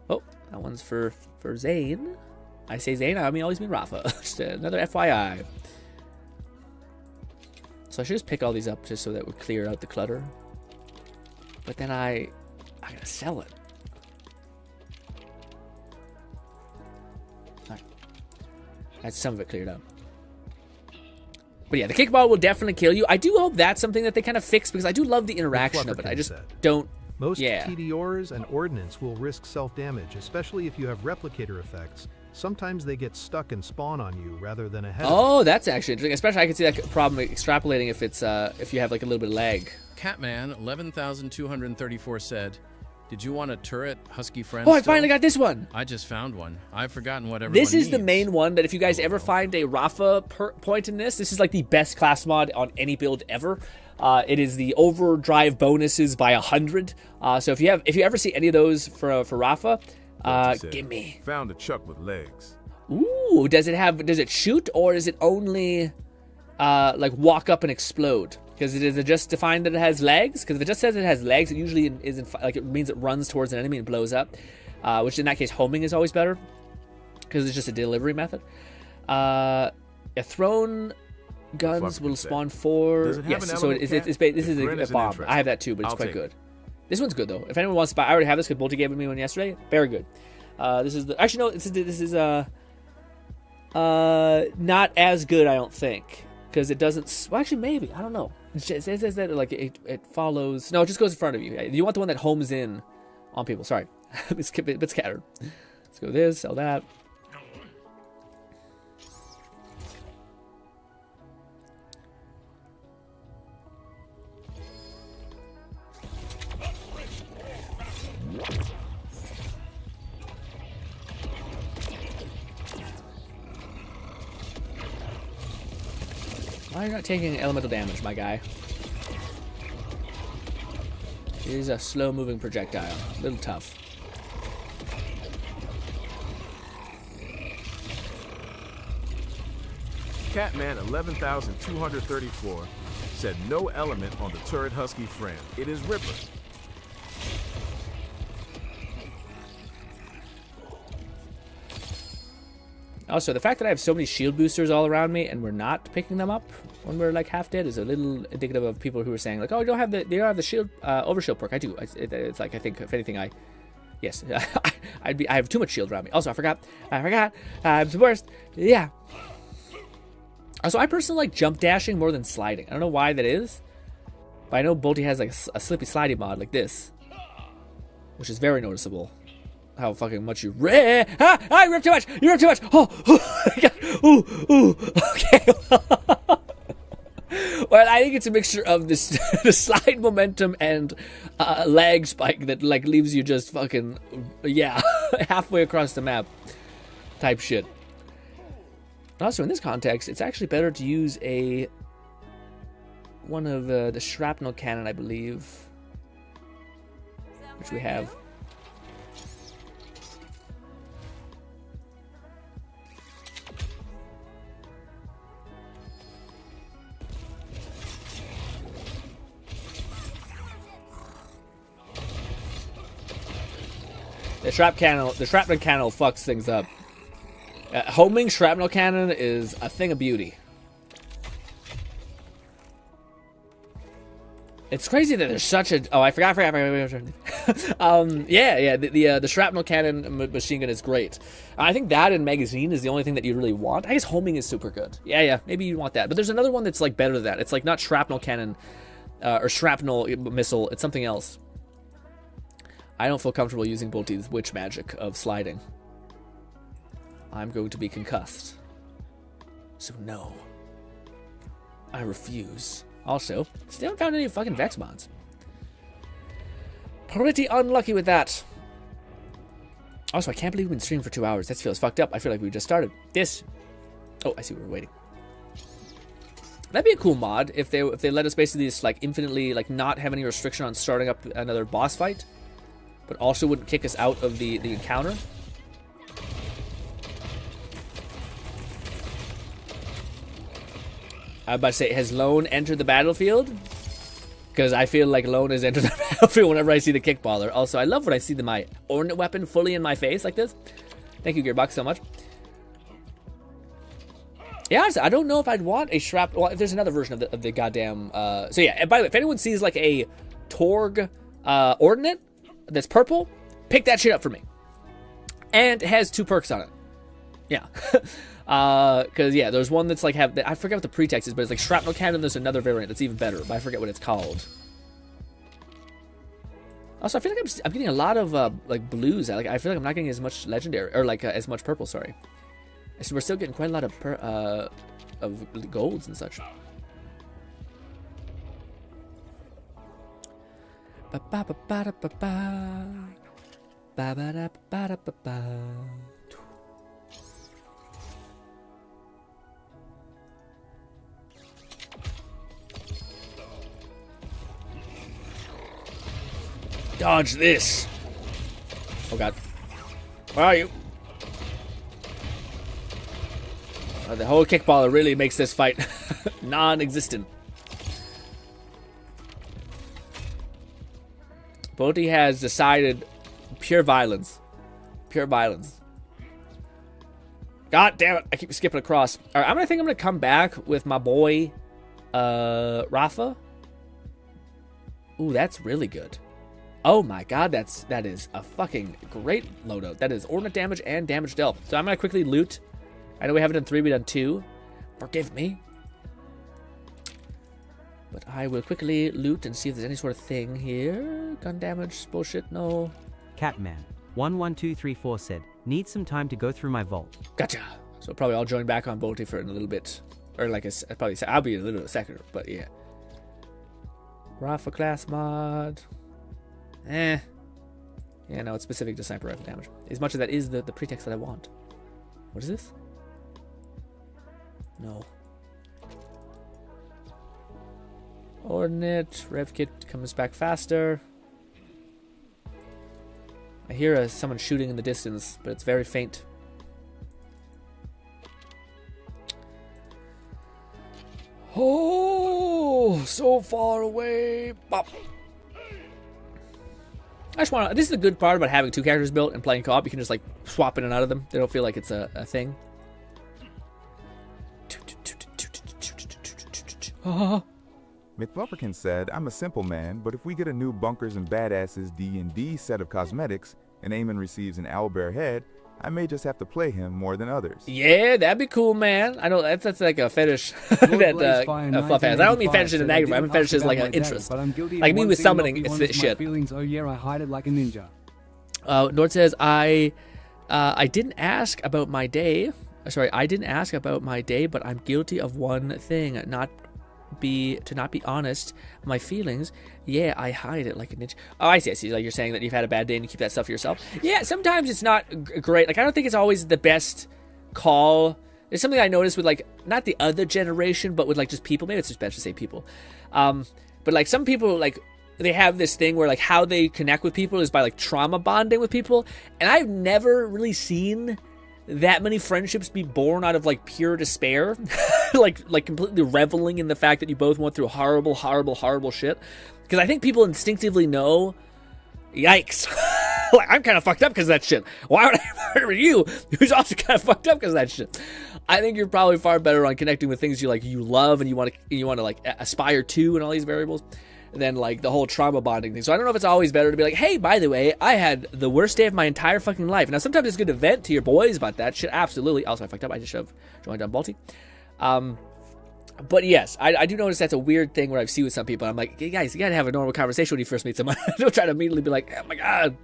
Oh, that one's for Zane. I say Zane, I always mean Rafa. Just another FYI. So I should just pick all these up just so that we clear out the clutter. But then I gotta sell it. Alright. That's some of it cleared out. But yeah, the kickball will definitely kill you. I do hope that's something that they kind of fix because I do love the interaction of it. I just don't. Most TDRs and ordnance will risk self-damage, especially if you have replicator effects. Sometimes they get stuck and spawn on you rather than ahead. Oh, that's actually interesting. Especially I can see that problem extrapolating if it's if you have like a little bit of lag. Catman 11,234 said, "Did you want a turret husky friend?" Oh, I finally got this one. I just found one. I've forgotten what everyone This is needs. the main one that if you guys ever find a Rafa point in this is like the best class mod on any build ever. It is the overdrive bonuses by 100. So if you ever see any of those for Rafa, give me. Found a chuck with legs. Ooh, does it shoot or is it only like walk up and explode? Because is it just defined that it has legs? Because if it just says it has legs, it usually it means it runs towards an enemy and blows up. Which in that case, homing is always better because it's just a delivery method. A thrown guns will spawn 4. Yes, so this is a bomb. I have that too, but it's quite good. This one's good though. If anyone wants to buy, I already have this because Bolty gave me one yesterday. Very good. This is actually no. This is not as good, I don't think, because it doesn't. Well, actually, maybe I don't know. It says that like it follows. No, it just goes in front of you. You want the one that homes in on people. Sorry, it's a bit scattered. Let's go this, sell that. Why are you not taking elemental damage, my guy? It is a slow-moving projectile. A little tough. Catman 11,234 said no element on the turret husky friend. It is Ripper. Also, the fact that I have so many shield boosters all around me and we're not picking them up when we're like half dead is a little indicative of people who are saying like, "Oh, you don't have the shield overshield perk." I do. It's like I think if anything, yes, I have too much shield around me. Also, I forgot. I'm the worst. Yeah. Also, I personally like jump dashing more than sliding. I don't know why that is, but I know Bolty has like a slippy slidey mod like this, which is very noticeable. How fucking much you rip. I ripped too much. You ripped too much. Ooh. Okay. Well, I think it's a mixture of this the slide momentum and lag spike that like leaves you just fucking halfway across the map type shit. Also, in this context, it's actually better to use one of the shrapnel cannon, I believe, which we have. The shrapnel cannon fucks things up. Homing shrapnel cannon is a thing of beauty. It's crazy that there's such a. Oh, I forgot. The shrapnel cannon machine gun is great. I think that and magazine is the only thing that you really want. I guess homing is super good. Yeah, maybe you want that. But there's another one that's like better than that. It's like not shrapnel cannon or shrapnel missile. It's something else. I don't feel comfortable using Bolty's witch magic of sliding. I'm going to be concussed. So no. I refuse. Also, still haven't found any fucking Vex mods. Pretty unlucky with that. Also, I can't believe we've been streaming for 2 hours. That feels fucked up. I feel like we just started. Oh, I see we were waiting. That'd be a cool mod if they let us basically just like infinitely like not have any restriction on starting up another boss fight, but also wouldn't kick us out of the encounter. I was about to say, has Lone entered the battlefield? Because I feel like Lone has entered the battlefield whenever I see the kickballer. Also, I love when I see my ordnance weapon fully in my face like this. Thank you, Gearbox, so much. Yeah, honestly, I don't know if I'd want a shrapnel. Well, if there's another version of the goddamn... So yeah, and by the way, if anyone sees like a Torg ordnance that's purple, pick that shit up for me. And it has 2 perks on it. Yeah. Because yeah, there's one that's like I forget what the pretext is, but it's like shrapnel cannon. There's another variant that's even better, but I forget what it's called. Also, I feel like I'm getting a lot of like blues. I feel like I'm not getting as much legendary or like as much purple. Sorry, so we're still getting quite a lot of golds and such. Ba ba ba ba da ba ba ba ba da ba da ba ba. Dodge this. Oh god. Where are you? The whole kickballer really makes this fight non-existent. Bolty has decided pure violence. Pure violence. God damn it. I keep skipping across. Alright, I'm gonna come back with my boy Rafa. Ooh, that's really good. Oh my god, that is a fucking great loadout. That is ordnance damage and damage dealt. So I'm gonna quickly loot. I know we haven't done 3, we've done 2. Forgive me. But I will quickly loot and see if there's any sort of thing here. Gun damage, bullshit, no. Catman11234 said, need some time to go through my vault. Gotcha. So probably I'll join back on Bolty for in a little bit. Or like probably I'll be a little bit second, but yeah. Rafa class mod. Yeah, no, it's specific to sniper rifle damage. As much as that is the pretext that I want. What is this? No. Ordnance. Rev kit comes back faster. I hear someone shooting in the distance, but it's very faint. Oh, so far away. Bop. I just want to... This is the good part about having 2 characters built and playing co-op. You can just, like, swap in and out of them. They don't feel like it's a thing. McFlupperkin said, I'm a simple man, but if we get a new Bunkers and Badasses D&D set of cosmetics, and Amon receives an owlbear head, I may just have to play him more than others. Yeah, that'd be cool, man. I know that's like a fetish that Fluff has. I don't mean fetish in a negative way. I mean fetish as like an interest. Like me with summoning shit. Feelings, oh yeah, I hide it like a ninja. Nord says, I didn't ask about my day. Sorry, I didn't ask about my day, but I'm guilty of one thing. To not be honest, my feelings. Yeah, I hide it like a ninja. Oh, I see. Like you're saying that you've had a bad day and you keep that stuff for yourself. Yeah, sometimes it's not great. Like I don't think it's always the best call. There's something I noticed with like not the other generation, but with like just people. Maybe it's just better to say people. But like some people like they have this thing where like how they connect with people is by like trauma bonding with people, and I've never really seen that many friendships be born out of like pure despair, like completely reveling in the fact that you both went through horrible shit. Because I think people instinctively know, yikes, like I'm kind of fucked up because of that shit. Why would I murder you, who's also kind of fucked up because of that shit? I think you're probably far better on connecting with things you love and you want to like aspire to and all these variables than like the whole trauma bonding thing. So I don't know if it's always better to be like, hey, by the way, I had the worst day of my entire fucking life. Now sometimes it's good to vent to your boys about that shit. Absolutely. Also, I fucked up. I just joined on Balti. But yes, I do notice that's a weird thing where I see with some people. I'm like, hey guys, you gotta have a normal conversation when you first meet someone. Don't try to immediately be like, oh my god,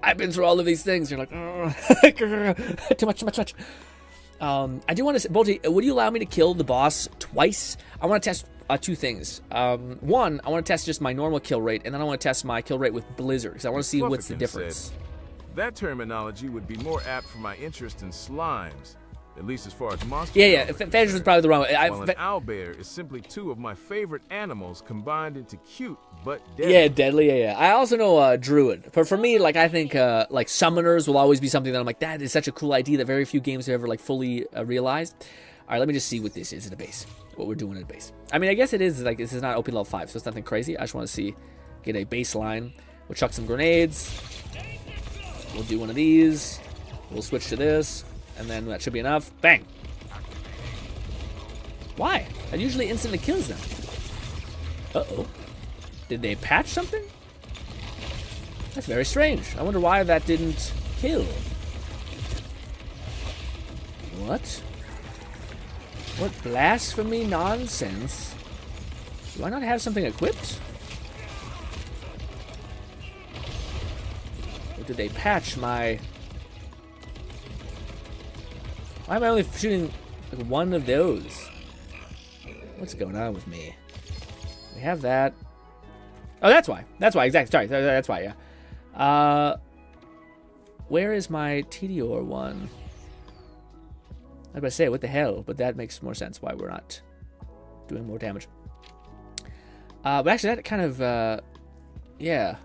I've been through all of these things. You're like, too much. I do want to say, Balti, would you allow me to kill the boss twice? I want to test 2 things. One, I want to test just my normal kill rate, and then I want to test my kill rate with Blizzard, because I want to see what's the difference. That terminology would be more apt for my interest in slimes. at least as far as monsters. Yeah. Fantasy was probably the wrong way. While an owlbear is simply two of my favorite animals combined into cute but deadly. Yeah, deadly. Yeah. I also know druid. But for me, like I think like summoners will always be something that I'm like, that is such a cool idea that very few games have ever like fully realized. All right, let me just see what this is at a base. What we're doing at a base. I mean, I guess it is like this is not OP level 5, so it's nothing crazy. I just want to see, get a baseline. We'll chuck some grenades. We'll do one of these. We'll switch to this, and then that should be enough. Bang. Why? That usually instantly kills them. Uh-oh. Did they patch something? That's very strange. I wonder why that didn't kill. What? What blasphemy nonsense? Do I not have something equipped? Or did they patch my... Why am I only shooting like one of those? What's going on with me? We have that. Oh, that's why. That's why, exactly. Sorry, that's why, yeah. Where is my Tediore one? I was about to say, what the hell? But that makes more sense why we're not doing more damage. But actually, that kind of, yeah.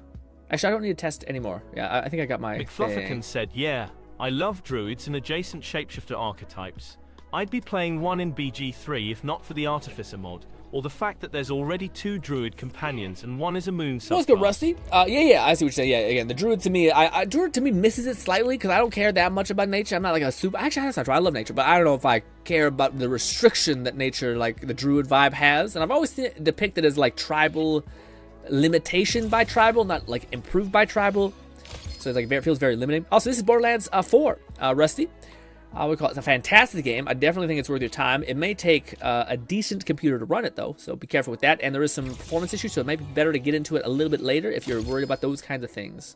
Actually, I don't need to test anymore. Yeah, I think I got my McFlufferkin said, yeah, I love druids and adjacent shapeshifter archetypes. I'd be playing one in BG3 if not for the Artificer mod, or the fact that there's already 2 druid companions and one is a moon subclass. Let's go, Rusty. Yeah, I see what you're saying. Yeah, again, the druid to me, druid to me misses it slightly because I don't care that much about nature. I'm not like a super. Actually, that's not true. I love nature, but I don't know if I care about the restriction that nature, like the druid vibe, has. And I've always seen it depicted as like tribal limitation by tribal, not like improved by tribal. So it's like it feels very limiting. Also, this is Borderlands 4, Rusty. I would call it a fantastic game. I definitely think it's worth your time. It may take a decent computer to run it, though, so be careful with that. And there is some performance issues, so it might be better to get into it a little bit later if you're worried about those kinds of things.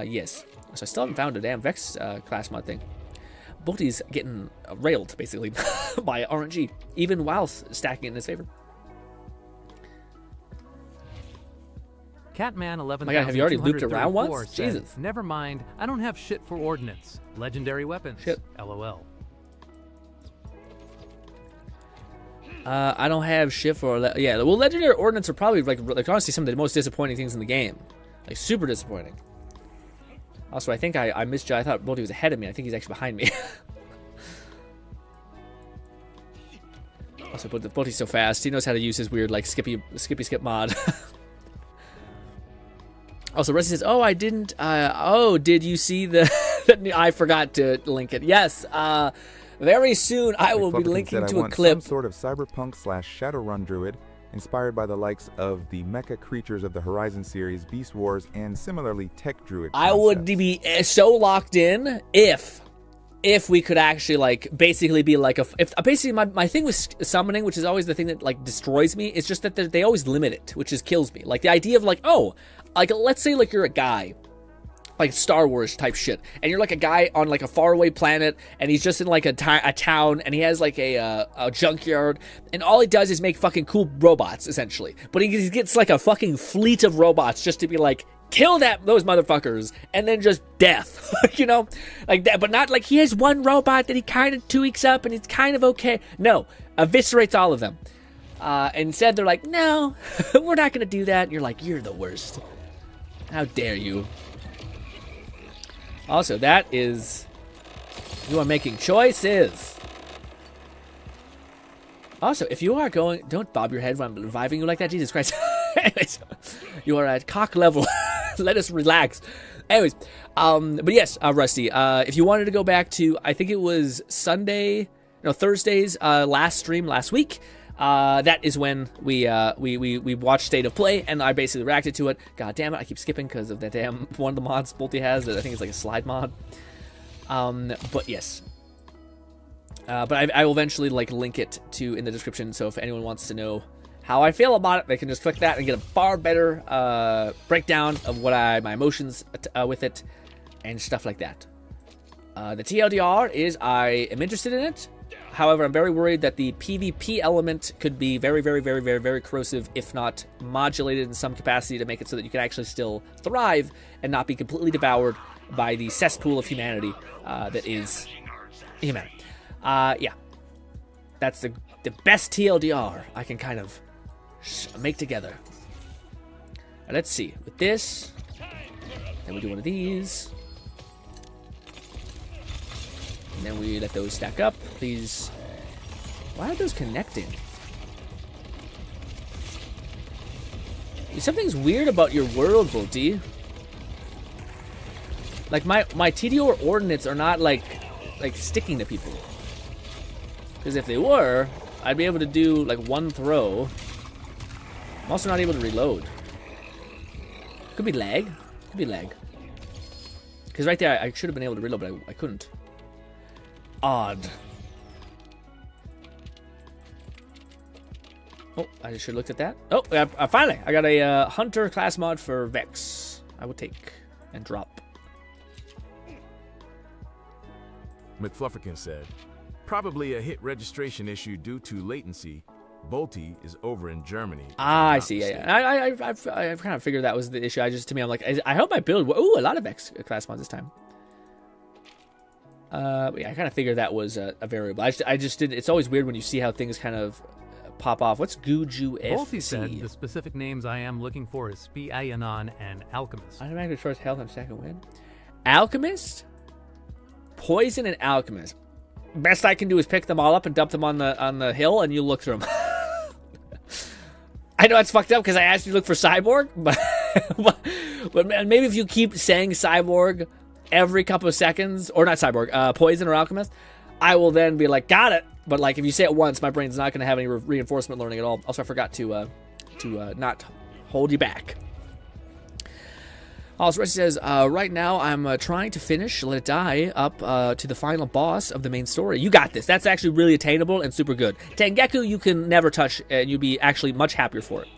Yes. So I still haven't found a damn Vex class mod thing. Boaty's getting railed, basically, by RNG, even while stacking it in his favor. Catman 11. My God, have you already looped around once? Jesus. Never mind. I don't have shit for ordnance. Legendary weapons. Shit. LOL. I don't have shit for... yeah, well, legendary ordnance are probably, like honestly, some of the most disappointing things in the game. Like, super disappointing. Also, I think I misjudged. I thought Bolty was ahead of me. I think he's actually behind me. Also, but Bolty's so fast. He knows how to use his weird, like, skippy skip mod. Also, Rusty says, "Oh, I didn't. Oh, did you see the? I forgot to link it. Yes. Very soon, I will be linking to a clip. Some sort of cyberpunk / Shadowrun druid, inspired by the likes of the mecha creatures of the Horizon series, Beast Wars, and similarly tech druid. I would be so locked in if we could actually like basically be like basically my thing with summoning, which is always the thing that like destroys me, is just that they always limit it, which just kills me. Like the idea of like, oh. Like, let's say, like, you're a guy, like Star Wars type shit, and you're, like, a guy on, like, a faraway planet, and he's just in, like, a town, and he has, like, a junkyard, and all he does is make fucking cool robots, essentially. But he gets, like, a fucking fleet of robots just to be, like, kill those motherfuckers, and then just death, you know? Like that, but not, like, he has one robot that he kind of tweaks up, and it's kind of okay. No, eviscerates all of them. Instead, they're like, no, we're not going to do that. And you're like, you're the worst. How dare you? Also, that is... You are making choices. Also, if you are going... Don't bob your head when I'm reviving you like that. Jesus Christ. Anyways, you are at cock level. Let us relax. Anyways, but yes, Rusty, if you wanted to go back to... I think it was Thursday's last stream last week... that is when we watched State of Play, and I basically reacted to it. God damn it, I keep skipping because of that damn one of the mods Bolty has that I think is like a slide mod. But yes. But I will eventually like link it to in the description, so if anyone wants to know how I feel about it, they can just click that and get a far better breakdown of what my emotions with it and stuff like that. The TLDR is I am interested in it. However, I'm very worried that the PvP element could be very, very, very, very, very corrosive, if not modulated in some capacity to make it so that you can actually still thrive and not be completely devoured by the cesspool of humanity that is humanity. Yeah. That's the best TLDR I can kind of make together. And let's see. With this, then we do one of these. And then we let those stack up. Please. Why are those connecting? Something's weird about your world, Volty. Like my TDO ordinates are not like sticking to people. Because if they were, I'd be able to do like one throw. I'm also not able to reload. Could be lag. Could be lag. Because right there, I should have been able to reload, but I couldn't. Odd. Oh, I should have looked at that. Oh, finally, I got a Hunter class mod for Vex. I will take and drop. McFlufferkin said, probably a hit registration issue due to latency. Bolty is over in Germany. I see. Yeah. I've kind of figured that was the issue. To me, I'm like, I hope my build. Ooh, a lot of Vex class mods this time. But yeah, I kind of figured that was a variable. I just did. It's always weird when you see how things kind of pop off. What's Guju FC? Bolty said the specific names I am looking for is Anon and Alchemist. Automatically first health and second win. Alchemist, Poison, and Alchemist. Best I can do is pick them all up and dump them on the hill, and you look through them. I know it's fucked up because I asked you to look for Cyborg, but man, maybe if you keep saying Cyborg every couple of seconds, or not Cyborg, Poison or Alchemist, I will then be like, got it. But like if you say it once, my brain's not going to have any reinforcement learning at all. Also, I forgot to not hold you back. Also, Rusty says, right now I'm trying to finish Let It Die up to the final boss of the main story. You got this. That's actually really attainable and super good. Tengeku you can never touch, and you'd be actually much happier for it.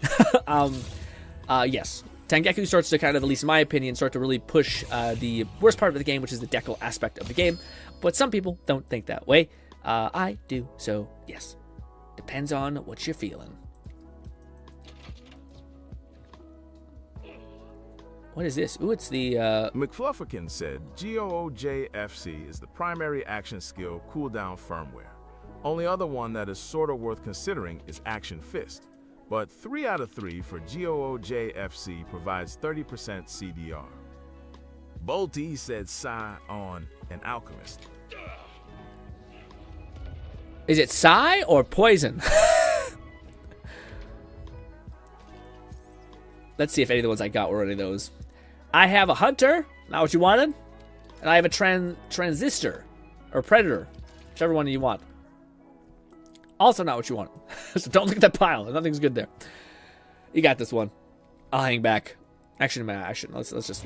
Yes. Tengeku starts to kind of, at least in my opinion, start to really push the worst part of the game, which is the decal aspect of the game. But some people don't think that way. I do, so yes. Depends on what you're feeling. What is this? Ooh, it's the... McFlufferkin said, GOOJFC is the primary action skill cooldown firmware. Only other one that is sort of worth considering is Action Fist. But 3 out of 3 for GOOJFC provides 30% CDR. Bolty said Psy on an Alchemist. Is it Psy or Poison? Let's see if any of the ones I got were any of those. I have a Hunter, not what you wanted. And I have a Transistor, or Predator, whichever one you want. Also not what you want. So don't look at that pile. Nothing's good there. You got this one. I'll hang back. Actually, I shouldn't.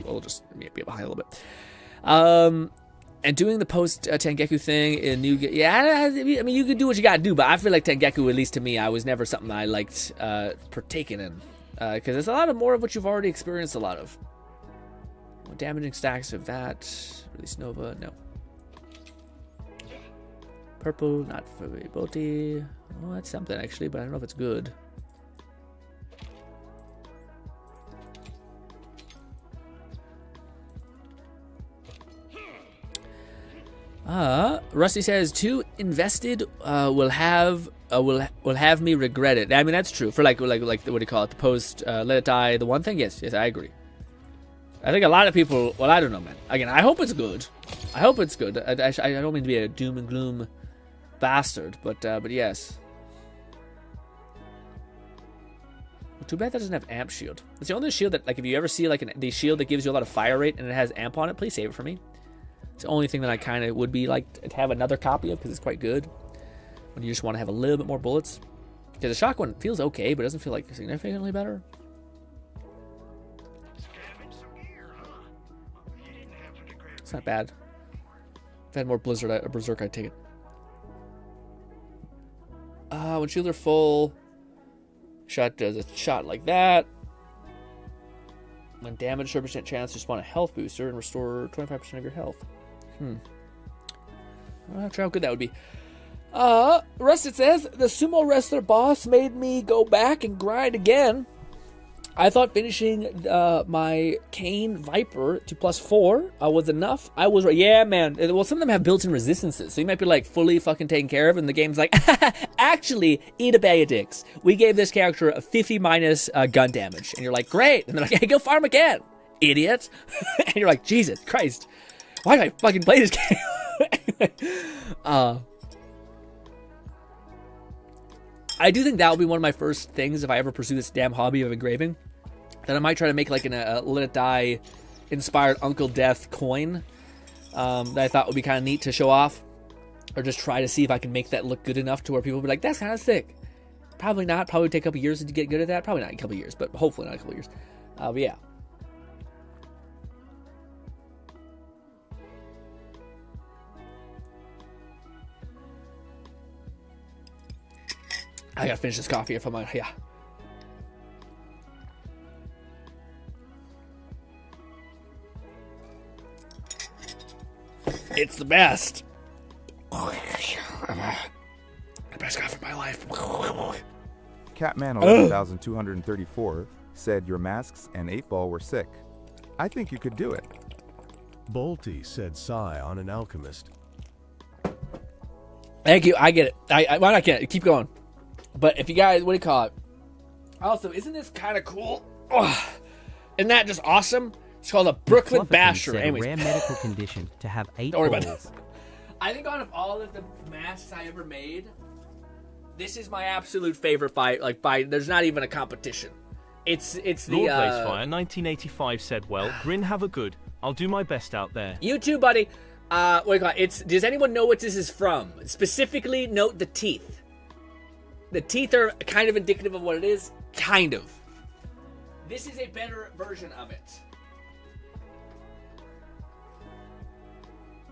We'll just be behind a little bit. And doing the post Tengeku thing in New... Yeah, I mean, you can do what you gotta do, but I feel like Tengeku, at least to me, I was never something I liked partaking in. Because it's a lot of more of what you've already experienced a lot of. Damaging stacks of that. Release Nova, no. Purple, not for Bolty. Oh, that's something actually, but I don't know if it's good. Rusty says 2 invested will have me regret it. I mean, that's true for like what do you call it? The post Let It Die, the one thing. Yes, I agree. I think a lot of people. Well, I don't know, man. Again, I hope it's good. I hope it's good. I don't mean to be a doom and gloom bastard, but yes. Well, too bad that doesn't have amp shield. It's the only shield that, like, if you ever see like the shield that gives you a lot of fire rate and it has amp on it, please save it for me. It's the only thing that I kind of would be like to have another copy of because it's quite good. When you just want to have a little bit more bullets. Because the shotgun feels okay, but it doesn't feel like significantly better. It's not bad. If I had more Berserk, I'd take it. When shields are full, shot does a shot like that. When damaged, 30% chance to spawn a health booster and restore 25% of your health. I'll have to try how good that would be. Rusted says, the sumo wrestler boss made me go back and grind again. I thought finishing my Cane Viper to +4 was enough. I was right. Yeah, man. Well, some of them have built-in resistances, so you might be like fully fucking taken care of, and the game's like, actually, eat a bag of dicks. We gave this character a 50 minus gun damage, and you're like, great. And they're like, hey, go farm again, idiot. And you're like, Jesus Christ, why do I fucking play this game? I do think that will be one of my first things if I ever pursue this damn hobby of engraving. Then I might try to make like a Let It Die inspired Uncle Death coin that I thought would be kind of neat to show off. Or just try to see if I can make that look good enough to where people will be like, that's kind of sick. Probably not. Probably take a couple years to get good at that. Probably not a couple years, but hopefully not a couple years. But yeah. I gotta finish this coffee if I'm like, yeah. It's the best. The best coffee of my life. Catman 11,234 said your masks and 8-ball were sick. I think you could do it. Bolty said Scion, an alchemist. Thank you. I get it. Why not get it? Keep going. But if you guys, what do you call it? Also, isn't this kind of cool? Oh, isn't that just awesome? It's called a Brooklyn Basher. Anyways. Rare medical condition to have 8 Don't worry balls. about that. I think out of all of the masks I ever made, this is my absolute favorite by there's not even a competition. It's the Lord Blazefire 1985 said, well, Grin have a good. I'll do my best out there. You too, buddy. What do you call it? Does anyone know what this is from? Specifically, note the teeth. The teeth are kind of indicative of what it is. Kind of. This is a better version of it.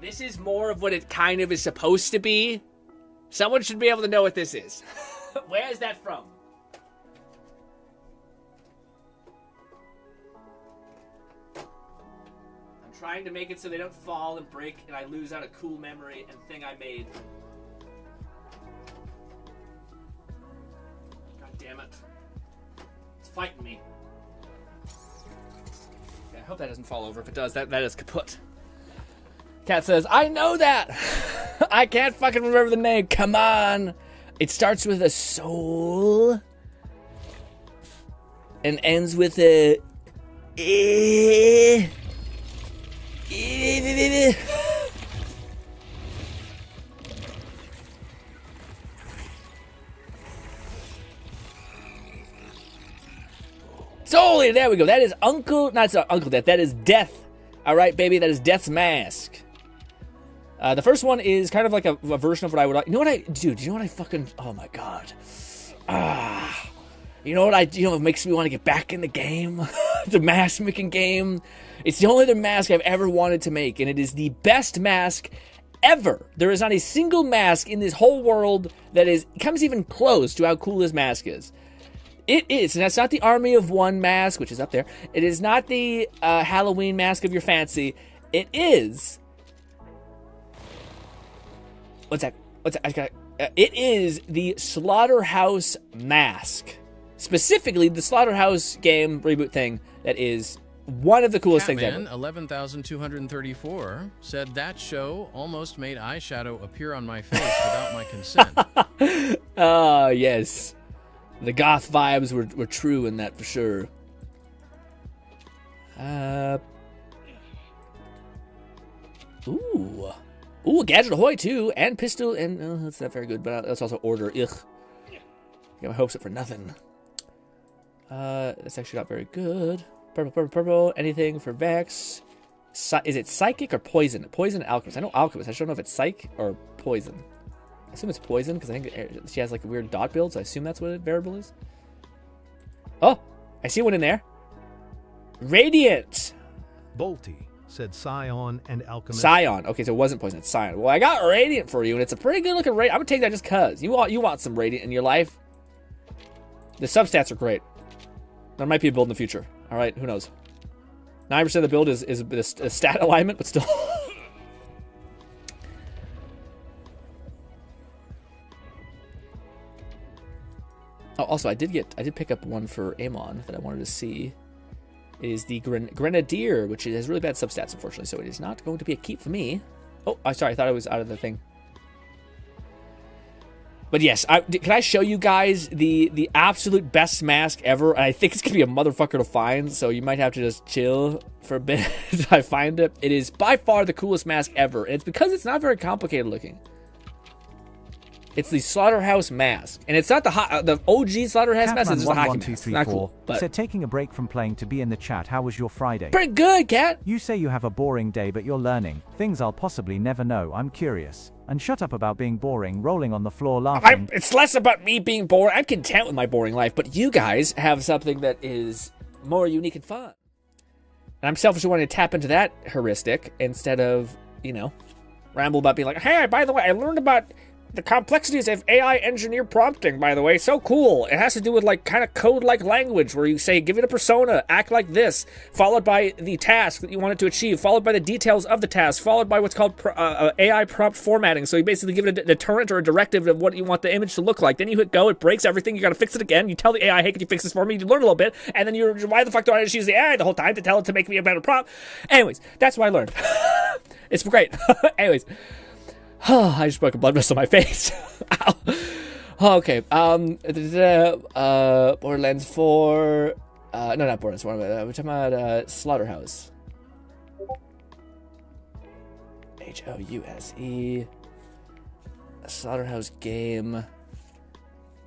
This is more of what it kind of is supposed to be. Someone should be able to know what this is. Where is that from? I'm trying to make it so they don't fall and break and I lose out a cool memory and thing I made. God damn it. It's fighting me. Okay, I hope that doesn't fall over. If it does, that is kaput. Cat says, I know that! I can't fucking remember the name. Come on! It starts with a soul and ends with a... Solely, there we go. That is Uncle Death. That is Death. All right, baby, that is Death's mask. The first one is kind of like a version of what I would like. You know what dude, you know what I fucking, oh my God. You know what it makes me want to get back in the game? The mask making game. It's the only other mask I've ever wanted to make, and it is the best mask ever. There is not a single mask in this whole world that comes even close to how cool this mask is. It is, and that's not the Army of One mask, which is up there. It is not the Halloween mask of your fancy. It is... What's that? It is the Slaughterhouse mask. Specifically, the Slaughterhouse game reboot thing that is one of the coolest things ever. 11,234 said that show almost made eyeshadow appear on my face without my consent. Oh, yes. The goth vibes were true in that for sure. Ooh, Gadget Ahoy too, and Pistol, and that's not very good, but that's also Order. Ugh. Got my hopes up for nothing. That's actually not very good. Purple. Anything for Vex? Is it Psychic or Poison? Poison and Alchemist. I know Alchemist. I just don't know if it's Psych or Poison. I assume it's Poison because I think she has like a weird dot build, so I assume that's what a variable is. Oh, I see one in there. Radiant. Bolty said Scion and Alchemist. Scion. Okay, so it wasn't Poison, it's Scion. Well, I got Radiant for you, and it's a pretty good looking Radiant. I'm gonna take that just cause. You want some Radiant in your life. The substats are great. There might be a build in the future. Alright, who knows? 9% of the build is a stat alignment, but still. Oh, also, I did pick up one for Amon that I wanted to see. It is the Grenadier, which has really bad substats, unfortunately, so it is not going to be a keep for me. Oh, sorry, I thought I was out of the thing. But yes, can I show you guys the absolute best mask ever? And I think it's going to be a motherfucker to find, so you might have to just chill for a bit until I find it. It is by far the coolest mask ever, and it's because it's not very complicated looking. It's the Slaughterhouse mask, and it's not the OG Slaughterhouse mask. It's just a hockey mask. Not cool, but said taking a break from playing to be in the chat. How was your Friday? Pretty good, Cat. You say you have a boring day, but you're learning things I'll possibly never know. I'm curious. And shut up about being boring, rolling on the floor laughing. It's less about me being boring. I'm content with my boring life, but you guys have something that is more unique and fun. And I'm selfishly wanting to tap into that heuristic instead of, ramble about being like, hey, by the way, I learned about the complexities of AI engineer prompting, by the way. So cool. It has to do with kind of code-like language where you say, give it a persona, act like this, followed by the task that you want it to achieve, followed by the details of the task, followed by what's called AI prompt formatting. So you basically give it a deterrent or a directive of what you want the image to look like. Then you hit go, it breaks everything, you gotta fix it again. You tell the AI, hey, can you fix this for me? You learn a little bit, and then you're, why the fuck do I just use the AI the whole time to tell it to make me a better prompt? Anyways, that's what I learned. It's great. Anyways. I just broke a blood vessel on my face. Okay. Borderlands 4. No, not Borderlands 4. We're talking about Slaughterhouse. House. Slaughterhouse game.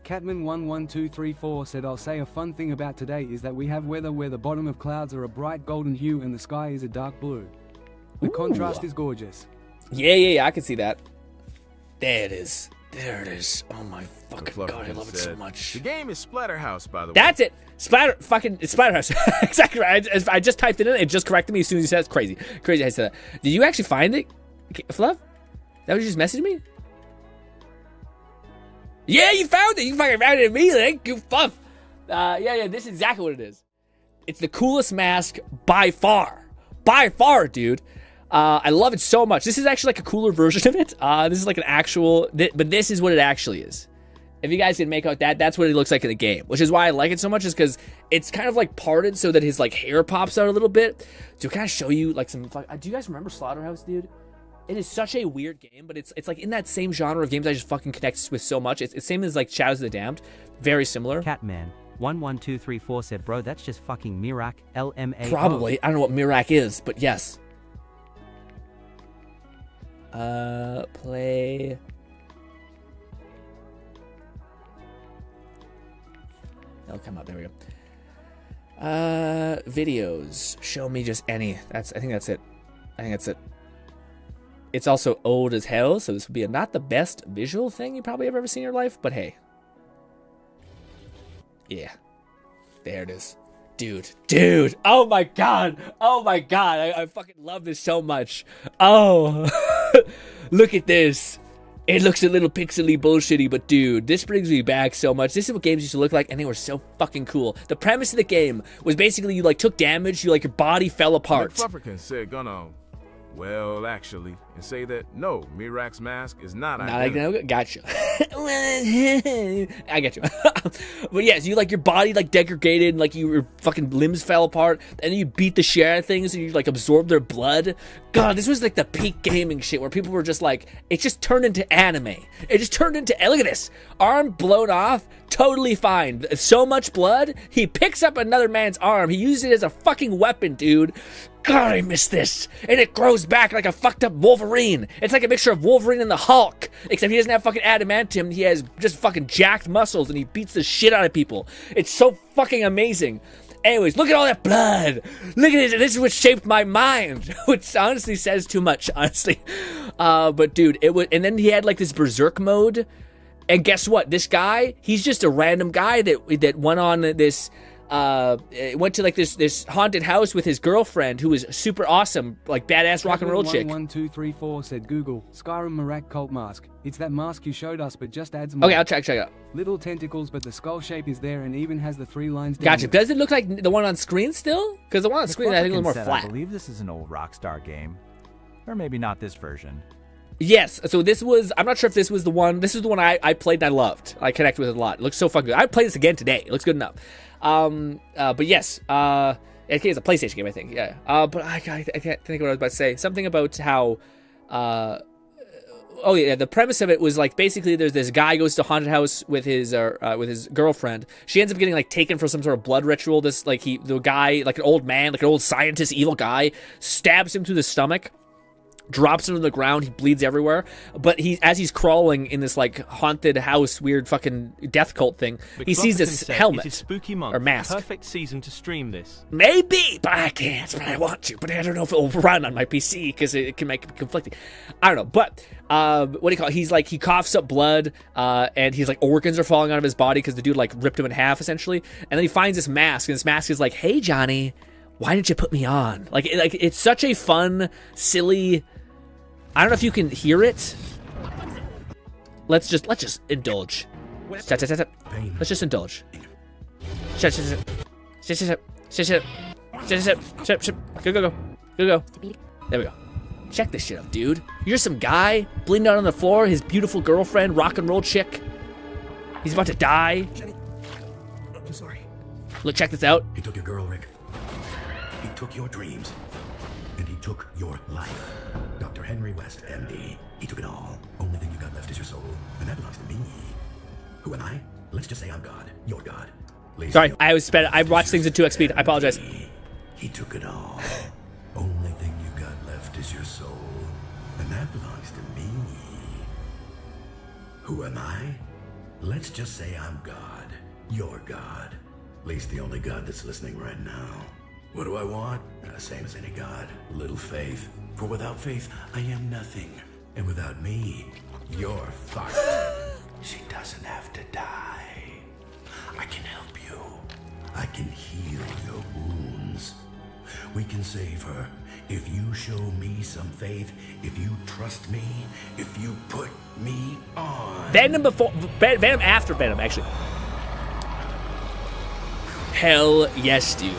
Catman11234 said, I'll say a fun thing about today is that we have weather where the bottom of clouds are a bright golden hue and the sky is a dark blue. The contrast is gorgeous. Yeah, I can see that. There it is. Oh my fucking god, I love it so much. The game is Splatterhouse, by the way. That's it. It's Splatterhouse. Exactly right. I just typed it in. It just corrected me as soon as you said it's crazy. Crazy I said that. Did you actually find it, Fluff? That was you just messaging me? Yeah, you found it. You fucking found it immediately. Thank you, Fluff. Yeah, this is exactly what it is. It's the coolest mask by far. By far, dude. I love it so much. This is actually a cooler version of it. This is an actual, but this is what it actually is. If you guys can make out that's what it looks like in the game, which is why I like it so much, is because it's kind of parted so that his hair pops out a little bit to kind of show you some. Do you guys remember Slaughterhouse, dude? It is such a weird game, but it's in that same genre of games I just fucking connect with so much. It's same as Shadows of the Damned, very similar. Catman11234 said, bro, that's just fucking Mirac, LMAO. Probably. I don't know what Mirac is, but yes. Play. It'll come up. There we go. Videos. Show me just any. I think that's it. It's also old as hell, so this would be not the best visual thing you probably have ever seen in your life, but hey. Yeah. There it is. Dude. Oh my god. I fucking love this so much. Oh. Look at this. It looks a little pixely bullshitty, but dude, this brings me back so much. This is what games used to look like, and they were so fucking cool. The premise of the game was basically you took damage, your body fell apart. Fluffer can say gonna, well, actually, and say that no, Mirac's mask is not identical. Gotcha. I get you. But yes, you your body degraded and your fucking limbs fell apart, and then you beat the shit out of things and you absorb their blood. God, this was the peak gaming shit where people were just it just turned into anime. It just turned into, look at this, arm blown off, totally fine. So much blood, he picks up another man's arm, he uses it as a fucking weapon, dude. God, I miss this. And it grows back like a fucked up Wolverine. It's like a mixture of Wolverine and the Hulk. Except he doesn't have fucking adamantium. He has just fucking jacked muscles and he beats the shit out of people. It's so fucking amazing. Anyways, look at all that blood. Look at it. This is what shaped my mind. Which honestly says too much, honestly. But dude, it was, and then he had this berserk mode. And guess what? This guy, he's just a random guy that went on this... went to this haunted house with his girlfriend who was super awesome, badass rock and roll chick. 1234 said Google Skyrim Mirac cult mask. It's that mask you showed us, but just adds more. Okay, I'll check it out. Little tentacles, but the skull shape is there and even has the 3 lines. Gotcha. Does it look like the one on screen still? Because the one on screen I think is more flat. I believe this is an old Rockstar game, or maybe not this version. Yes, so this was, I'm not sure if this was the one, this is the one I played and I loved. I connected with it a lot. It looks so fucking good. I'd play this again today. It looks good enough. But yes, it's a PlayStation game, I think, yeah. But I can't think of what I was about to say. Something about how, oh yeah, the premise of it was like, basically there's this guy goes to a haunted house with his girlfriend. She ends up getting like taken for some sort of blood ritual. The guy, like an old man, like an old scientist, evil guy, stabs him through the stomach, drops him to the ground. He bleeds everywhere. But as he's crawling in this like haunted house, weird fucking death cult thing, he sees this helmet it is spooky month, or mask. Perfect season to stream this. Maybe, but I can't. But I want to. But I don't know if it will run on my PC because it can make it conflicting. I don't know. But what do you call it? He's like, he coughs up blood, and he's like, organs are falling out of his body because the dude like ripped him in half essentially. And then he finds this mask, and this mask is like, "Hey Johnny, why didn't you put me on?" Like it's such a fun, silly. I don't know if you can hear it. Let's just indulge. Let's just indulge. Go. There we go. Check this shit out, dude. You're some guy bleeding out on the floor. His beautiful girlfriend, rock and roll chick. He's about to die. Jenny, I'm sorry. Look, check this out. He took your girl, Rick. He took your dreams. And he took your life. Dr. Henry West, MD. He took it all. Only thing you got left is your soul. And that belongs to me. Who am I? Let's just say I'm God. You're God. Sorry, I watched things at 2x speed. I apologize. He took it all. Only thing you got left is your soul. And that belongs to me. Who am I? Let's just say I'm God. You're God. At least the only God that's listening right now. What do I want? The same as any God. Little faith. For without faith, I am nothing. And without me, you're fucked. She doesn't have to die. I can help you. I can heal your wounds. We can save her if you show me some faith, if you trust me, if you put me on. Venom after Venom, actually. Hell yes, dude.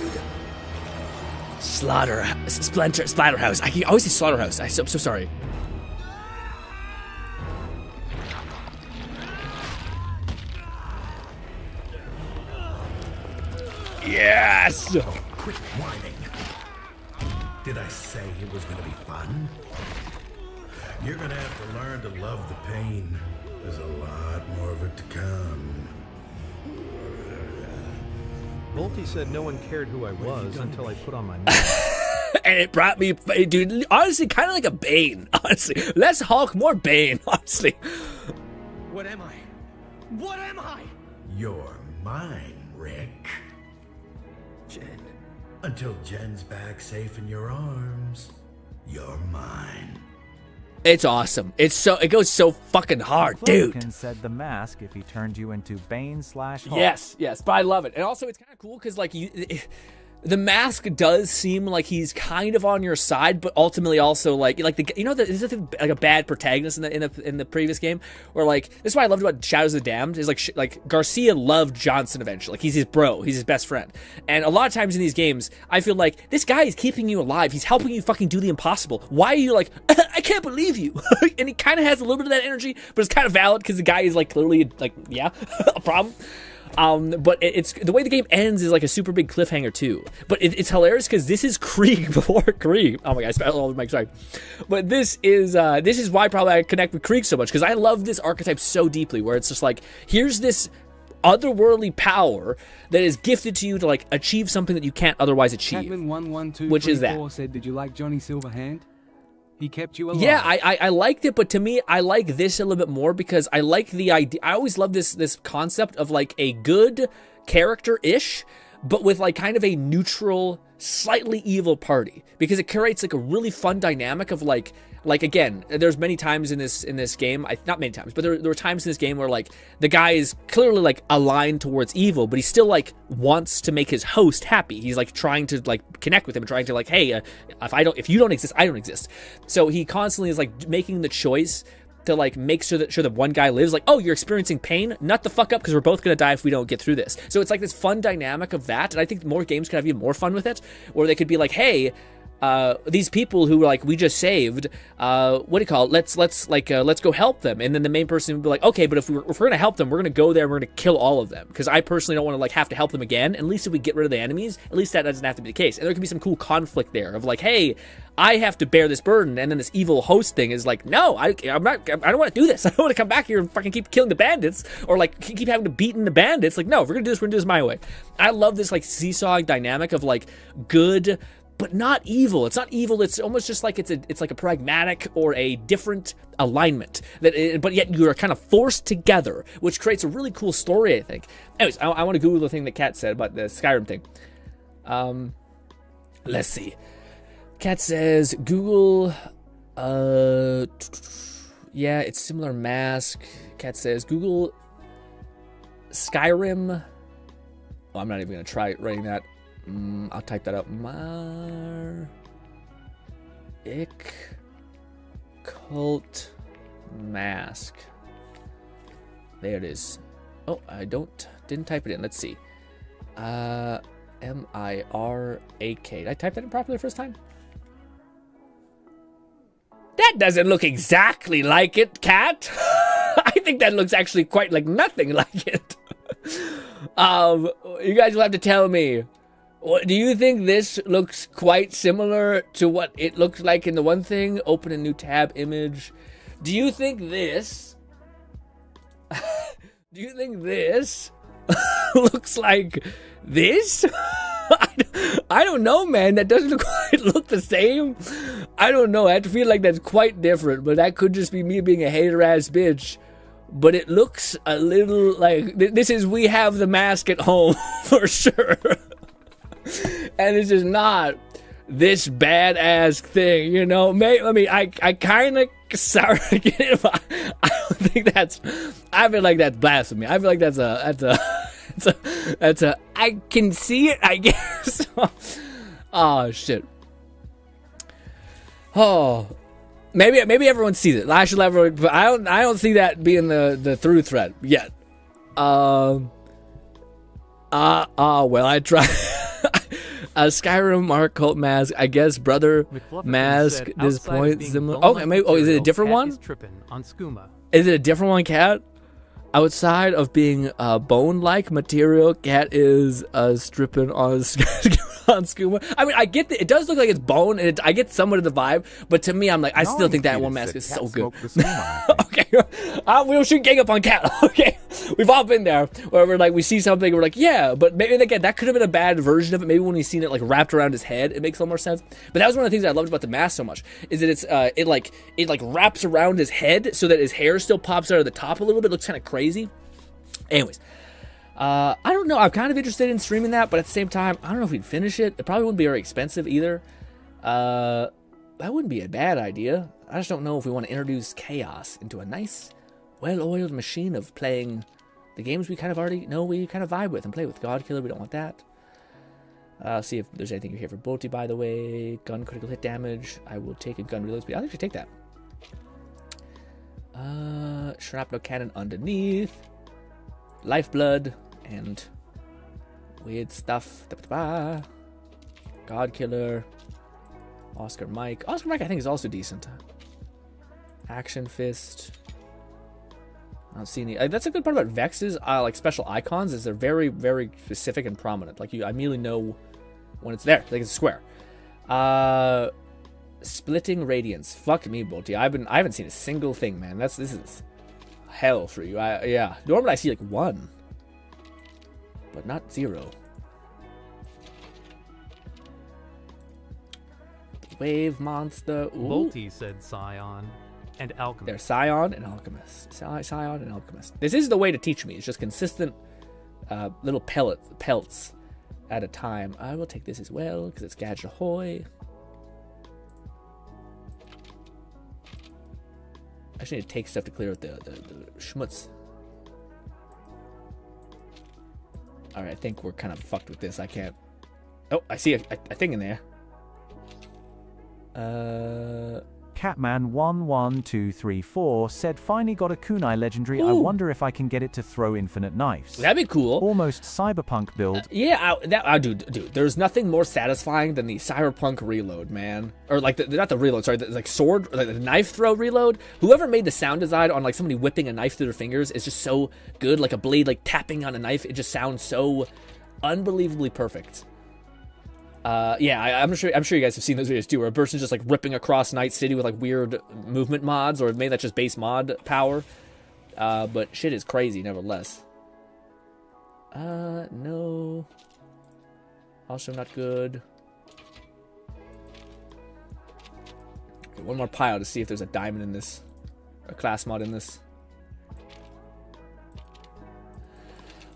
Splatterhouse. I always say Slaughterhouse. I'm so sorry. Yes! Quit whining. Did I say it was gonna be fun? You're gonna have to learn to love the pain. There's a lot more of it to come. Volty said no one cared who I was until I put on my mask. And it brought me, dude, honestly, kind of like a Bane, honestly. Less Hulk, more Bane, honestly. What am I? What am I? You're mine, Rick. Jen. Until Jen's back safe in your arms, you're mine. It's awesome. It goes so fucking hard, dude. Flicken said the mask if he turned you into Bane/Hulk. Yes, but I love it. And also, it's kind of cool because like the mask does seem like he's kind of on your side, but ultimately also like there's like a bad protagonist in the previous game, where like this is what I loved about Shadows of the Damned is like Garcia loved Johnson eventually, like he's his bro, he's his best friend, and a lot of times in these games I feel like this guy is keeping you alive, he's helping you fucking do the impossible. Why are you like I can't believe you? And he kind of has a little bit of that energy, but it's kind of valid because the guy is like clearly like a problem. But it's the way the game ends is like a super big cliffhanger too. But it's hilarious because this is Krieg before Krieg. Oh my god, I spelled all the mics right. But this is why probably I connect with Krieg so much, because I love this archetype so deeply, where it's just like, here's this otherworldly power that is gifted to you to like achieve something that you can't otherwise achieve. Which is that. Said, did you like Johnny Silverhand? He kept you alive. Yeah, I liked it, but to me, I like this a little bit more because I like the idea. I always love this concept of like a good character-ish, but with like kind of a neutral, slightly evil party, because it creates like a really fun dynamic of like again, there's many times in this game, not many times, but there were times in this game where like the guy is clearly like aligned towards evil, but he still like wants to make his host happy. He's like trying to like connect with him and trying to like, hey, if you don't exist, I don't exist. So he constantly is like making the choice to like make sure that one guy lives. Like, oh, you're experiencing pain? Nut the fuck up, because we're both gonna die if we don't get through this. So it's like this fun dynamic of that, and I think more games could have even more fun with it, where they could be like, hey, these people who like we just saved, what do you call it? Let's go help them. And then the main person would be like, okay, but if we're gonna help them, we're gonna go there and we're gonna kill all of them, because I personally don't want to like have to help them again. At least if we get rid of the enemies, at least that doesn't have to be the case. And there can be some cool conflict there of like, hey, I have to bear this burden, and then this evil host thing is like, no, I don't want to do this. I don't want to come back here and fucking keep killing the bandits, or like keep having to beaten the bandits. Like, no, if we're gonna do this, we're gonna do this my way. I love this like seesaw dynamic of like good, but not evil. It's not evil. It's almost just like it's like a pragmatic or a different alignment but yet you are kind of forced together, which creates a really cool story, I think. Anyways, I want to Google the thing that Kat said about the Skyrim thing. Let's see. Kat says Google. Yeah, it's similar mask. Kat says Google Skyrim. Oh, I'm not even gonna try writing that. I'll type that up. Cult mask. There it is. Oh, I didn't type it in. Let's see. M-I-R-A-K. Did I type that in properly the first time? That doesn't look exactly like it, Kat. I think that looks actually quite like nothing like it. You guys will have to tell me. Do you think this looks quite similar to what it looks like in the one thing? Open a new tab image. Do you think this... do you think this looks like this? I don't know, man. That doesn't quite look the same. I don't know. I feel like that's quite different, but that could just be me being a hater-ass bitch. But it looks a little like... This is We Have the Mask at Home, for sure. And this is not this badass thing, you know? I kind of sorry to get it, but I don't think that's... I feel like that's blasphemy. I feel like that's a I can see it, I guess. Oh, shit. Oh, maybe everyone sees it. I should let everyone, but I don't see that being the through thread yet. Well, I try. Skyrim Mark Cult Mask. I guess Brother Mask disappoints them. Okay, maybe. Oh, is it a different one? Is it a different one, Cat? Outside of being bone-like material, Cat is stripping on skooma. I mean, I get it does look like it's bone, and I get somewhat of the vibe, but to me, I'm like, I still think that one mask is so good. Okay, we should gang up on Cat. Okay, we've all been there where we're like, we see something, we're like, yeah, but maybe again, that could have been a bad version of it. Maybe when we've seen it like wrapped around his head, it makes a little more sense. But that was one of the things that I loved about the mask so much, is that it wraps around his head so that his hair still pops out of the top a little bit. It looks kind of crazy. Anyways. I don't know. I'm kind of interested in streaming that, but at the same time, I don't know if we'd finish it. It probably wouldn't be very expensive either. That wouldn't be a bad idea. I just don't know if we want to introduce chaos into a nice, well-oiled machine of playing the games we kind of already know we kind of vibe with and play with. God Killer, we don't want that. See if there's anything here for Bolty, by the way. Gun critical hit damage. I will take a gun reload speed. I'll actually take that. Shrapnel cannon underneath. Lifeblood. And weird stuff. God Killer. Oscar Mike. Oscar Mike, I think, is also decent. Action Fist. I don't see any. That's a good part about Vex's like special icons, is they're very, very specific and prominent. Like I immediately know when it's there. Like it's a square. Splitting Radiance. Fuck me, Bolty. I haven't seen a single thing, man. This is hell for you. Yeah. Normally I see like one. But not 0. Wave monster. Ooh. Bolty said Scion and Alchemist. There's Scion and Alchemist. Scion and Alchemist. This is the way to teach me. It's just consistent little pelts at a time. I will take this as well because it's Gadget Ahoy. I just need to take stuff to clear out the schmutz. Alright, I think we're kind of fucked with this. I can't... Oh, I see a thing in there. Catman11234 said, finally got a kunai legendary. I wonder if I can get it to throw infinite knives. That'd be cool. Almost cyberpunk build. Dude, there's nothing more satisfying than the cyberpunk reload, man. Or like, not the reload, sorry, the sword, like the knife throw reload. Whoever made the sound design on like somebody whipping a knife through their fingers is just so good. Like a blade like tapping on a knife, it just sounds so unbelievably perfect. I'm sure you guys have seen those videos too, where a person's just like ripping across Night City with like weird movement mods, or maybe that's just base mod power. But shit is crazy nevertheless. No. Also not good. Okay, one more pile to see if there's a diamond in this, or class mod in this.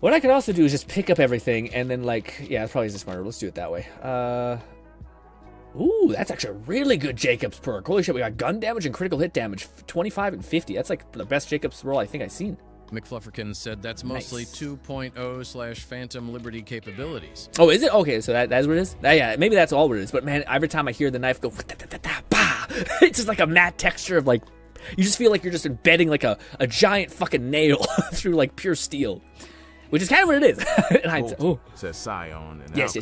What I could also do is just pick up everything and then, like, yeah, it's probably just smarter. Let's do it that way. Ooh, that's actually a really good Jacobs perk. Holy shit, we got gun damage and critical hit damage, 25 and 50. That's like the best Jacobs roll I think I've seen. McFlufferkin said that's mostly Nice. 2.0/Phantom Liberty capabilities. Oh, is it? Okay, so that's what it is? Yeah, maybe that's all what it is. But man, every time I hear the knife go, it's just like a matte texture of like, you just feel like you're just embedding like a giant fucking nail through like pure steel. Which is kind of what it is. In hindsight. It says Scion. And Yes. I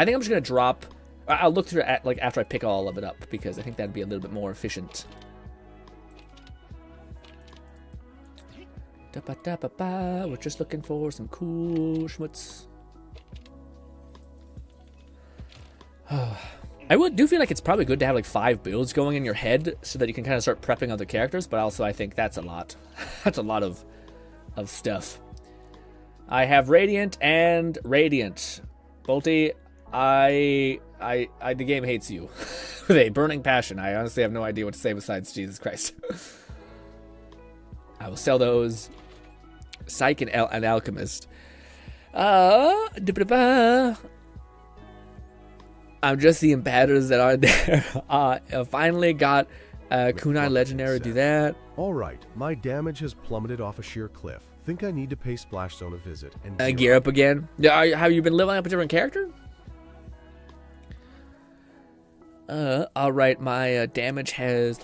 think I'm just gonna drop. I'll look through it like after I pick all of it up, because I think that'd be a little bit more efficient. We're just looking for some cool schmutz. I do feel like it's probably good to have like 5 builds going in your head so that you can kind of start prepping other characters, but also I think that's a lot. That's a lot of stuff. I have Radiant and Radiant. Bolty, the game hates you. With a burning passion. I honestly have no idea what to say besides Jesus Christ. I will sell those. Psych and Alchemist. I'm just seeing patterns that aren't there. I finally got Kunai Legendary, do that. Alright, my damage has plummeted off a sheer cliff. Think I need to pay Splash Zone a visit and gear up again. Have you been leveling up a different character? Alright, my damage has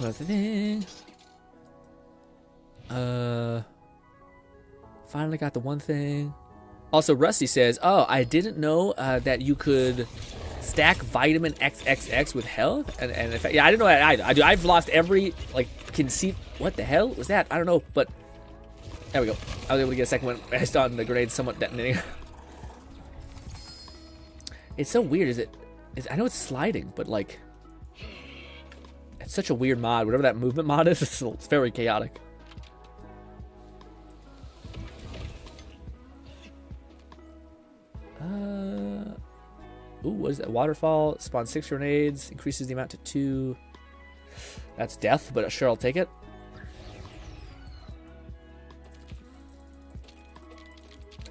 finally got the one thing. Also, Rusty says, oh, I didn't know that you could stack vitamin XXX with health. And in fact, yeah, I didn't know that either. I've lost every, like, conceit. What the hell was that? I don't know, but there we go. I was able to get a second one based on the grenade somewhat detonating. It's so weird. I know it's sliding, but like, it's such a weird mod. Whatever that movement mod is, it's very chaotic. Ooh, what is that? Waterfall spawns 6 grenades, increases the amount to 2. That's death, but sure, I'll take it.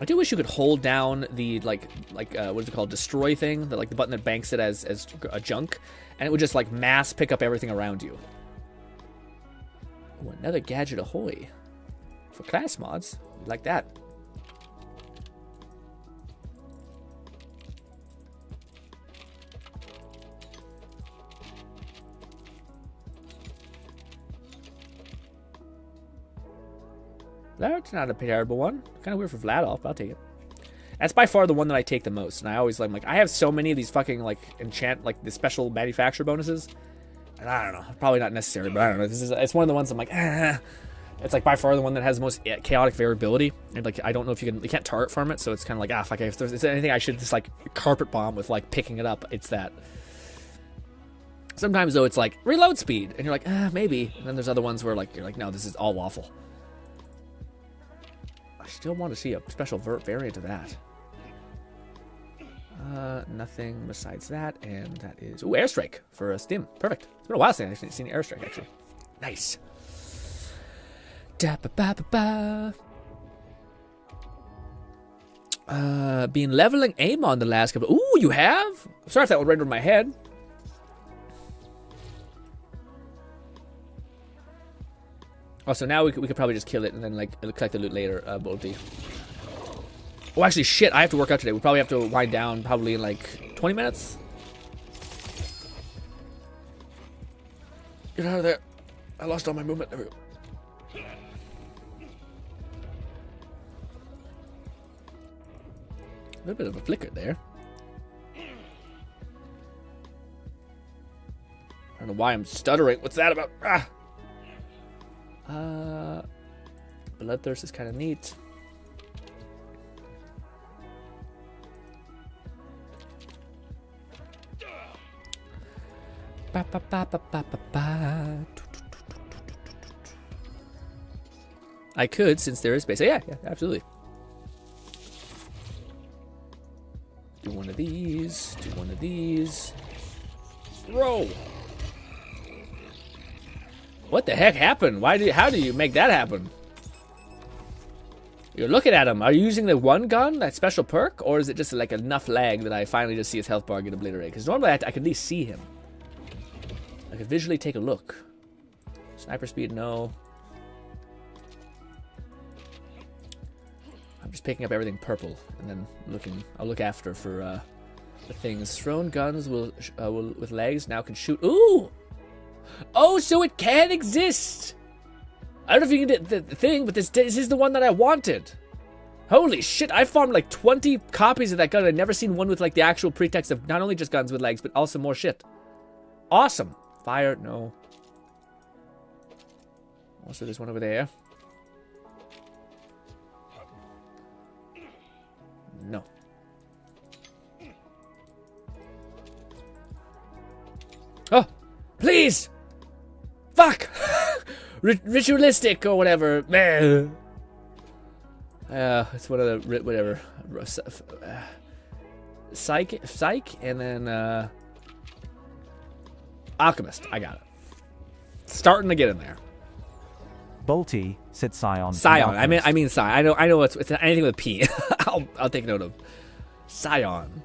I do wish you could hold down the like what is it called, destroy thing, the button that banks it as a junk, and it would just like mass pick up everything around you. Ooh, another gadget ahoy for class mods, like that. That's not a terrible one. Kind of weird for Vladolf, but I'll take it. That's by far the one that I take the most, and I always like I have so many of these fucking like the special manufacturer bonuses, and I don't know, probably not necessary, but I don't know. It's one of the ones I'm like, It's like by far the one that has the most chaotic variability, and like I don't know if you can't target farm it, so it's kind of like fuck, if there's anything I should just like carpet bomb with like picking it up, it's that. Sometimes though it's like reload speed, and you're like maybe, and then there's other ones where like you're like no, this is all awful. I still want to see a special variant of that. Nothing besides that, and that is airstrike for a stim. Perfect. It's been a while since I've seen airstrike actually. Nice. Been leveling Amon the last couple. Ooh, you have? Sorry if that went right over my head. Oh, so now we could probably just kill it and then like collect the loot later, Bolty. Oh, actually, shit, I have to work out today. We probably have to wind down probably in like 20 minutes. Get out of there. I lost all my movement. There we go. A little bit of a flicker there. I don't know why I'm stuttering. What's that about? Bloodthirst is kind of neat. Ba, ba, ba, ba, ba, ba, ba. I could, since there is space. Yeah, absolutely. Do one of these. Do one of these. Throw. What the heck happened? How do you make that happen? You're looking at him. Are you using the one gun, that special perk, or is it just like enough lag that I finally just see his health bar get obliterated? Because normally I could at least see him. I could visually take a look. Sniper speed, no. I'm just picking up everything purple and then looking. I'll look after for the things. Thrown guns will with legs now can shoot. Ooh! Oh, so it can exist! I don't know if you can do the thing, but this is the one that I wanted. Holy shit, I farmed like 20 copies of that gun. I've never seen one with like the actual pretext of not only just guns with legs, but also more shit. Awesome. Fire, no. Also, there's one over there. No. Oh, please! Fuck! Ritualistic or whatever. It's one of the whatever. Psych, and then Alchemist. I got it. Starting to get in there. Bolty, said Scion. Scion. I mean Scion. I know it's anything with a P. I'll take note of. Scion.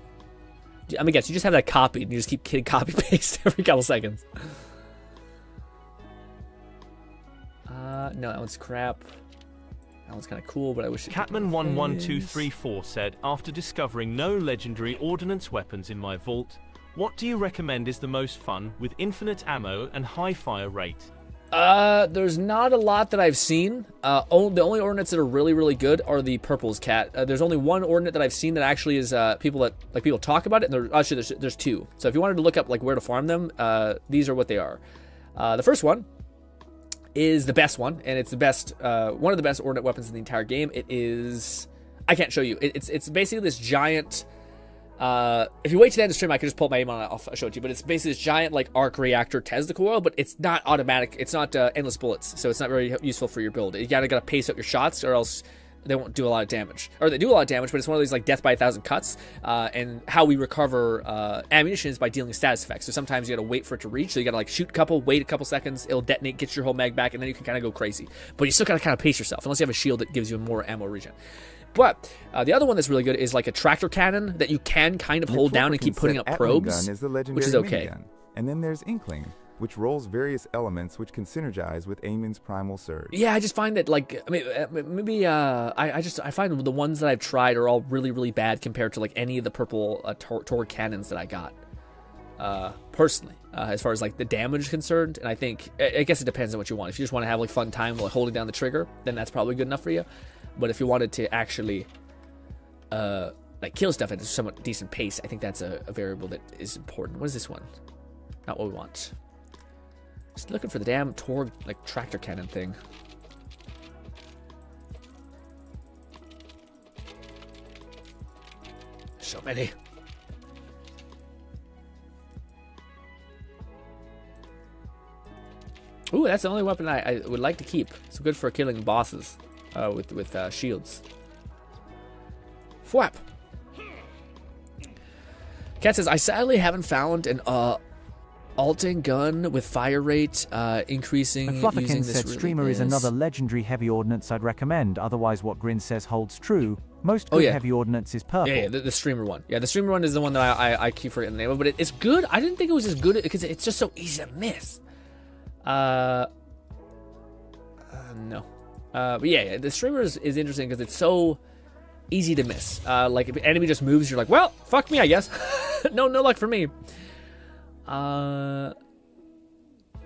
I mean, guess you just have that copy and you just keep hitting copy paste every couple seconds. No, that one's crap. That one's kind of cool, but I wish it. Catman11234 said, after discovering no legendary ordnance weapons in my vault, what do you recommend is the most fun with infinite ammo and high fire rate? There's not a lot that I've seen. The only ordnance that are really, really good are the purples, Cat. There's only one ordnance that I've seen that actually is people talk about it, and there's two. So if you wanted to look up like where to farm them, these are what they are. The first one is the best one, and it's the best one of the best ordnance weapons in the entire game. It is. I can't show you. It's basically this giant. If you wait to the end of the stream, I could just pull my Amon. I'll show it to you. But it's basically this giant like arc reactor testicle oil, but it's not automatic. It's not endless bullets, so it's not very useful for your build. You gotta pace up your shots, or else they won't do a lot of damage. Or they do a lot of damage, but it's one of these like death by 1,000 cuts. And how we recover ammunition is by dealing status effects. So sometimes you gotta wait for it to reach. So you gotta like shoot a couple, wait a couple seconds, it'll detonate, get your whole mag back, and then you can kind of go crazy. But you still gotta kind of pace yourself, unless you have a shield that gives you more ammo regen. But the other one that's really good is like a tractor cannon that you can kind of hold down and keep putting up probes, gun is the legendary which is okay. minigun. And then there's Inkling, which rolls various elements which can synergize with Amon's primal surge. Yeah, I just find that like I find the ones that I've tried are all really, really bad compared to like any of the purple Torg cannons that I got. Personally, as far as like the damage is concerned, and I guess it depends on what you want. If you just want to have like fun time while holding down the trigger, then that's probably good enough for you. But if you wanted to actually like kill stuff at a somewhat decent pace, I think that's a variable that is important. What is this one? Not what we want. Just looking for the damn Torg like tractor cannon thing. So many. Ooh, that's the only weapon I would like to keep. It's good for killing bosses with shields. Fwap. Cat says, I sadly haven't found an alting gun with fire rate increasing. And Flufferkin using said this Streamer is another legendary heavy ordnance I'd recommend. Otherwise, what Grin says holds true. Most good heavy ordnance is purple. Yeah, the Streamer one. Yeah, the Streamer one is the one that I keep forgetting the name of, but it's good. I didn't think it was as good because it's just so easy to miss. No. But yeah, the Streamer is interesting because it's so easy to miss. Like if an enemy just moves, you're like, well, fuck me, I guess. no luck for me.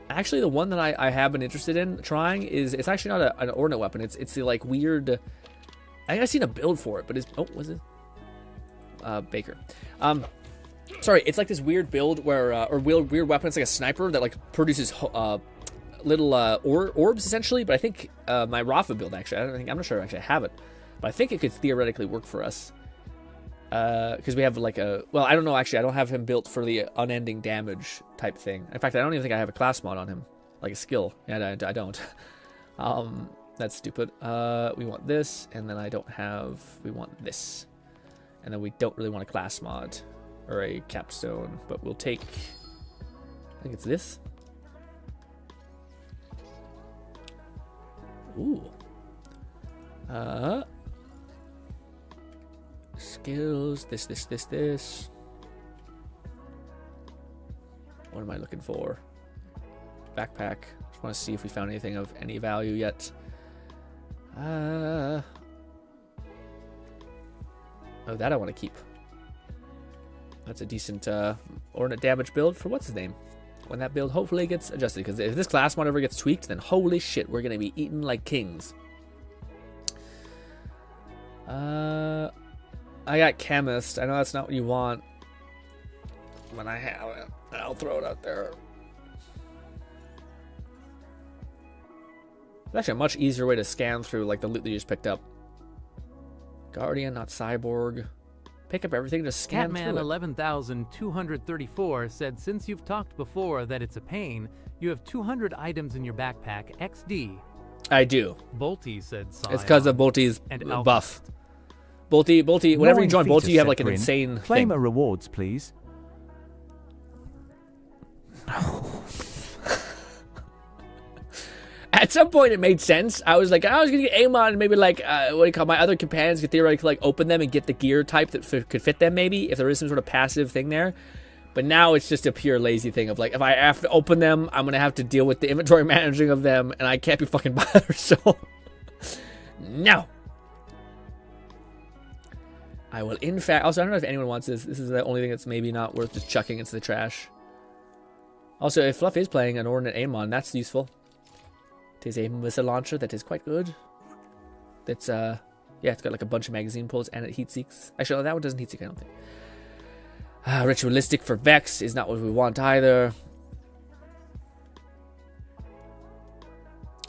Actually, the one that I have been interested in trying is, it's actually not an ordnate weapon. It's the like weird, I think I've seen a build for it, but it's, oh, was it? Baker. Sorry, it's like this weird build where, or weird weapon. It's like a sniper that like produces little orbs essentially. But I think my Rafa build actually, I'm not sure I actually have it, but I think it could theoretically work for us. Because we have like well, I don't know actually. I don't have him built for the unending damage type thing. In fact, I don't even think I have a class mod on him, like a skill. Yeah, I don't. That's stupid. We want this, and then I don't have. We want this, and then we don't really want a class mod or a capstone, but we'll take. I think it's this. Ooh. Skills, this. What am I looking for? Backpack. Just want to see if we found anything of any value yet. Oh, that I want to keep. That's a decent ordnate damage build for what's his name. When that build hopefully gets adjusted, because if this class mod ever gets tweaked, then holy shit, we're gonna be eaten like kings. I got chemist. I know that's not what you want. When I have it, I'll throw it out there. It's actually a much easier way to scan through like the loot that you just picked up. Guardian, not cyborg. Pick up everything, just scan through it. Catman 11,234 said, since you've talked before that it's a pain, you have 200 items in your backpack. XD. I do. Bolty said Scion. It's because of Bolty's buff. Bolty, whenever you join Bolty, you have like an insane Claim thing. a rewards, please. At some point, it made sense. I was gonna get Amon, and maybe like what do you call, my other companions could theoretically like open them and get the gear type that could fit them. Maybe if there is some sort of passive thing there. But now it's just a pure lazy thing of like, if I have to open them, I'm gonna have to deal with the inventory managing of them, and I can't be fucking bothered. So no. I will, in fact, also, I don't know if anyone wants this. This is the only thing that's maybe not worth just chucking into the trash. Also, if Fluff is playing an ordnate Amon, that's useful. It is a missile launcher that is quite good. That's, yeah, it's got like a bunch of magazine pulls and it heat seeks. Actually, no, that one doesn't heat seek, I don't think. Ritualistic for Vex is not what we want either.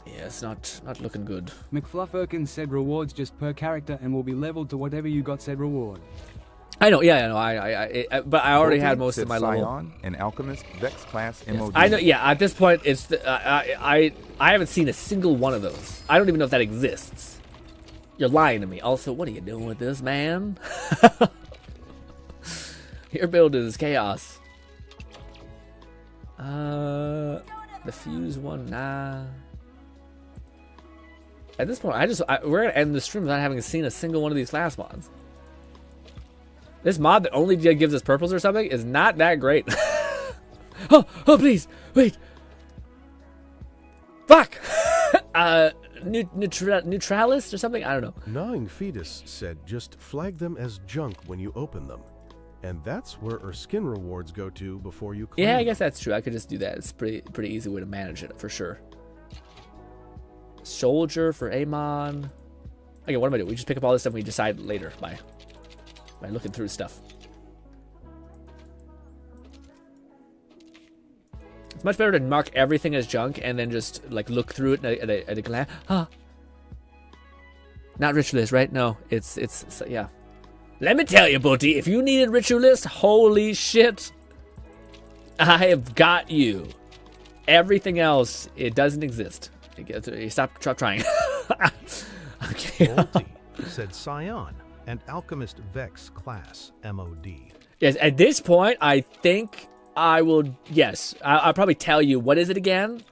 Yeah, it's not looking good. McFluffirkin said rewards just per character and will be leveled to whatever you got said reward. I know, yeah, I know. But I already had most of my level. Scion, an alchemist, Vex class, MOD. I know, yeah. At this point, it's I haven't seen a single one of those. I don't even know if that exists. You're lying to me. Also, what are you doing with this, man? Your build is chaos. The fuse one, nah. At this point, we're gonna end the stream without having seen a single one of these class mods. This mod that only gives us purples or something is not that great. oh, please, wait. Fuck. Neutralis or something? I don't know. Gnawing Fetus said just flag them as junk when you open them. And that's where Erskine rewards go to before you claim Yeah, I guess that's true. I could just do that. It's pretty easy way to manage it, for sure. Soldier for Amon. Okay, what am I doing? We just pick up all this stuff and we decide later by looking through stuff. It's much better to mark everything as junk and then just like look through it at a glance. Huh. Not ritualist, right? No, it's yeah. Let me tell you, Bolty, if you needed ritualist, holy shit, I have got you. Everything else, it doesn't exist. Stop trying. Okay. Bolty said Scion and Alchemist Vex class MOD. Yes, at this point, I think I will. Yes, I'll probably tell you. What is it again?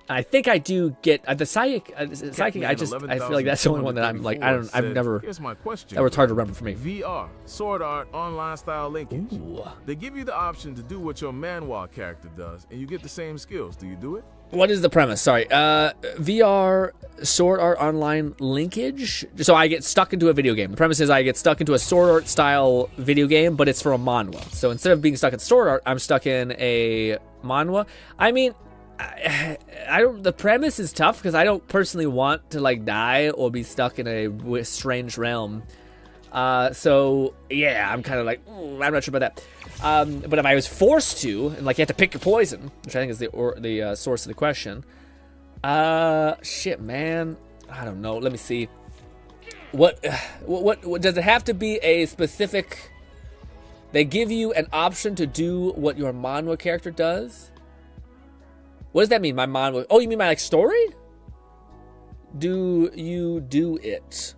I think I do get the psychic. I feel like that's the only one that I'm like. I've never. Here's my question. That was hard to remember for me. VR, Sword Art, online style linkage. Ooh. They give you the option to do what your manhwa character does, and you get the same skills. Do you do it? What is the premise? Sorry. VR, Sword Art Online linkage. So I get stuck into a video game. The premise is I get stuck into a Sword Art style video game, but it's for a manhwa. So instead of being stuck in Sword Art, I'm stuck in a manhwa. I mean, I don't. The premise is tough because I don't personally want to like die or be stuck in a strange realm. So yeah, I'm kind of like I'm not sure about that. But if I was forced to, and like you have to pick your poison, which I think is the source of the question. Shit, man. I don't know. Let me see. What does it have to be a specific? They give you an option to do what your manhwa character does. What does that mean? My manhwa? Oh, you mean my like story? Do you do it?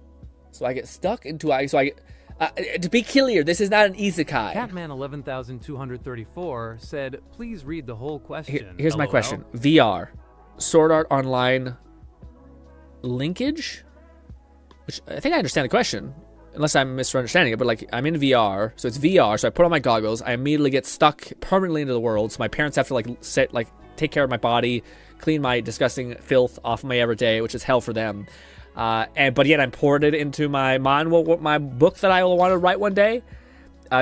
So I get stuck into to be clear, this is not an isekai. Catman 11,234 said, "Please read the whole question." Here's my question: VR, Sword Art Online linkage? Which I think I understand the question, unless I'm misunderstanding it. But like, I'm in VR, so it's VR. So I put on my goggles. I immediately get stuck permanently into the world. So my parents have to take care of my body, clean my disgusting filth off of me every day, which is hell for them. But yet I'm ported into my manhwa, my book that I will want to write one day.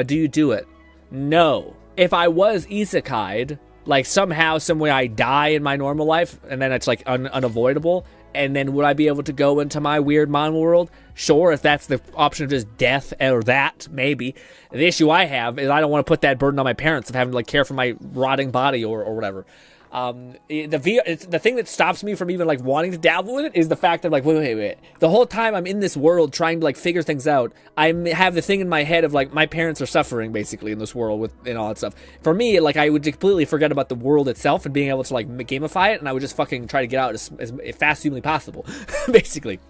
Do you do it? No. If I was isekai'd, like somehow, some way I die in my normal life, and then it's like unavoidable, and then would I be able to go into my weird manhwa world? Sure, if that's the option of just death or that, maybe. The issue I have is I don't want to put that burden on my parents of having to like care for my rotting body or whatever. The thing that stops me from even like wanting to dabble with it is the fact that like wait. The whole time I'm in this world trying to like figure things out, I have the thing in my head of like my parents are suffering basically in this world and all that stuff. For me, like I would completely forget about the world itself and being able to like gamify it, and I would just fucking try to get out as fast as humanly possible, basically.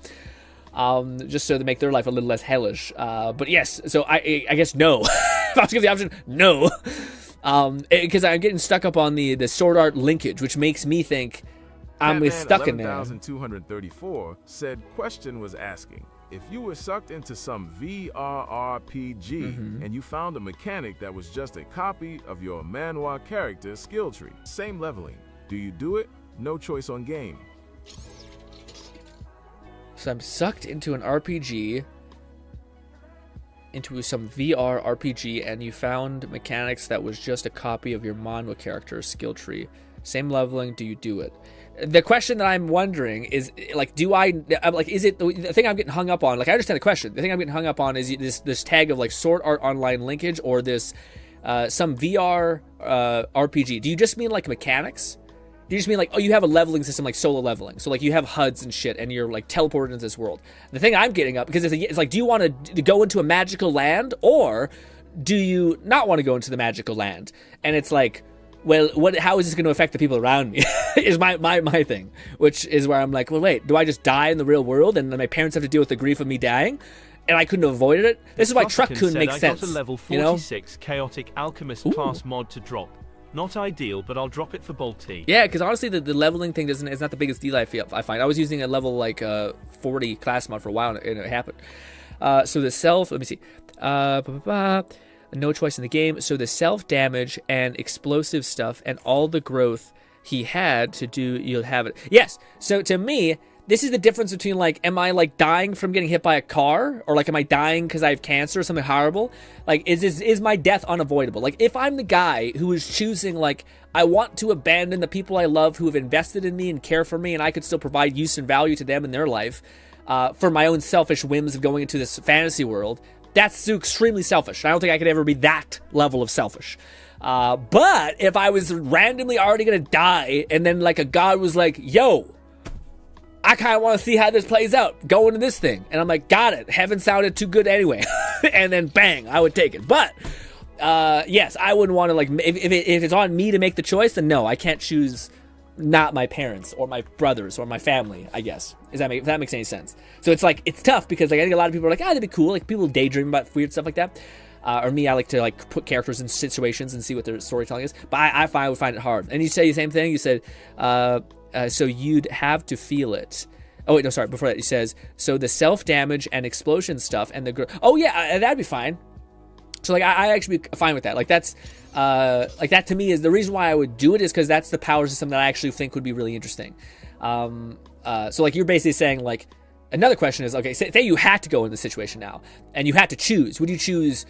Just so to make their life a little less hellish. But yes, so I guess no. If I was given the option, no. Because I'm getting stuck up on the Sword Art linkage, which makes me think I'm stuck in there. 11,234 said question was asking, if you were sucked into some VR RPG and you found a mechanic that was just a copy of your manhwa character's skill tree, same leveling, do you do it? No choice on game. So I'm sucked into an RPG, into some VR RPG, and you found mechanics that was just a copy of your manhwa character's skill tree. Same leveling, do you do it? The question that I'm wondering is, like, is it the thing I'm getting hung up on? Like, I understand the question. The thing I'm getting hung up on is this tag of, like, Sword Art Online linkage or this, some VR RPG. Do you just mean, like, mechanics? Do you just mean like, oh, you have a leveling system like solo leveling? So like you have HUDs and shit and you're like teleported into this world. The thing I'm getting up, because it's like, do you want to go into a magical land or do you not want to go into the magical land? And it's like, well, how is this going to affect the people around me? Is my thing, which is where I'm like, well, wait, do I just die in the real world and then my parents have to deal with the grief of me dying? And I couldn't have avoided it? This is why Truck-kun makes sense. I got a level 46 Chaotic Alchemist class mod to drop. Not ideal, but I'll drop it for Bolty. Yeah, because honestly, the leveling thing is not the biggest deal I find. I was using a level like 40 class mod for a while, and it happened. So the self, let me see. No choice in the game. So the self-damage and explosive stuff and all the growth he had to do, you'll have it. Yes, so to me, this is the difference between, like, am I, like, dying from getting hit by a car? Or, like, am I dying because I have cancer or something horrible? Like, is my death unavoidable? Like, if I'm the guy who is choosing, like, I want to abandon the people I love who have invested in me and care for me, and I could still provide use and value to them in their life, for my own selfish whims of going into this fantasy world, that's extremely selfish. I don't think I could ever be that level of selfish. But if I was randomly already going to die, and then, like, a god was like, yo, I kind of want to see how this plays out. Go into this thing. And I'm like, got it. Heaven sounded too good anyway. And then bang, I would take it. But, yes, I wouldn't want to, like, if it's on me to make the choice, then no, I can't choose not my parents or my brothers or my family, I guess. If that makes any sense. So it's like, it's tough because, like, I think a lot of people are like, that'd be cool. Like, people daydream about weird stuff like that. Or me, I like to, like, put characters in situations and see what their storytelling is. But I would find it hard. And you say the same thing. You said, so you'd have to feel it. Oh, wait, no, sorry. Before that, he says, so the self-damage and explosion stuff and the... Oh, yeah, that'd be fine. So, like, I actually be fine with that. Like, that's... like, that to me is... The reason why I would do it is because that's the power system that I actually think would be really interesting. So, like, you're basically saying, like... Another question is, okay, say you had to go in this situation now, and you had to choose. Would you choose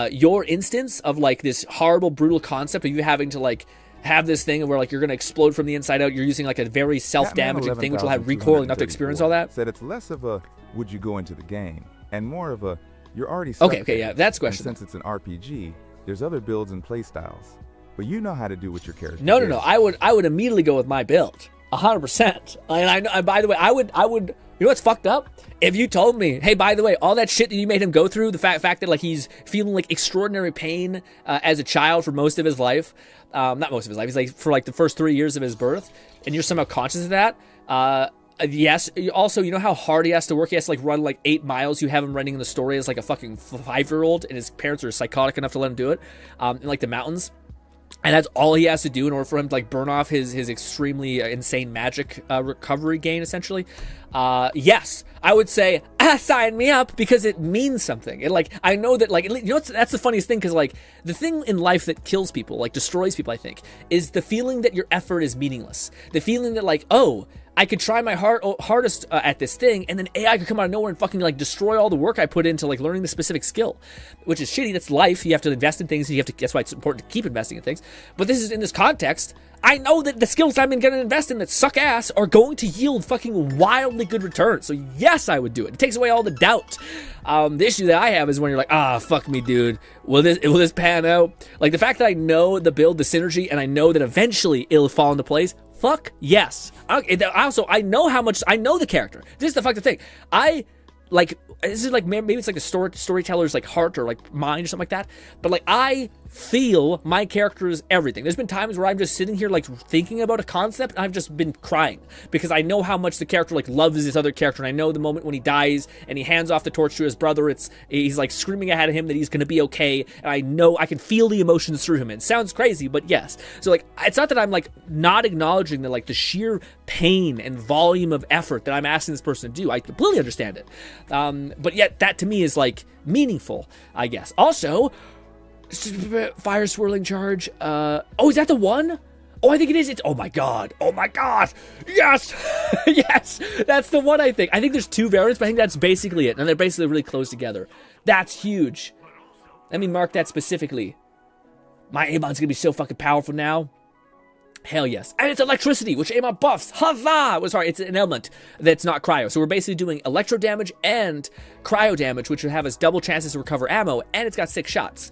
your instance of, like, this horrible, brutal concept of you having to, like... have this thing where like you're going to explode from the inside out. You're using like a very self-damaging thing, which will have recoil enough to experience all that. Said it's less of a would you go into the game and more of a you're already stuck okay, yeah, that's the question. And since it's an RPG, there's other builds and play styles, but you know how to do what your character. No. I would immediately go with my build, 100%. And by the way, I would. You know what's fucked up? If you told me, hey, by the way, all that shit that you made him go through, the fact that like he's feeling like extraordinary pain as a child for most of his life, not most of his life, he's like for like the first 3 years of his birth, and you're somehow conscious of that. Yes. Also, you know how hard he has to work? He has to like run like 8 miles. You have him running in the story as like a fucking 5-year-old, and his parents are psychotic enough to let him do it in like the mountains. And that's all he has to do in order for him to like burn off his extremely insane magic recovery gain, essentially. Yes, I would say sign me up because it means something. It like I know that like you know that's the funniest thing because like the thing in life that kills people, like destroys people, I think, is the feeling that your effort is meaningless. The feeling that like I could try my hardest at this thing, and then AI could come out of nowhere and fucking like destroy all the work I put into like learning the specific skill, which is shitty. That's life. You have to invest in things. And that's why it's important to keep investing in things. But this is in this context. I know that the skills I'm going to invest in that suck ass are going to yield fucking wildly good returns. So yes, I would do it. It takes away all the doubt. The issue that I have is when you're like, fuck me, dude. Will this pan out? Like the fact that I know the build, the synergy, and I know that eventually it'll fall into place. Fuck yes. Also, I know the character. This is the fucking thing. This is like maybe it's like a storyteller's like heart or like mind or something like that. But like I feel my character's everything. There's been times where I'm just sitting here like thinking about a concept and I've just been crying because I know how much the character like loves this other character, and I know the moment when he dies and he hands off the torch to his brother, he's like screaming ahead of him that he's gonna be okay, and I know I can feel the emotions through him. It sounds crazy, but yes. So like it's not that I'm like not acknowledging that like the sheer pain and volume of effort that I'm asking this person to do. I completely understand it. But yet that to me is like meaningful, I guess. Also, fire swirling charge. Is that the one? Oh, I think it is. Oh my god. Yes. Yes. That's the one, I think. I think there's 2 variants, but I think that's basically it. And they're basically really close together. That's huge. Let me mark that specifically. My Amon's gonna be so fucking powerful now. Hell yes. And it's electricity, which Amon buffs. Huzzah! Sorry, it's an element that's not cryo. So we're basically doing electro damage and cryo damage, which would have us double chances to recover ammo, and it's got 6 shots.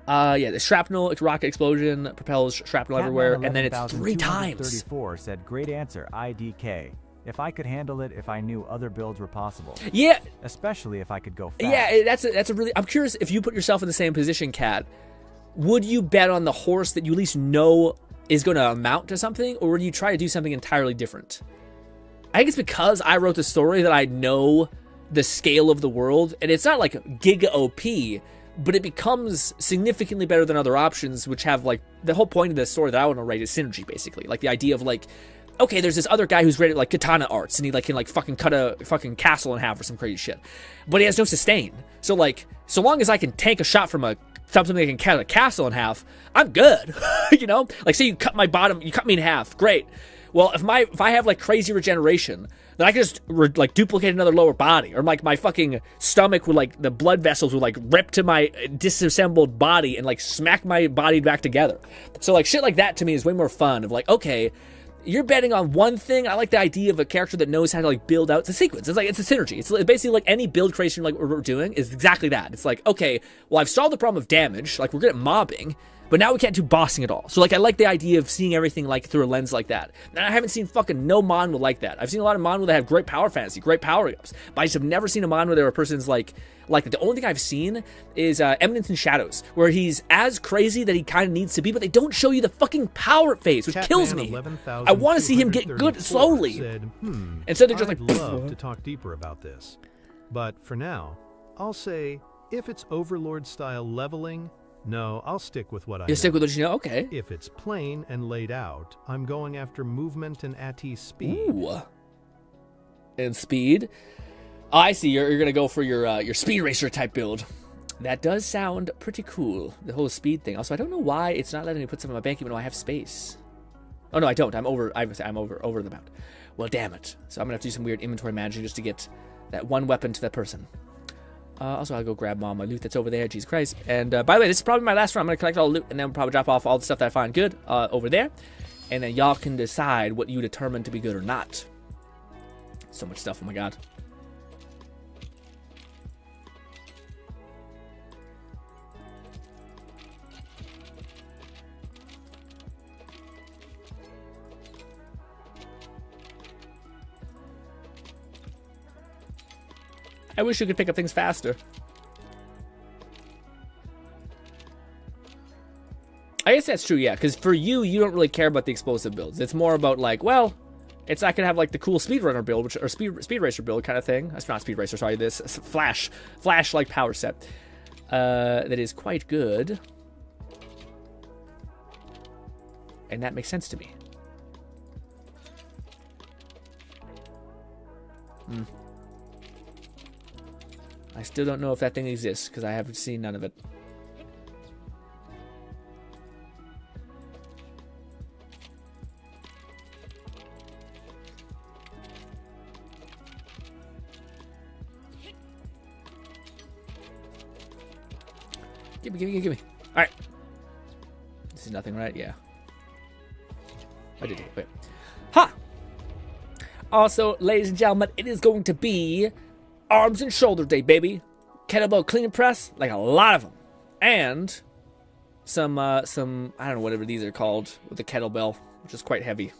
Yeah, the shrapnel, rocket explosion, propels shrapnel everywhere, and then it's 3 times. 34 said, great answer, IDK. If I could handle it, if I knew other builds were possible. Yeah. Especially if I could go fast. Yeah, that's a really... I'm curious if you put yourself in the same position, Kat. Would you bet on the horse that you at least know is going to amount to something, or would you try to do something entirely different? I think it's because I wrote the story that I know the scale of the world, and it's not like giga OP, but it becomes significantly better than other options, which have like the whole point of this story that I want to write is synergy, basically. Like the idea of like, okay, there's this other guy who's great at like katana arts, and he like can like fucking cut a fucking castle in half or some crazy shit, but he has no sustain. So like, so long as I can tank a shot from something that can cut a castle in half, I'm good. You know, like say you cut me in half, great. Well, if I have like crazy regeneration, then I can just like duplicate another lower body, or like my fucking stomach would like the blood vessels would like rip to my disassembled body and like smack my body back together. So like shit like that to me is way more fun. Of like, okay, you're betting on one thing. I like the idea of a character that knows how to like build out. It's a sequence. It's a synergy. It's basically like any build creation like we're doing is exactly that. It's like, okay, well I've solved the problem of damage. Like we're good at mobbing. But now we can't do bossing at all. So, like, I like the idea of seeing everything, like, through a lens like that. And I haven't seen fucking no manhwa like that. I've seen a lot of manhwa that have great power fantasy, great power-ups. But I just have never seen a manhwa where a person's, like the only thing I've seen is Eminence in Shadows, where he's as crazy that he kind of needs to be, but they don't show you the fucking power phase, which kills me. I want to see him get good slowly. Said, Instead they're just like, I'd love to talk deeper about this. But for now, I'll say, if it's Overlord-style leveling, no, I'll stick with what I know. You stick with what you know? Okay. If it's plain and laid out, I'm going after movement and AT speed. Ooh. And speed? Oh, I see. You're going to go for your speed racer type build. That does sound pretty cool, the whole speed thing. Also, I don't know why it's not letting me put something in my bank even though I have space. Oh, no, I don't. I'm over the amount. Well, damn it. So I'm going to have to do some weird inventory managing just to get that one weapon to that person. Also, I'll go grab all my loot that's over there. Jesus Christ. And by the way, this is probably my last run. I'm going to collect all the loot and then probably drop off all the stuff that I find good over there. And then y'all can decide what you determine to be good or not. So much stuff. Oh, my God. I wish you could pick up things faster. I guess that's true, yeah, because for you, you don't really care about the explosive builds. It's more about, like, well, it's I could have, like, the cool speedrunner build, or speed racer build kind of thing. That's not speed racer, sorry, this flash-like power set. That is quite good. And that makes sense to me. I still don't know if that thing exists, because I haven't seen none of it. Give me. Alright. This is nothing, right? Yeah. I did it. Wait. Ha! Also, ladies and gentlemen, it is going to be Arms and Shoulder Day, baby. Kettlebell clean and press, like a lot of them. And some I don't know whatever these are called with the kettlebell, which is quite heavy.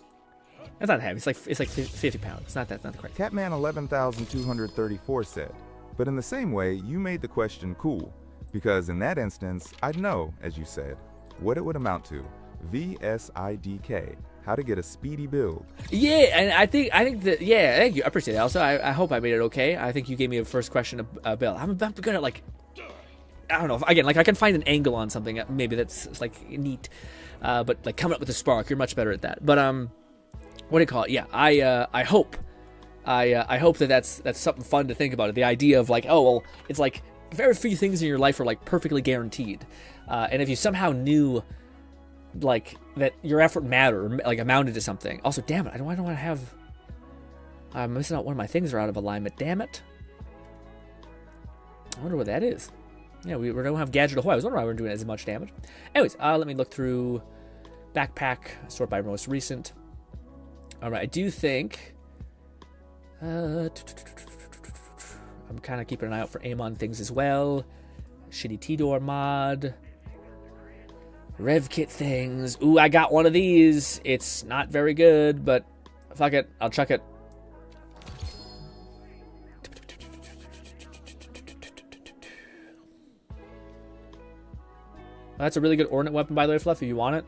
It's not heavy. It's like 50 pounds. It's not correct. Catman 11,234 said, but in the same way, you made the question cool, because in that instance, I'd know, as you said, what it would amount to. VSIDK. How to get a speedy build. Yeah, and I think that, yeah, thank you. I appreciate it. Also, I hope I made it okay. I think you gave me a first question build. I'm good at, like, I don't know. Again, like, I can find an angle on something. Maybe that's, like, neat. But, like, coming up with a spark, you're much better at that. But, what do you call it? Yeah, I hope that that's something fun to think about. The idea of, like, oh, well, it's, like, very few things in your life are, like, perfectly guaranteed. And if you somehow knew, like, that your effort mattered, or, like, amounted to something. Also, damn it, I don't want to have... I'm missing out one of my things are out of alignment. Damn it. I wonder what that is. Yeah, we don't have Gadget Ahoy. I was wondering why we weren't doing as much damage. Anyways, let me look through backpack, sort by most recent. Alright, I do think... I'm kind of keeping an eye out for Amon things as well. Shitty T-Door mod. Rev kit things. Ooh, I got one of these. It's not very good, but fuck it. I'll chuck it. That's a really good ordnance weapon, by the way, Fluff, if you want it.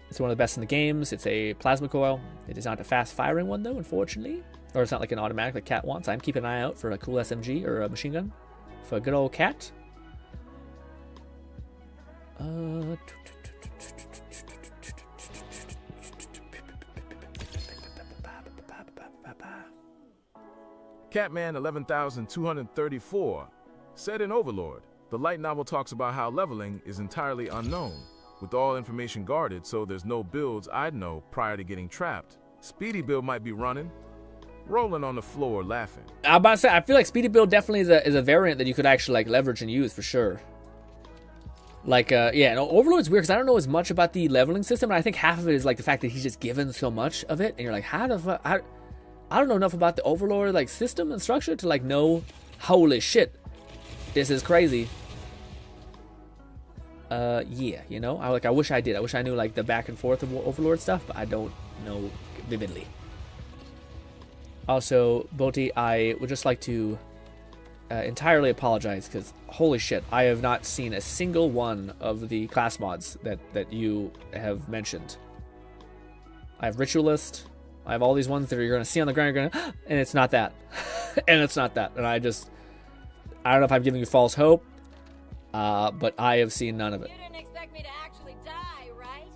It's one of the best in the games. It's a plasma coil. It is not a fast-firing one, though, unfortunately. Or it's not like an automatic like Cat wants. I'm keeping an eye out for a cool SMG or a machine gun for a good old Cat. Catman 11,234 said in Overlord, the light novel talks about how leveling is entirely unknown, with all information guarded, so there's no builds I'd know prior to getting trapped. Speedy build might be running, rolling on the floor laughing. I'm about to say, I feel like Speedy build definitely is a variant that you could actually, like, leverage and use for sure. Like, yeah, no, Overlord's weird because I don't know as much about the leveling system, and I think half of it is, like, the fact that he's just given so much of it, and you're like, how the fuck, I don't know enough about the Overlord, like, system and structure to, like, know, holy shit, this is crazy. Yeah, you know, I wish I did. I wish I knew, like, the back and forth of Overlord stuff, but I don't know vividly. Also, Boti, I would just like to entirely apologize because holy shit, I have not seen a single one of the class mods that you have mentioned. I have Ritualist, I have all these ones that you're going to see on the ground, you're gonna, and it's not that. And it's not that. And I don't know if I'm giving you false hope, but I have seen none of it. You didn't expect me to actually die, right?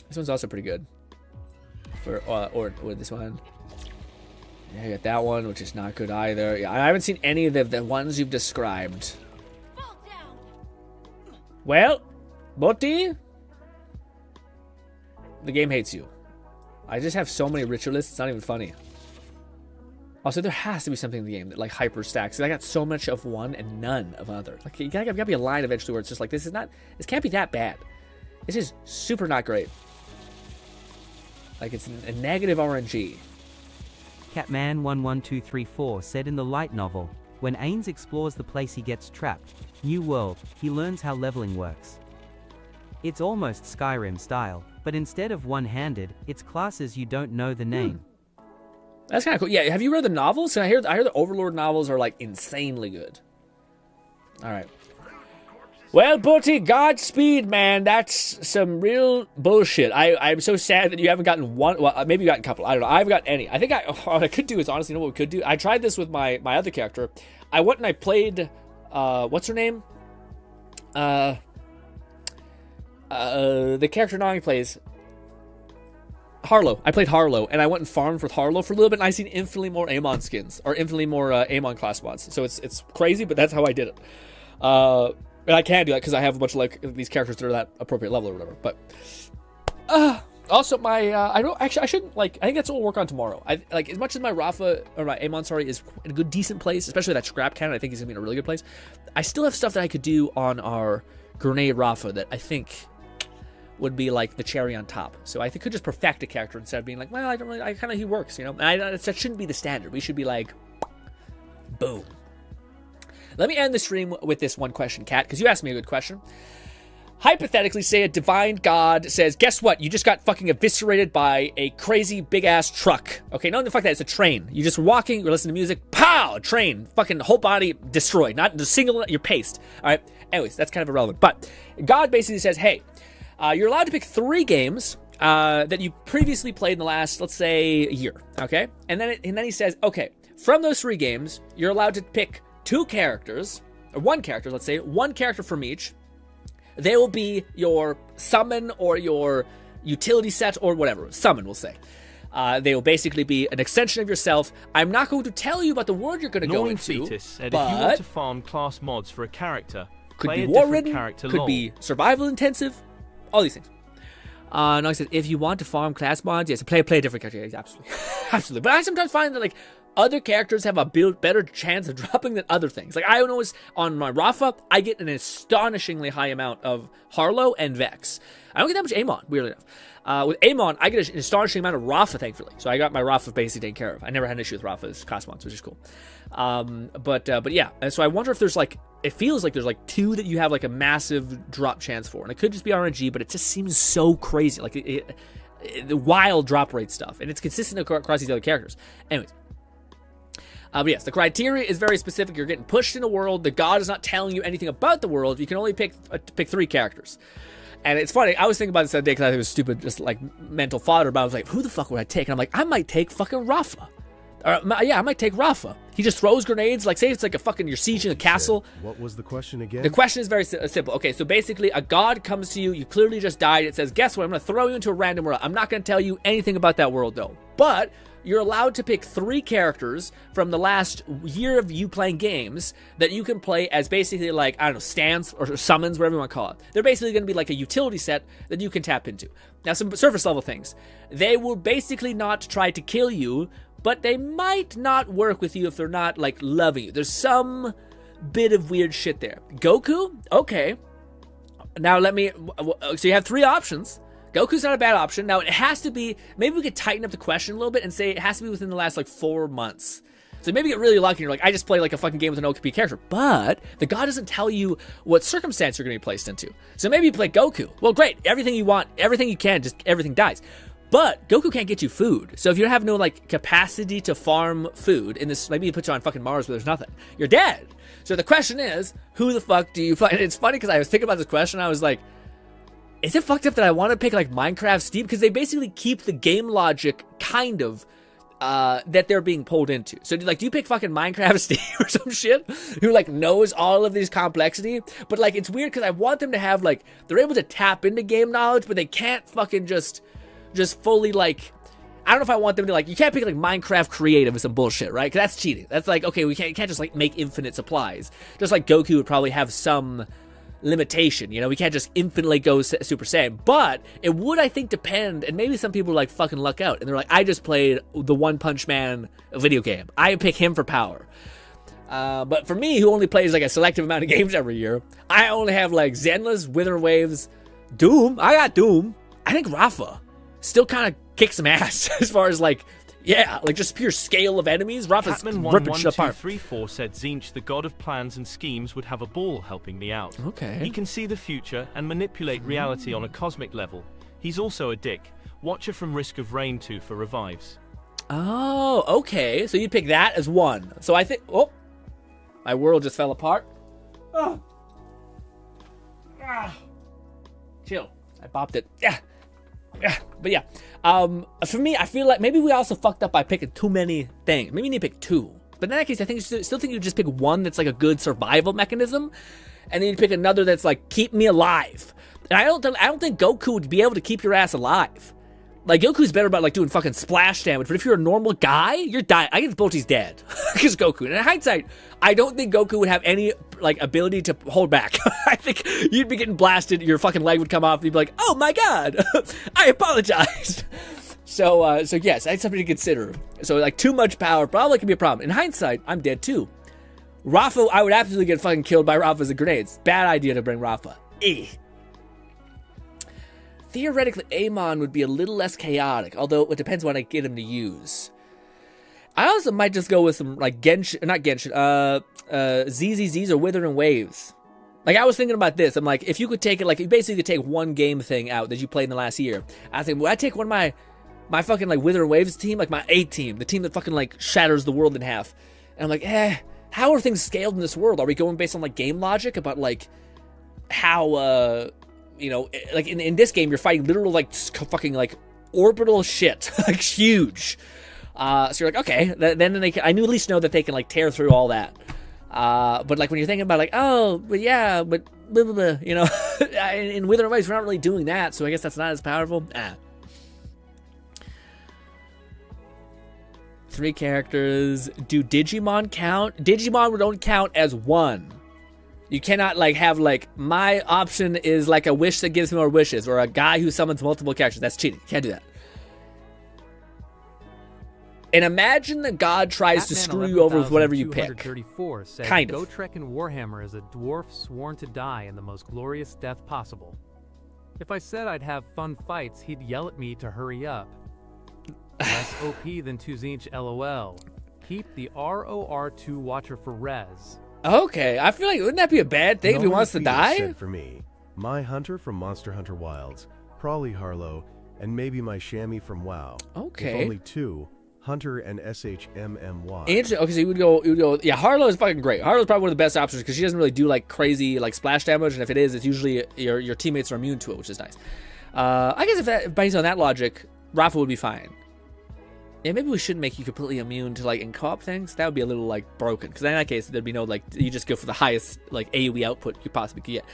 This one's also pretty good. Or this one. Yeah, you got that one, which is not good either. Yeah, I haven't seen any of the ones you've described. Well, Boti, the game hates you. I just have so many ritualists, it's not even funny. Also, there has to be something in the game that like hyper stacks. I got so much of one and none of other. Like you gotta be a line eventually where it's just like this can't be that bad. This is super not great. Like it's a negative RNG. Catman11234 said in the light novel, when Ains explores the place he gets trapped, New World, he learns how leveling works. It's almost Skyrim style, but instead of one-handed, it's classes you don't know the name. That's kind of cool. Yeah, have you read the novels? I hear the Overlord novels are like insanely good. All right. Well, Butty, Godspeed, man. That's some real bullshit. I'm so sad that you haven't gotten one. Well, maybe you got a couple. I don't know. I haven't got any. I think what I could do is honestly, you know what we could do? I tried this with my other character. I went and I played, what's her name? The character Nani plays. Harlow. I played Harlow, and I went and farmed with Harlow for a little bit, and I seen infinitely more Amon skins, or infinitely more Amon class mods. So it's crazy, but that's how I did it. And I can do that because I have a bunch of like these characters that are that appropriate level or whatever. But also my I shouldn't like. I think that's what we'll work on tomorrow. I like as much as my Rafa or my Amon, is in a good decent place, especially that scrap cannon. I think he's gonna be in a really good place. I still have stuff that I could do on our grenade Rafa that I think would be like the cherry on top. So I could just perfect a character instead of being like, well, I don't really. I kind of he works, you know. And that shouldn't be the standard. We should be like, boom. Let me end the stream with this one question, Kat, because you asked me a good question. Hypothetically, say a divine god says, guess what? You just got fucking eviscerated by a crazy big-ass truck. Okay, no, fuck that. It's a train. You're just walking, you're listening to music, pow! A train. Fucking whole body destroyed. Not the single, you're paced. All right? Anyways, that's kind of irrelevant. But God basically says, hey, you're allowed to pick 3 games that you previously played in the last, let's say, year. Okay? And then he says, okay, from those 3 games, you're allowed to pick 2 characters, or 1 character, let's say, 1 character from each. They will be your summon or your utility set or whatever. Summon, we'll say. They will basically be an extension of yourself. I'm not going to tell you about the world you're going to go into. Fetus said if you want to farm class mods for a character, could play be a war different ridden, character. Could be survival intensive, all these things. No, he says if you want to farm class mods, yes, play a different character. Yes, absolutely, absolutely. But I sometimes find that like other characters have a better chance of dropping than other things. Like I notice on my Rafa, I get an astonishingly high amount of Harlow and Vex. I don't get that much Amon, weirdly enough. With Amon, I get an astonishing amount of Rafa, thankfully. So I got my Rafa basically taken care of. I never had an issue with Rafa's class mods, which is cool. But yeah, and so I wonder if there's like, it feels like there's like 2 that you have like a massive drop chance for, and it could just be RNG, but it just seems so crazy, like the wild drop rate stuff, and it's consistent across these other characters. Anyways. But yes, the criteria is very specific. You're getting pushed in a world. The god is not telling you anything about the world. You can only pick 3 characters. And it's funny. I was thinking about this the other day because I think it was stupid, just like mental fodder. But I was like, who the fuck would I take? And I'm like, I might take fucking Rafa. I might take Rafa. He just throws grenades. Like, say it's like a fucking, you're sieging a castle. What was the question again? The question is very simple. Okay, so basically a god comes to you. You clearly just died. It says, guess what? I'm going to throw you into a random world. I'm not going to tell you anything about that world, though. But you're allowed to pick 3 characters from the last year of you playing games that you can play as basically like, I don't know, stands or summons, whatever you want to call it. They're basically going to be like a utility set that you can tap into. Now, some surface level things. They will basically not try to kill you, but they might not work with you if they're not like loving you. There's some bit of weird shit there. Goku? Okay. Now so you have 3 options. Goku's not a bad option. Now, it has to be, maybe we could tighten up the question a little bit and say it has to be within the last, like, 4 months. So maybe get really lucky and you're like, I just play, like, a fucking game with an OP character. But the god doesn't tell you what circumstance you're going to be placed into. So maybe you play Goku. Well, great. Everything you want, everything you can, just everything dies. But Goku can't get you food. So if you have no, like, capacity to farm food in this, maybe you put you on fucking Mars where there's nothing. You're dead. So the question is, who the fuck do you play? And it's funny because I was thinking about this question. I was like, is it fucked up that I want to pick like Minecraft Steve? Because they basically keep the game logic kind of that they're being pulled into. So like, do you pick fucking Minecraft Steve or some shit who like knows all of these complexity? But like, it's weird because I want them to have like, they're able to tap into game knowledge, but they can't fucking just fully like, I don't know if I want them to like, you can't pick like Minecraft creative or some bullshit, right? Because that's cheating. That's like, okay, you can't just like make infinite supplies. Just like Goku would probably have some limitation. You know, we can't just infinitely go Super Saiyan. But it would, I think, depend, and maybe some people like fucking luck out, and they're like, I just played the One Punch Man video game. I pick him for power. But for me, who only plays like a selective amount of games every year, I only have like Zenless, Withering Waves, Doom. I got Doom. I think Rafa still kind of kicks some ass as far as like, yeah, like just pure scale of enemies. Rafa's ripping shit apart. 11234 said Zinch, the god of plans and schemes, would have a ball helping me out. Okay. He can see the future and manipulate reality on a cosmic level. He's also a dick. Watcher from Risk of Rain 2 for revives. Oh, okay. So you'd pick that as one. So I think, oh, my world just fell apart. Oh. Ah. Chill. I bopped it. Yeah. But yeah, for me, I feel like maybe we also fucked up by picking too many things. Maybe you need to pick two. But in that case, I think you still think you just pick one that's like a good survival mechanism, and then you pick another that's like keep me alive. And I don't think Goku would be able to keep your ass alive. Like, Goku's better about like doing fucking splash damage, but if you're a normal guy, you're dying. I guess Bochi's dead because Goku. And in hindsight, I don't think Goku would have any like ability to hold back. I think you'd be getting blasted, your fucking leg would come off, and you'd be like, "Oh my god, I apologize." So yes, that's something to consider. So like too much power probably could be a problem. In hindsight, I'm dead too. Rafa, I would absolutely get fucking killed by Rafa's grenades. Bad idea to bring Rafa. Theoretically, Amon would be a little less chaotic, although it depends when I get him to use. I also might just go with some, like, ZZZs or Withering Waves. Like, I was thinking about this. I'm like, if you could take it, like, you basically could take one game thing out that you played in the last year. I think, would I take one of my fucking, like, Withering Waves team? Like, my A team. The team that fucking, like, shatters the world in half. And I'm like, how are things scaled in this world? Are we going based on, like, game logic about, like, how, you know, like in this game, you're fighting literal like fucking like orbital shit, like huge. So you're like, okay, then they can, I knew at least know that they can like tear through all that. But like when you're thinking about like, oh, but yeah, but blah, blah, blah, you know, in Withering Waves, we're not really doing that, so I guess that's not as powerful. 3 characters. Do Digimon count? Digimon would only count as one. You cannot, like, have, like, my option is, like, a wish that gives me more wishes, or a guy who summons multiple characters. That's cheating. You can't do that. And imagine that God tries to screw you over with whatever you pick. Said, kind of. Gotrek in Warhammer is a dwarf sworn to die in the most glorious death possible. If I said I'd have fun fights, he'd yell at me to hurry up. Less OP than 2 Zinch, LOL. Keep the ROR2 Watcher for res. Okay, I feel like, wouldn't that be a bad thing if he wants to die? For me, my Hunter from Monster Hunter Wilds, Prawley Harlow, and maybe my Chamois from WoW. Okay. If only 2, Hunter and SHMMY. Interesting. Okay, so you would go. Yeah, Harlow is fucking great. Harlow's probably one of the best options because she doesn't really do like crazy like splash damage, and if it is, it's usually your teammates are immune to it, which is nice. I guess if based on that logic, Rafa would be fine. Yeah, maybe we shouldn't make you completely immune to like in co-op things. That would be a little like broken because in that case there'd be no like you just go for the highest like AoE output you possibly could get.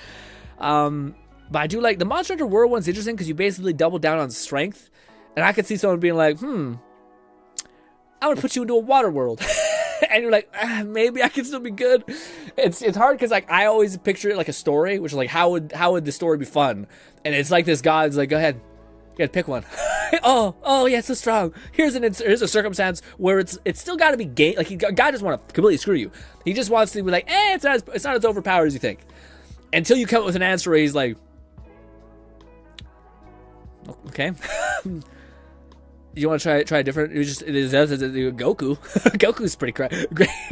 But I do like the Monster Hunter World one's interesting because you basically double down on strength, and I could see someone being like, I'm gonna put you into a water world, and you're like, maybe I can still be good. It's hard because like I always picture it like a story, which is like how would the story be fun, and it's like this guy's like, go ahead. You gotta pick one. oh yeah, it's so strong. Here's a circumstance where it's still gotta be game. Like God doesn't want to completely screw you. He just wants to be like, it's not as overpowered as you think. Until you come up with an answer where he's like, okay. You want to try a different? It is Goku. Goku's pretty great.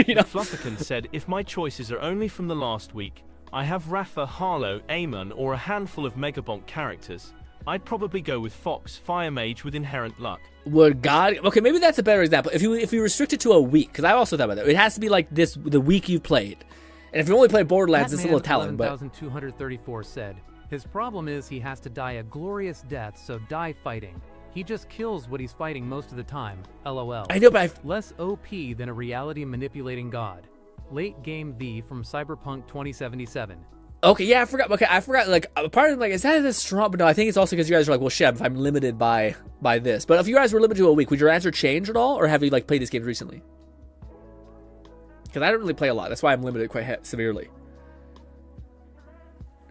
You know. Flufferkin said, if my choices are only from the last week, I have Rafa, Harlow, Amon, or a handful of Megabonk characters. I'd probably go with Fox, Fire Mage with Inherent Luck. Would God... Okay, maybe that's a better example. If you restrict it to a week, because I also thought about that. It has to be like this, the week you've played. And if you only play Borderlands, it's a little telling, but... 11,234 said, his problem is he has to die a glorious death, so die fighting. He just kills what he's fighting most of the time. LOL. I know, but less OP than a reality-manipulating god. Late Game V from Cyberpunk 2077. Okay, yeah, I forgot. Okay, I forgot. Like, part of like, is that this strong? But no, I think it's also because you guys are like, well, shit, if I'm limited by this. But if you guys were limited to a week, would your answer change at all, or have you like played these games recently? Because I don't really play a lot. That's why I'm limited quite severely.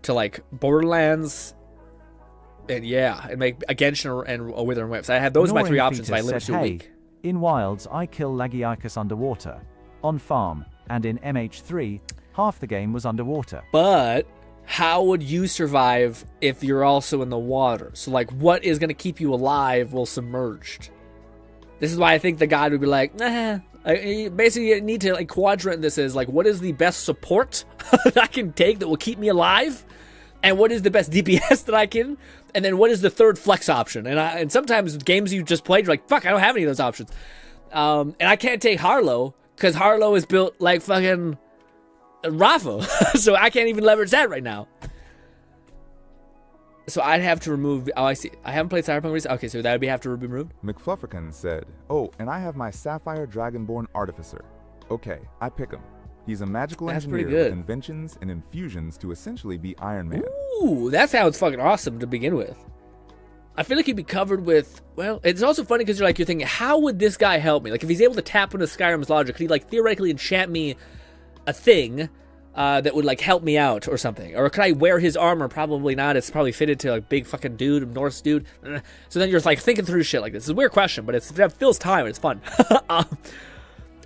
to like Borderlands, and make a Genshin and a Withering Whips. I had those my 3 options by limit to a week. In Wilds, I kill Lagiacus underwater. On farm, and in MH3, half the game was underwater. But how would you survive if you're also in the water? So, like, what is going to keep you alive while submerged? This is why I think the god would be like, basically, you need to, like, quadrant this as, like, what is the best support that I can take that will keep me alive? And what is the best DPS that I can? And then what is the third flex option? And sometimes games you just played, you're like, fuck, I don't have any of those options. And I can't take Harlow, because Harlow is built like fucking Rafa. So I can't even leverage that right now. So I'd have to remove... Oh, I see. I haven't played Cyberpunk recently. Okay, so that would have to be removed? McFlufferkin said, oh, and I have my Sapphire Dragonborn Artificer. Okay, I pick him. He's a magical engineer with inventions and infusions to essentially be Iron Man. Ooh, that sounds fucking awesome to begin with. I feel like he'd be covered with... Well, it's also funny because you're thinking, how would this guy help me? Like, if he's able to tap into Skyrim's logic, could he, like, theoretically enchant me a thing that would, like, help me out or something? Or could I wear his armor? Probably not. It's probably fitted to, like, big fucking dude, Norse dude. So then you're, like, thinking through shit like this. It's a weird question, but it fills time and it's fun.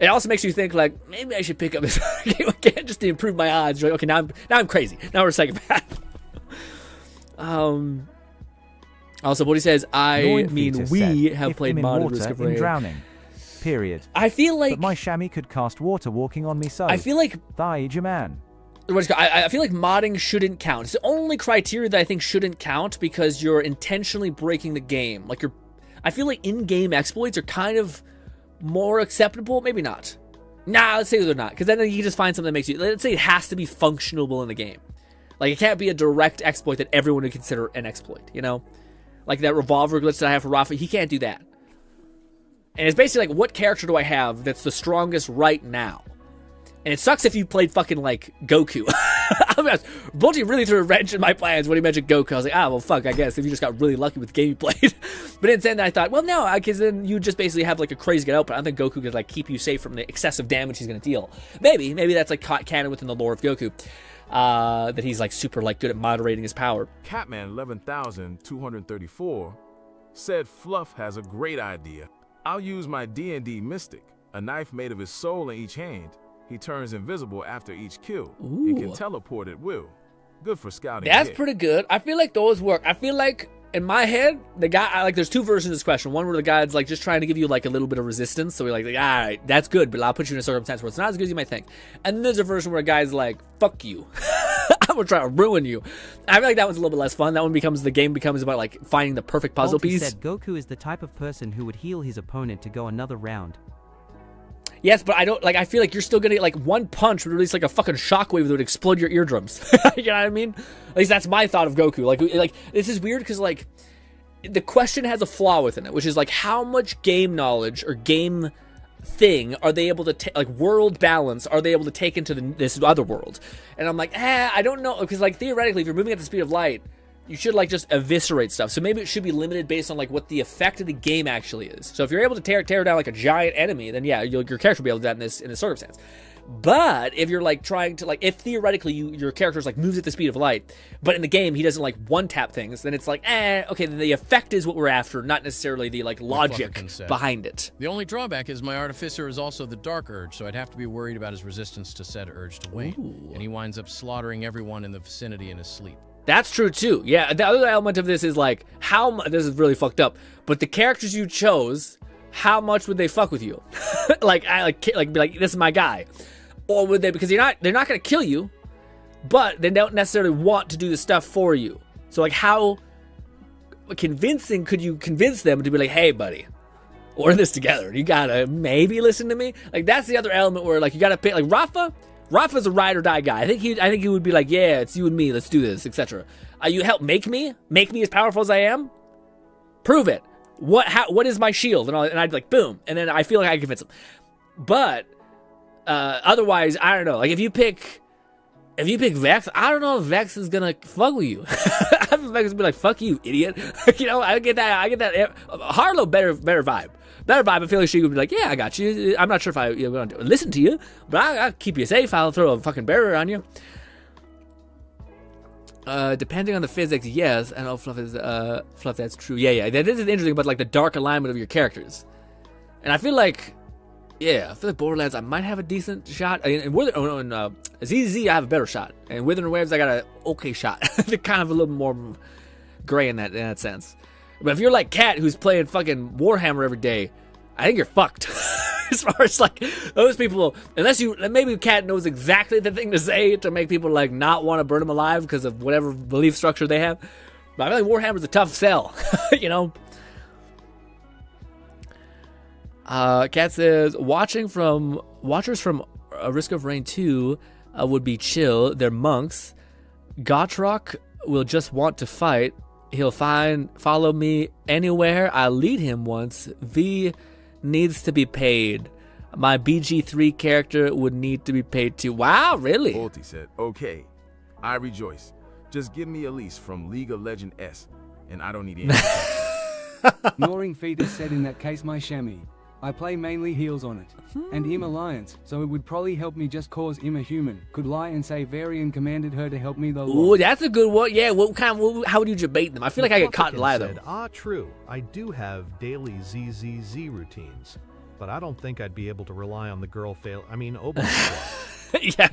It also makes you think, like, maybe I should pick up this game again just to improve my odds. You're like, okay, now I'm crazy. Now we're a psychopath. Also, what he says, we have played modded Discovery. Drowning. Period. I feel like... But my chamois could cast water walking on me so. I feel like... Thy man. I feel like modding shouldn't count. It's the only criteria that I think shouldn't count because you're intentionally breaking the game. Like, I feel like in-game exploits are kind of more acceptable. Maybe not. Nah, let's say they're not. Because then you just find something that makes you... Let's say it has to be functionable in the game. Like, it can't be a direct exploit that everyone would consider an exploit, you know? Like that revolver glitch that I have for Rafa, he can't do that. And it's basically like, what character do I have that's the strongest right now? And it sucks if you played fucking, like, Goku. I'll be honest, Bolty really threw a wrench in my plans when he mentioned Goku. I was like, well, fuck, I guess, if you just got really lucky with the game you played. But instead, I thought, well, no, because then you just basically have, like, a crazy good output. I don't think Goku could, like, keep you safe from the excessive damage he's going to deal. Maybe that's, like, canon within the lore of Goku. That he's, like, super, like, good at moderating his power. Catman 11,234 said Fluff has a great idea. I'll use my D&D Mystic, a knife made of his soul in each hand. He turns invisible after each kill. Ooh. He can teleport at will. Good for scouting. That's pretty good. I feel like those work. I feel like in my head, the guy, like, there's two versions of this question. One where the guy's, like, just trying to give you, like, a little bit of resistance. So we're like, all right, that's good, but I'll put you in a circumstance where it's not as good as you might think. And then there's a version where a guy's like, fuck you. I'm gonna try to ruin you. I feel like that one's a little bit less fun. That one the game becomes about, like, finding the perfect puzzle piece. Said Goku is the type of person who would heal his opponent to go another round. Yes, but I don't, like, I feel like you're still gonna, like, one punch would release, like, a fucking shockwave that would explode your eardrums. You know what I mean? At least that's my thought of Goku. Like this is weird because, like, the question has a flaw within it, which is, like, how much game knowledge or game thing are they able to like, world balance are they able to take into this other world? And I'm like, I don't know, because, like, theoretically, if you're moving at the speed of light, you should, like, just eviscerate stuff. So maybe it should be limited based on, like, what the effect of the game actually is. So if you're able to tear down, like, a giant enemy, then yeah, your character will be able to do that in this circumstance. But if you're, like, trying to, like, if theoretically your character's, like, moves at the speed of light, but in the game he doesn't, like, one-tap things, then it's like, okay, then the effect is what we're after, not necessarily the, like, logic behind it. The only drawback is my Artificer is also the Dark Urge, so I'd have to be worried about his resistance to said urge to wane. Ooh. And he winds up slaughtering everyone in the vicinity in his sleep. That's true, too. Yeah, the other element of this is, like, this is really fucked up, but the characters you chose, how much would they fuck with you? Be like, this is my guy. Or would they, because they're not going to kill you, but they don't necessarily want to do the stuff for you. So, like, how convincing could you convince them to be like, hey, buddy, we're in this together. You got to maybe listen to me? Like, that's the other element where, like, you got to pay, like, Rafa's a ride or die guy. I think he would be like, yeah, it's you and me, let's do this, etc. You help make me as powerful as I am? Prove it. What is my shield? And I'd be like, boom. And then I feel like I can convince him. But otherwise, I don't know. Like, if you pick Vex, I don't know if Vex is gonna fuck with you. I think Vex will be like, fuck you, idiot. You know, I get that. Harlow, better vibe. I feel like she would be like, yeah, I got you. I'm not sure if I'm going to listen to you, but I'll keep you safe. I'll throw a fucking barrier on you. Depending on the physics, yes. I know Fluff is Fluff. That's true. Yeah. That is interesting about like the dark alignment of your characters, and I feel like Borderlands I might have a decent shot. And ZZ I have a better shot, and Withering Waves I got an okay shot. They're kind of a little more gray in that sense. But if you're like Cat, who's playing fucking Warhammer every day, I think you're fucked. As far as like those people, unless maybe Cat knows exactly the thing to say to make people like not want to burn him alive because of whatever belief structure they have. But I feel like Warhammer's a tough sell, you know. Cat says watchers from Risk of Rain 2 would be chill. They're monks. Gotrok will just want to fight. He'll follow me anywhere I lead him once. V needs to be paid. My BG3 character would need to be paid too. Wow, really? Ulti said, okay, I rejoice. Just give me Elise from League of Legends S, and I don't need any. Gnawing Fetus said in that case my chamois. I play mainly heals on it. And Im Alliance, so it would probably help me just cause Im a human. Could lie and say Varian commanded her to help me though. Ooh, that's a good one. Yeah, how would you debate them? I feel like I get caught in lie though. True. I do have daily ZZZ routines, but I don't think I'd be able to rely on the girl Yeah,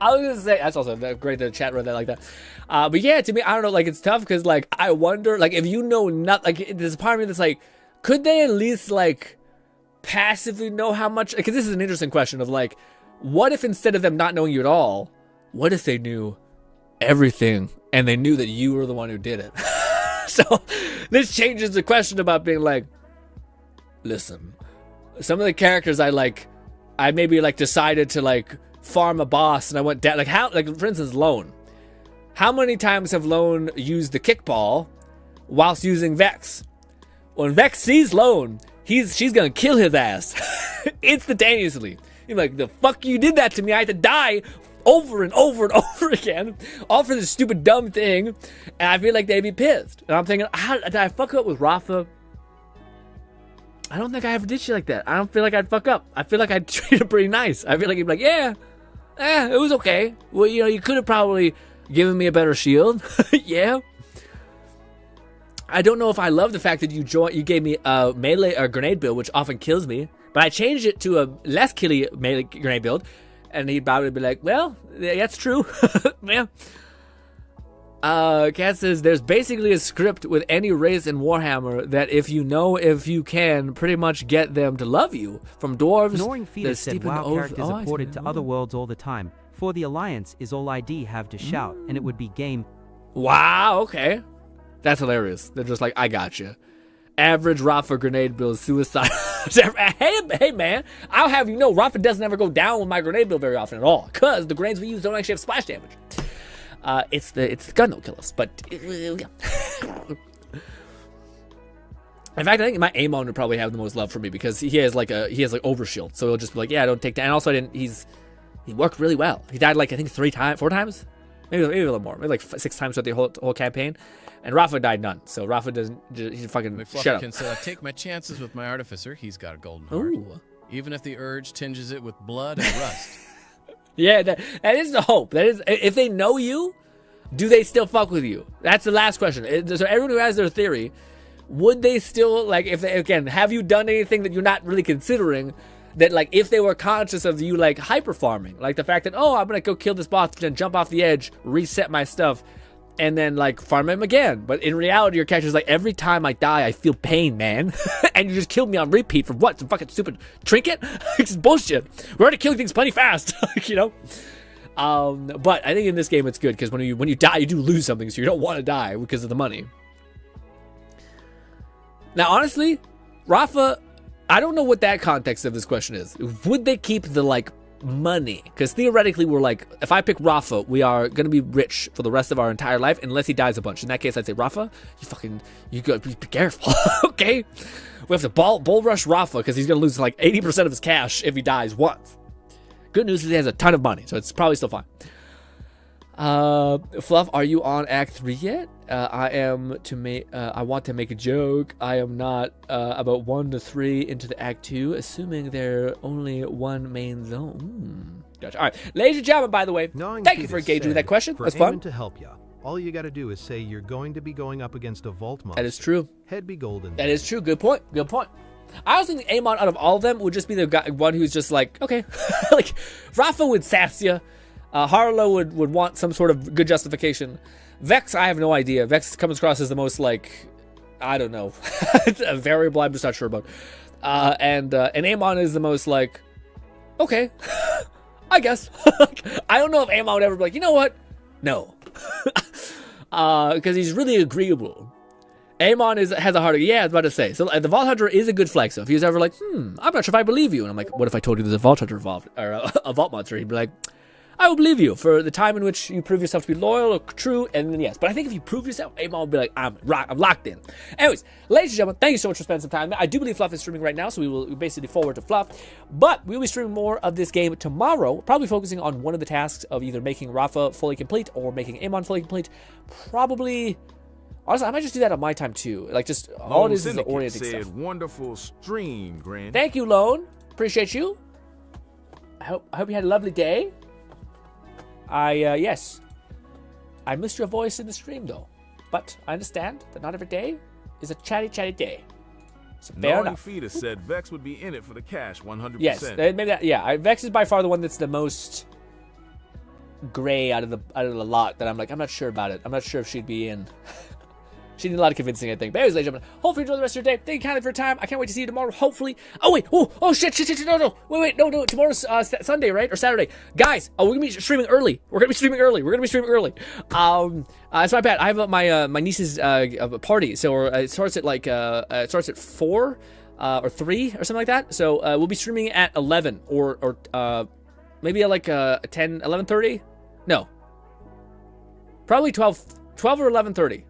I was gonna say that's also great that the chat read that like that. But yeah, to me, I don't know, like it's tough because like I wonder, like if you know not, like there's a part of me that's like, could they at least like passively know how much? Because this is an interesting question of like, what if instead of them not knowing you at all, what if they knew everything and they knew that you were the one who did it? So this changes the question about being like, listen, some of the characters I maybe like decided to like farm a boss and I went down, like how, like for instance Lone, how many times have Lone used the kickball whilst using Vex? When Vex sees Lone, she's gonna kill his ass instantaneously. You're like, the fuck you did that to me? I had to die over and over and over again, all for this stupid dumb thing, and I feel like they'd be pissed. And I'm thinking, how did I fuck up with Rafa? I don't think I ever did shit like that. I don't feel like I'd fuck up. I feel like I'd treat her pretty nice. I feel like he'd be like, yeah, it was okay. Well, you know, you could have probably given me a better shield. Yeah. I don't know if I love the fact that you gave me a melee or grenade build, which often kills me, but I changed it to a less killy melee grenade build, and he'd probably be like, well, that's true. Yeah. Cat says, there's basically a script with any race in Warhammer that if you can pretty much get them to love you. From dwarves, Gnawing Fetus said WoW characters are ported to other worlds all the time. For the Alliance is all ID have to shout, and it would be game. Wow, okay. That's hilarious. They're just like, I got you. Average Rafa grenade build suicide. Hey man, I'll have you know, Rafa doesn't ever go down with my grenade build very often at all, because the grenades we use don't actually have splash damage. It's the gun that'll kill us, but in fact, I think my Amon would probably have the most love for me because he has like overshield, so he'll just be like, yeah, don't take that. And also, he worked really well. He died like I think 4 times, maybe a little more, maybe like 6 times throughout the whole campaign. And Rafa died none, so Rafa doesn't. He's fucking shut up. Can say, I take my chances with my artificer. He's got a golden heart. Ooh. Even if the urge tinges it with blood and rust. Yeah, that is the hope. That is, if they know you, do they still fuck with you? That's the last question. So everyone who has their theory, would they still, like, if they, again, have you done anything that you're not really considering, that, like, if they were conscious of you, like, hyper farming, like the fact that, oh, I'm gonna go kill this boss, then jump off the edge, reset my stuff, and then, like, farm him again. But in reality, your character's like, every time I die, I feel pain, man. And you just killed me on repeat for what? Some fucking stupid trinket? It's bullshit. We're already killing things plenty fast, you know? But I think in this game it's good, because when you die, you do lose something, so you don't want to die because of the money. Now, honestly, Rafa, I don't know what that context of this question is. Would they keep the, like, money? Because theoretically, we're like, if I pick Rafa, we are going to be rich for the rest of our entire life, unless he dies a bunch. In that case, I'd say, Rafa, you gotta be careful, okay? We have to bull rush Rafa, because he's going to lose like 80% of his cash if he dies once. Good news is he has a ton of money, so it's probably still fine. Fluff, are you on Act 3 yet? I want to make a joke. I am not about 1 to 3 into the Act 2, assuming there only one main zone. Gotcha. All right, ladies and gentlemen, by the way, thank you for engaging with that question. That was fun. To help ya. All you gotta do is say you're going to be going up against a vault monster. That is true. Head be golden. That is true. Good point. Good point. I also think Amon, out of all of them, would just be the guy, one who's just like, okay. Like, Rafa would sass you. Harlow would want some sort of good justification. Vex, I have no idea. Vex comes across as the most, like, I don't know. It's a variable I'm just not sure about. And Amon is the most, like, okay. I guess. I don't know if Amon would ever be like, you know what? No. Because he's really agreeable. Amon has a harder. Yeah, I was about to say. So the Vault Hunter is a good flex. So if he was ever like, I'm not sure if I believe you, and I'm like, what if I told you there's a Vault Hunter involved, or a Vault Monster? He'd be like, I will believe you for the time in which you prove yourself to be loyal or true, and then yes. But I think if you prove yourself, Amon will be like, I'm locked in. Anyways, ladies and gentlemen, thank you so much for spending some time. I do believe Fluff is streaming right now, so we will basically forward to Fluff. But we will be streaming more of this game tomorrow, probably focusing on one of the tasks of either making Rafa fully complete or making Amon fully complete. Probably. Honestly, I might just do that on my time too. Like, just all it is the orienting stuff. Wonderful stream, Grin. Thank you, Lone. Appreciate you. I hope you had a lovely day. Yes. I missed your voice in the stream though, but I understand that not every day is a chatty day. So fair enough. Feeder said Vex would be in it for the cash, 100%. Yes, maybe that. Yeah, Vex is by far the one that's the most gray out of the lot. That I'm like, I'm not sure about it. I'm not sure if she'd be in. She did a lot of convincing, I think. But anyways, ladies and gentlemen, hopefully you enjoy the rest of your day. Thank you kindly for your time. I can't wait to see you tomorrow, hopefully. Oh, wait. Oh, shit. No. Wait. No. Tomorrow's Sunday, right? Or Saturday. Guys, we're going to be streaming early. It's my bad. I have my niece's party. So it starts at 4 or 3 or something like that. So we'll be streaming at 11 or maybe at like 10, 11:30. No. Probably 12 or 11:30.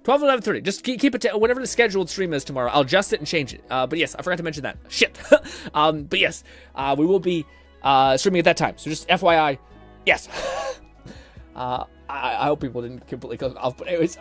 12 or 11:30. Just keep it to whatever the scheduled stream is tomorrow. I'll adjust it and change it. But yes, I forgot to mention that. Shit. But yes, we will be streaming at that time. So just FYI, yes. I hope people didn't completely click off. But anyways,